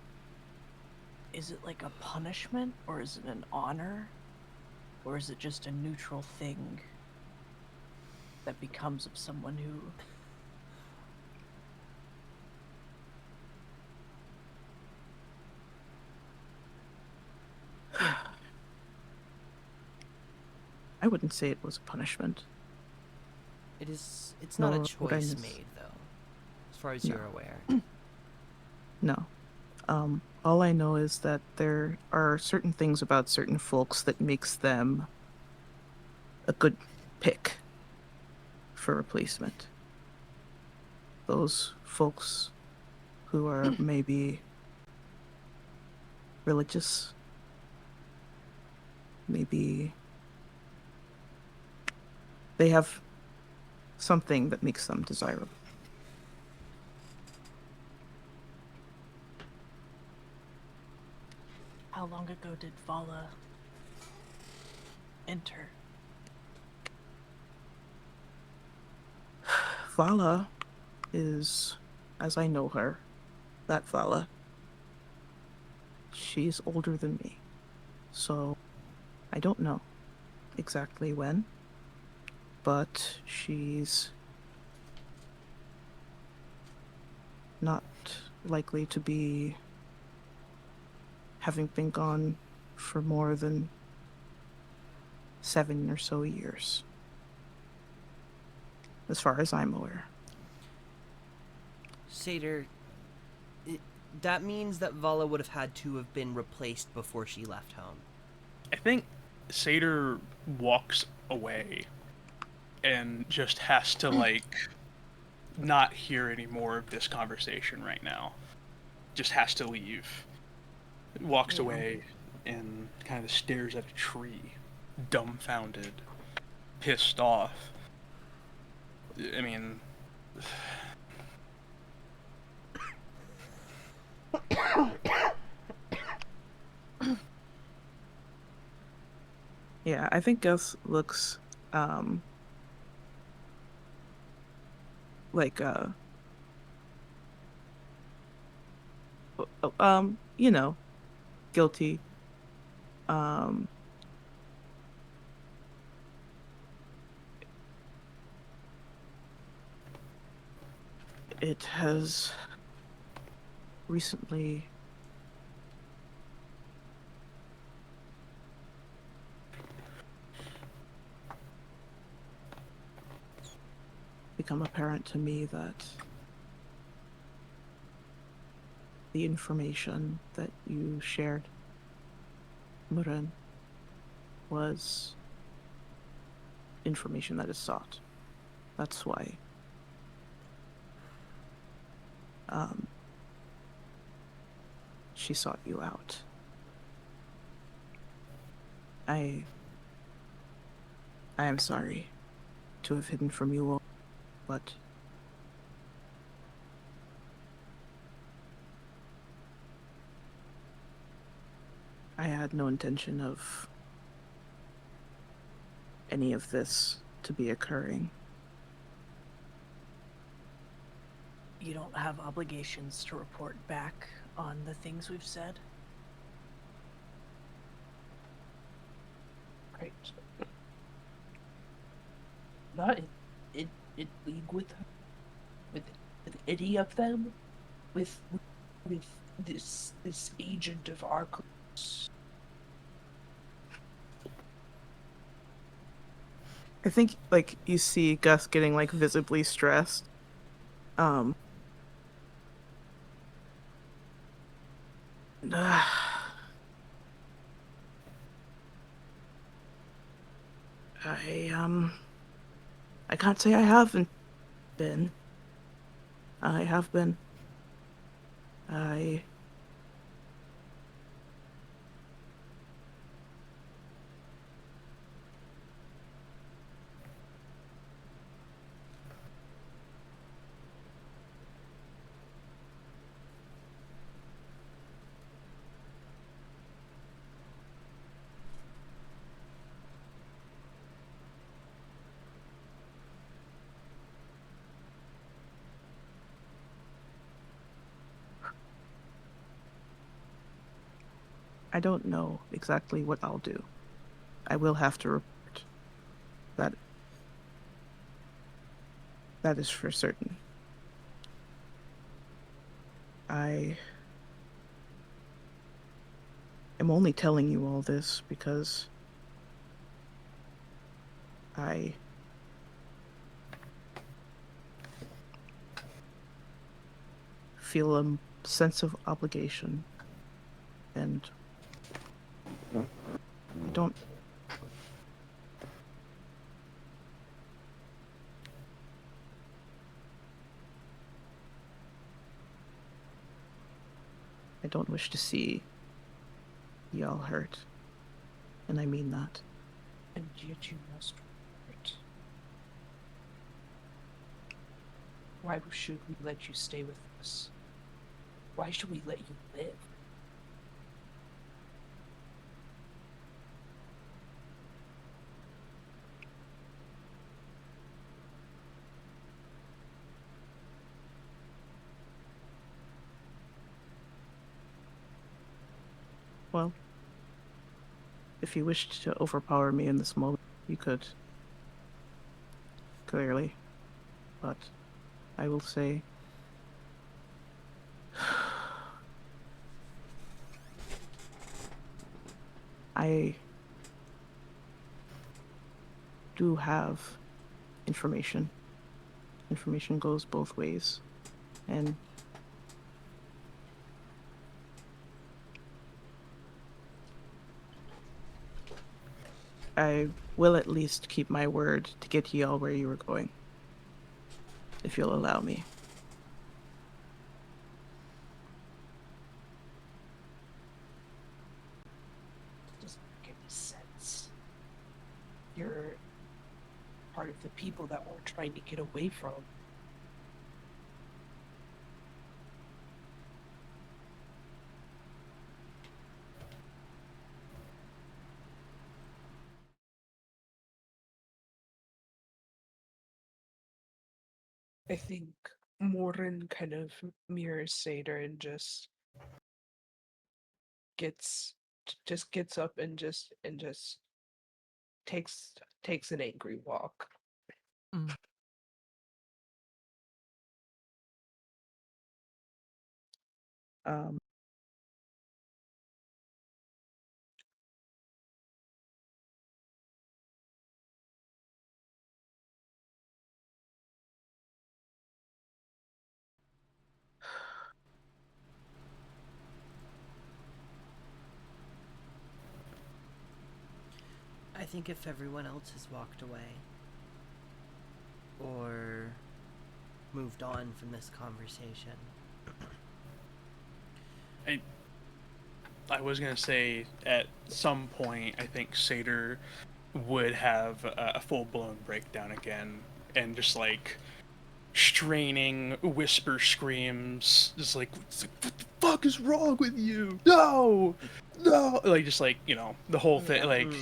is it like a punishment, or is it an honor, or is it just a neutral thing that becomes of someone who...
I wouldn't say it was a punishment.
It's not a
Nor would I
choice
miss-
made, though, as far as
No.
you're aware.
No. All I know is that there are certain things about certain folks that makes them a good pick for replacement. Those folks who are maybe religious, maybe they have something that makes them desirable.
How long ago did Vala enter?
Vala is, as I know her, that Vala. She's older than me, so I don't know exactly when, but she's not likely to be having been gone for more than 7 or so years, as far as I'm aware.
Satyr, that means that Vala would have had to have been replaced before she left home.
I think Satyr walks away and just has to, like, not hear any more of this conversation right now. Just has to leave. Walks
Yeah.
away and kind of stares at a tree, dumbfounded, pissed off. I mean,
Yeah, I think Gus looks like you know, guilty. It has recently become apparent to me that the information that you shared, Muren, was information that is sought. That's why she sought you out. I am sorry to have hidden from you all, but I had no intention of any of this to be occurring.
You don't have obligations to report back on the things we've said?
with her, with any of them, with this agent of Arcus?
I think like you see Gus getting like visibly stressed. I can't say I haven't been. I have been. I I don't know exactly what I'll do. I will have to report. That is for certain. I am only telling you all this because I feel a sense of obligation, and I don't wish to see y'all hurt, and I mean that.
And yet you must report. Why should we let you stay with us? Why should we let you live?
Well, if you wished to overpower me in this moment, you could. Clearly. But I will say I do have information. Information goes both ways. And I will at least keep my word to get y'all where you were going. If you'll allow me.
Doesn't make any sense. You're part of the people that we're trying to get away from. I think Morin kind of mirrors Seder and just gets up and just takes an angry walk.
Um,
I think if everyone else has walked away or moved on from this conversation.
I was gonna say at some point I think Seder would have a full-blown breakdown again and just like straining whisper screams, just like what the fuck is wrong with you? No, like just like, you know, the whole thing. Like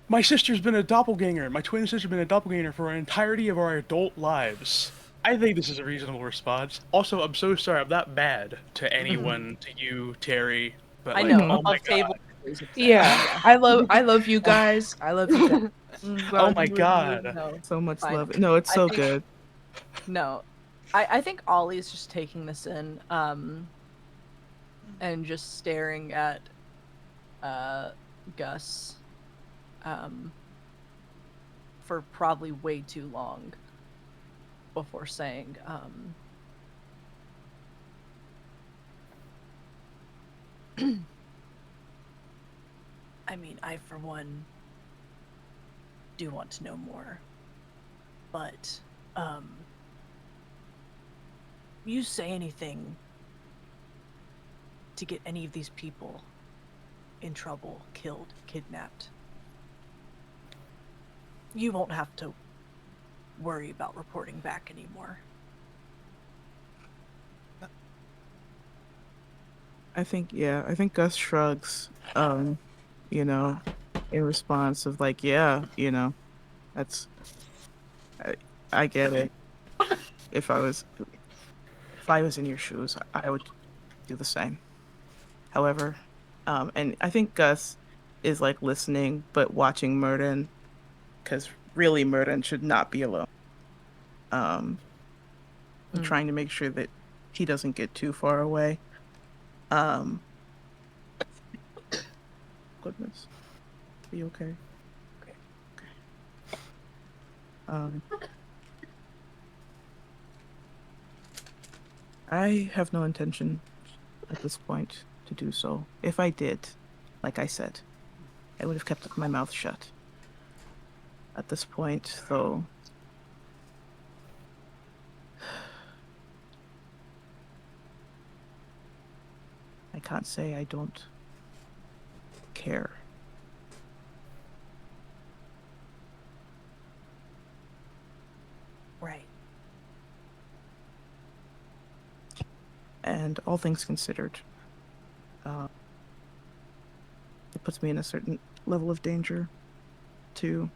my sister's been a doppelganger. My twin sister's been a doppelganger for an entirety of our adult lives. I think this is a reasonable response. Also, I'm so sorry. I'm not bad to anyone, to you, Terry. But
I
like,
know,
oh my
above table,
God.
always upset.
Yeah.
I love you guys. I love you guys.
I'm
Oh
glad
my
you
god.
No,
So much
fine.
love. No, it's
I
so
think-
good.
No, I think Ollie's just taking this in, and just staring at, Gus, for probably way too long before saying, I mean, I, for one, do want to know more, but, you say anything to get any of these people in trouble, killed, kidnapped, you won't have to worry about reporting back anymore.
I think Gus shrugs, you know, in response of like, yeah, that's I get it. If I was in your shoes, I would do the same. However, and I think Gus is like listening but watching Murden, because really Murden should not be alone. And trying to make sure that he doesn't get too far away. Goodness. Are you okay? Okay. I have no intention at this point to do so. If I did, like I said, I would have kept my mouth shut. At this point, though, I can't say I don't care.
Right.
And all things considered, it puts me in a certain level of danger to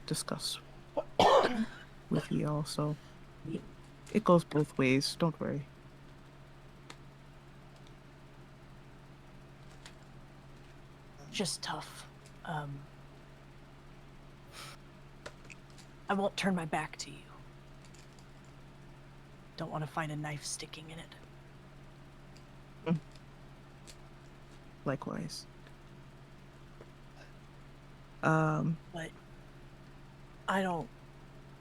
discuss with you all, so it goes both ways, don't worry.
Just tough. I won't turn my back to you. Don't want to find a knife sticking in it.
Likewise.
But I don't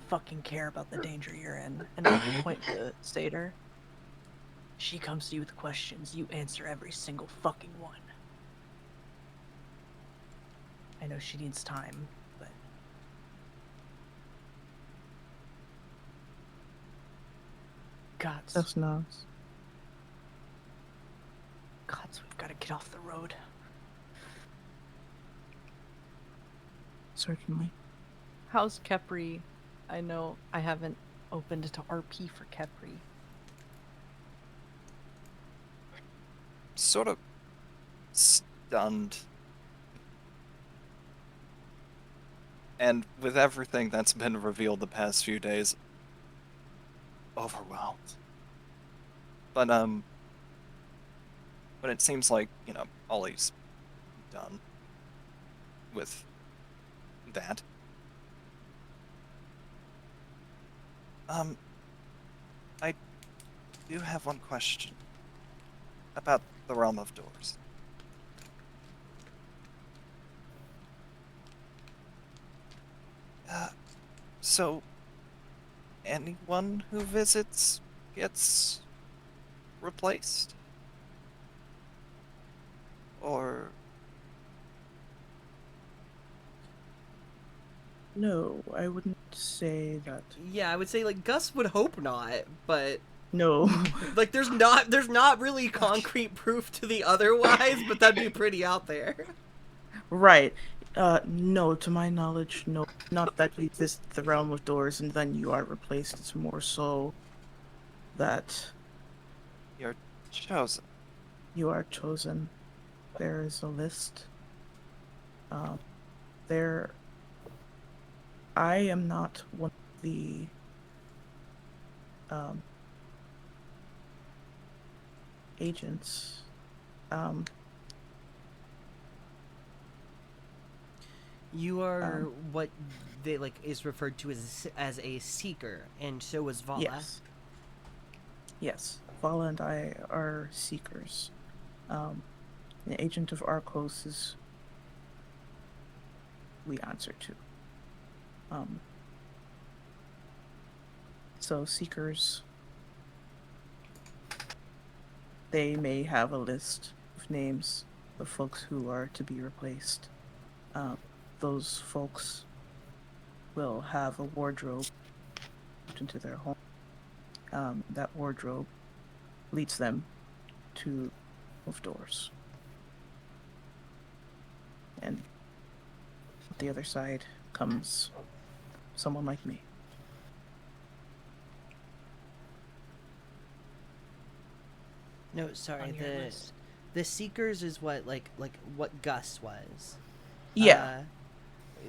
fucking care about the danger you're in. And I point to Satyr. She comes to you with questions. You answer every single fucking one. I know she needs time, but... Gods.
That's nice.
Gods, we've got to get off the road.
Certainly.
How's Kepri? I know I haven't opened to RP for Kepri.
Sort of stunned. And with everything that's been revealed the past few days, overwhelmed. But it seems like, Ollie's done with that. I do have one question about the Realm of Doors. So, anyone who visits gets replaced? Or...
No, I wouldn't say that.
Yeah, I would say like Gus would hope not, but
No.
like there's not really concrete proof to the otherwise, but that'd be pretty out there.
Right. No, to my knowledge, no. Not that you visit the Realm of Doors and then you are replaced. It's more so that
you're chosen.
you are chosen. There is a list. I am not one of the agents. Um,
You are what they like is referred to as a seeker, and so was Vala.
yes. Yes. Vala and I are seekers. The agent of Arcos is we answer to. So seekers, they may have a list of names of folks who are to be replaced. Those folks will have a wardrobe put into their home. That wardrobe leads them to of doors. And at the other side comes someone like me.
No, sorry.
On your list.
The seekers is what like what Gus was.
Yeah.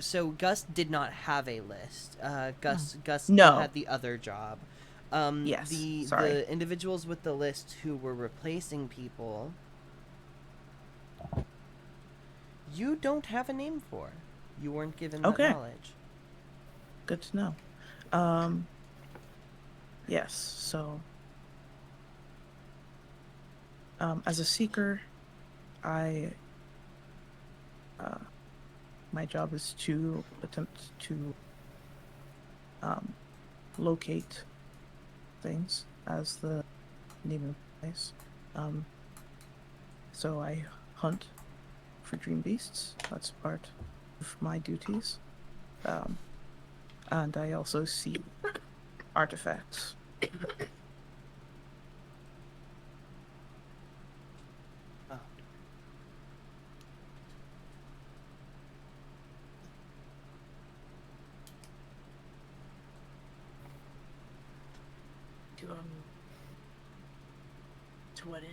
So Gus did not have a list. Gus
No.
had the other job.
Yes,
The
sorry.
the individuals with the list who were replacing people, you don't have a name for. You weren't given
Okay.
that knowledge.
Good to know. Yes, so as a seeker, I my job is to attempt to locate things, as the name implies. So I hunt for dream beasts. That's part of my duties. And I also see artifacts.
Oh.
To what end?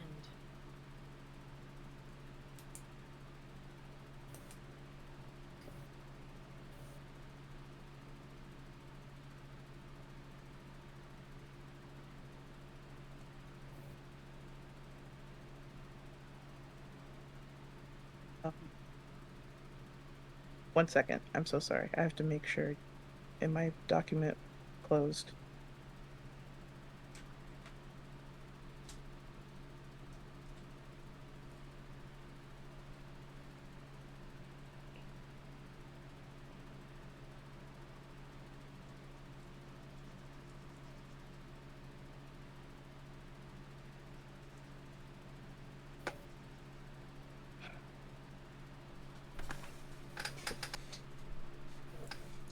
One second. I'm so sorry. I have to make sure in my document closed.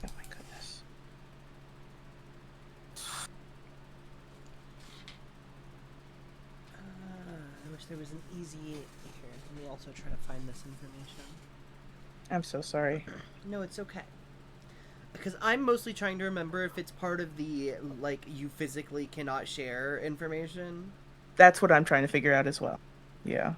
Oh my goodness.
I wish there was an easy here. Let me also try to find this information.
I'm so sorry.
No, it's okay. Because I'm mostly trying to remember if it's part of the, like, you physically cannot share information.
That's what I'm trying to figure out as well. Yeah.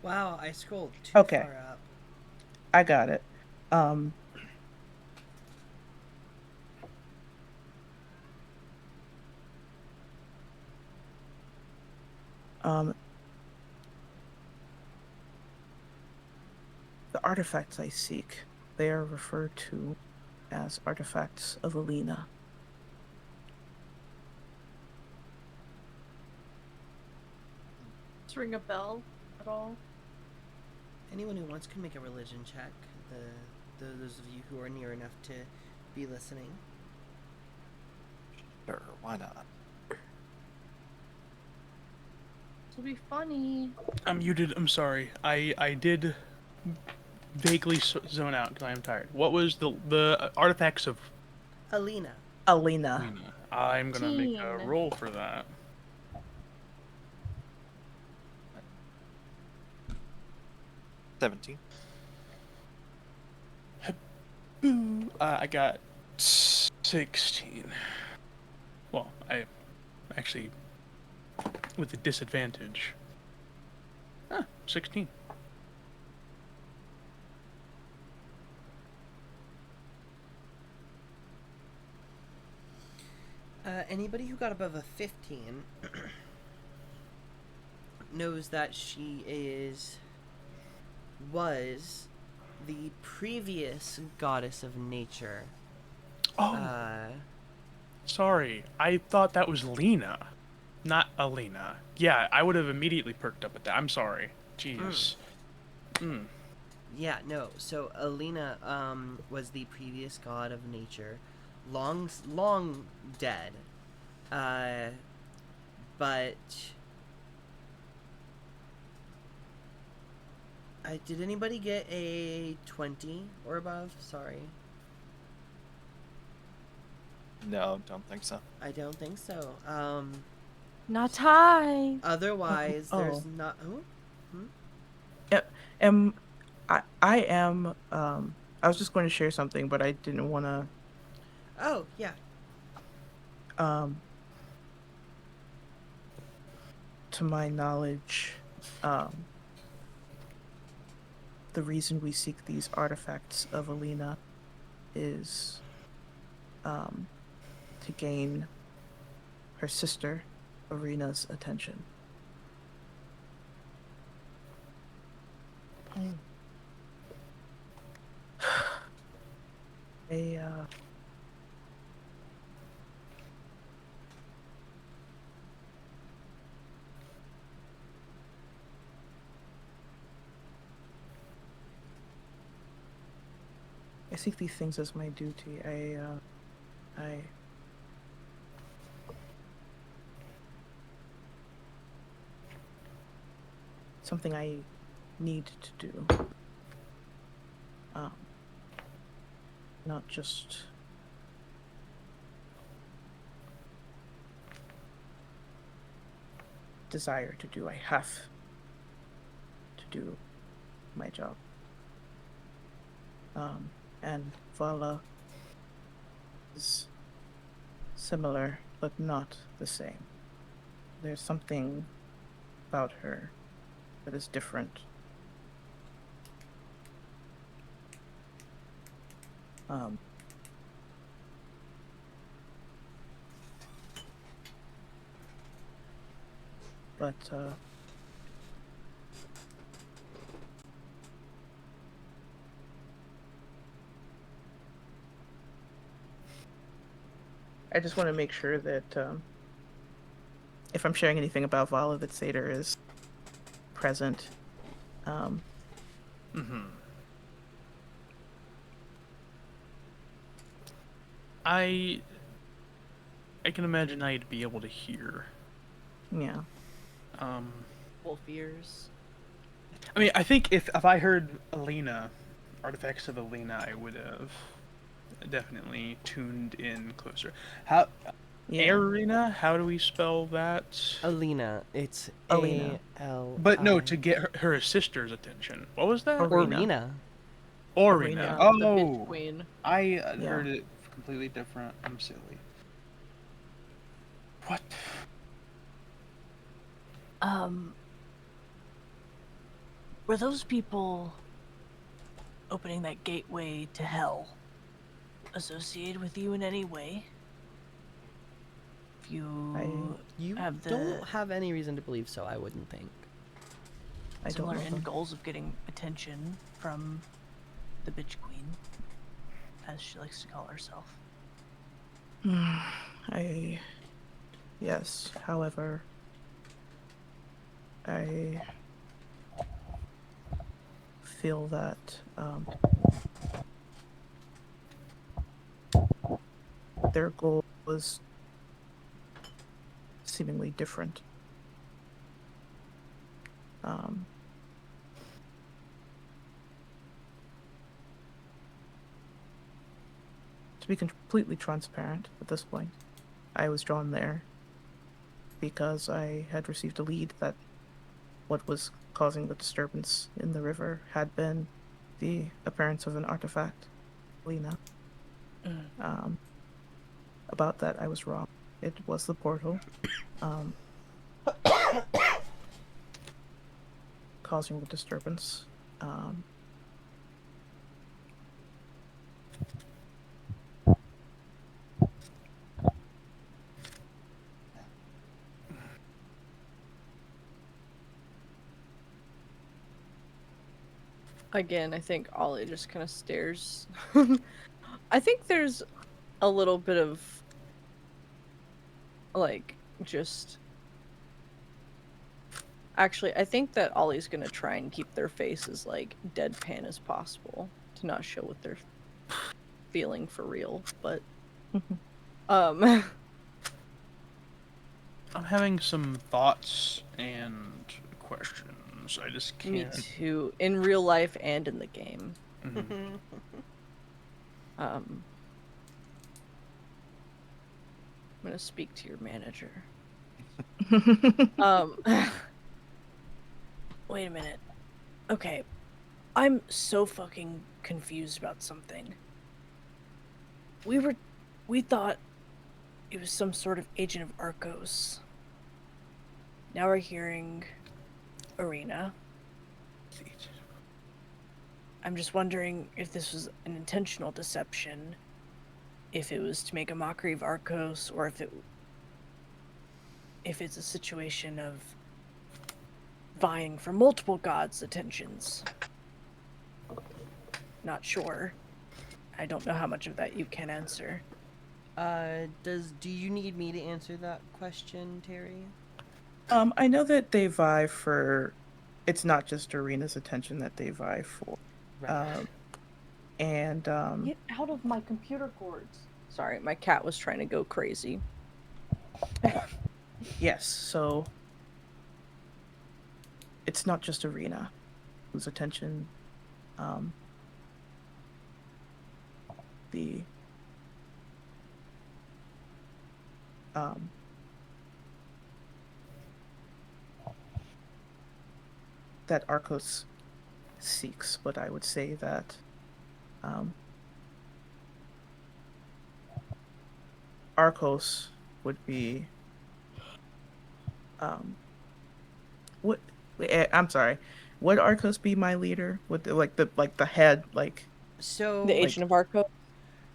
Wow, I scrolled too
Okay.
far up.
I got it. The artifacts I seek, they are referred to as artifacts of Alina.
Does ring a bell at all?
Anyone who wants can make a religion check. Those of you who are near enough to be listening.
Sure, why not?
This will be funny.
You did. I'm sorry. I did vaguely zone out because I am tired. What was the artifacts of
Alina.
Alina.
Lena? I'm gonna make a
18.
roll for that.
17.
Boo. I got 16. Well, I actually, with a disadvantage. 16.
Anybody who got above a 15 knows that she was the previous goddess of nature.
Oh, sorry. I thought that was Lena, not Alina. Yeah, I would have immediately perked up at that. I'm sorry. Jeez.
Yeah, no. So Alina was the previous god of nature, long dead. But did anybody get a 20 or above? Sorry.
No, don't think so.
I don't think so.
Not high.
Otherwise, there's
Oh.
not. Oh,
I am I was just going to share something, but I didn't want to
oh, yeah.
to my knowledge, the reason we seek these artifacts of Alina is to gain her sister, Arena's attention. I seek these things as my duty. Something I need to do. Not just desire to do. I have to do my job. And Vala is similar, but not the same. There's something about her that is different. But I just want to make sure that if I'm sharing anything about Vala, that Seder is present.
I can imagine I'd be able to hear.
Yeah.
Wolf ears.
I mean, I think if I heard Alina, artifacts of Alina, I would have definitely tuned in closer. How?
Yeah.
Arena? How do we spell that?
Alina. It's
Alina.
A-L.
But no, to get her sister's attention. What was that?
Arena.
Orina.
Arena.
The bitch
Oh,
queen.
I
Yeah.
heard it completely different. I'm silly. What?
Were those people opening that gateway to hell associated with you in any way? If you
You
have the
don't have any reason to believe so, I wouldn't think.
I don't
similar
know
end
them.
goals of getting attention from the bitch queen, as she likes to call herself.
Yes, however, I feel that their goal was seemingly different. To be completely transparent at this point, I was drawn there because I had received a lead that what was causing the disturbance in the river had been the appearance of an artifact. Lena. About that, I was wrong. It was the portal. Causing the disturbance.
Again, I think Ollie just kind of stares. I think there's a little bit of, like, just... Actually, I think that Ollie's gonna try and keep their face as, like, deadpan as possible to not show what they're feeling for real, but...
I'm having some thoughts and questions. I just can't.
Me too, in real life and in the game.
Mhm.
I'm gonna speak to your manager.
Wait a minute. Okay. I'm so fucking confused about something. We thought it was some sort of agent of Arcos. Now we're hearing Arena. I'm just wondering if this was an intentional deception, if it was to make a mockery of Arcos, or if it's a situation of vying for multiple gods' attentions. Not sure. I don't know how much of that you can answer.
Do you need me to answer that question, Terry?
I know that they vie for. It's not just Arena's attention that they vie for.
Right.
Get out of my computer cords. Sorry, my cat was trying to go crazy.
Yes, so it's not just Arena whose attention the that Arcos seeks, but I would say that Arcos would be what I'm sorry, would Arcos be my leader? Would the head, like
So
The agent of Arcos?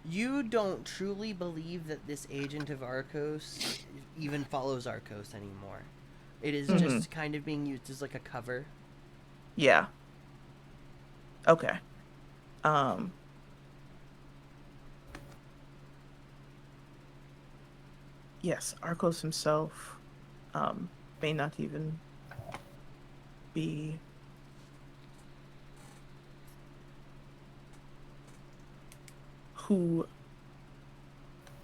you don't truly believe that this agent of Arcos even follows Arcos anymore. It is just kind of being used as like a cover.
Yeah. Okay. Yes, Arcos himself may not even be who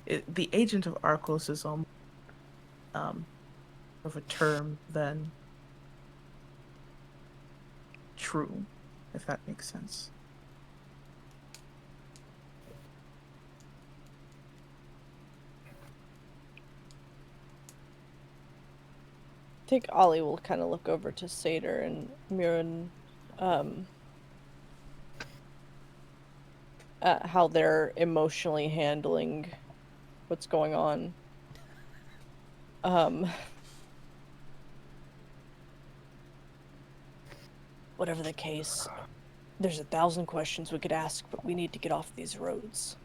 the agent of Arcos is of a term than true, if that makes sense.
I think Ollie will kind of look over to Seder and Mirren, how they're emotionally handling what's going on.
Whatever the case, there's 1,000 questions we could ask, but we need to get off these roads.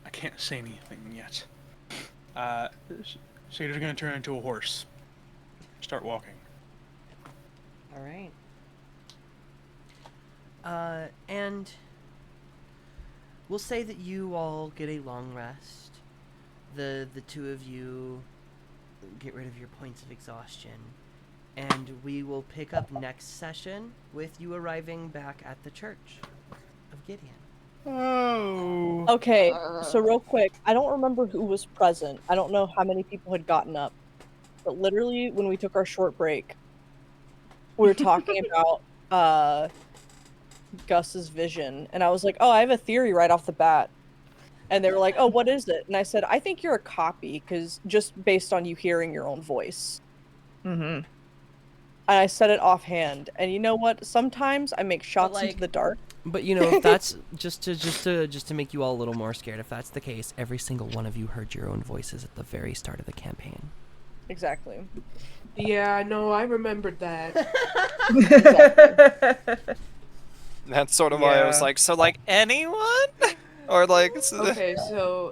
I can't say anything yet. Sader's gonna turn into a horse. Start walking.
All right. And we'll say that you all get a long rest. The two of you get rid of your points of exhaustion, and we will pick up next session with you arriving back at the Church of Gideon.
Oh.
Okay, so real quick, I don't remember who was present. I don't know how many people had gotten up. But literally, when we took our short break, we were talking about Gus's vision, and I was like, "Oh, I have a theory right off the bat." And they were like, "Oh, what is it?" And I said, "I think you're a copy, because just based on you hearing your own voice."
Mm-hmm.
And I said it offhand. And you know what? Sometimes I make shots
like-
into the dark.
But you know, if that's just to make you all a little more scared, if that's the case, every single one of you heard your own voices at the very start of the campaign.
Exactly.
Yeah, no, I remembered that.
That's sort of why I was
Yeah.
like, so like anyone? Or like
Okay, so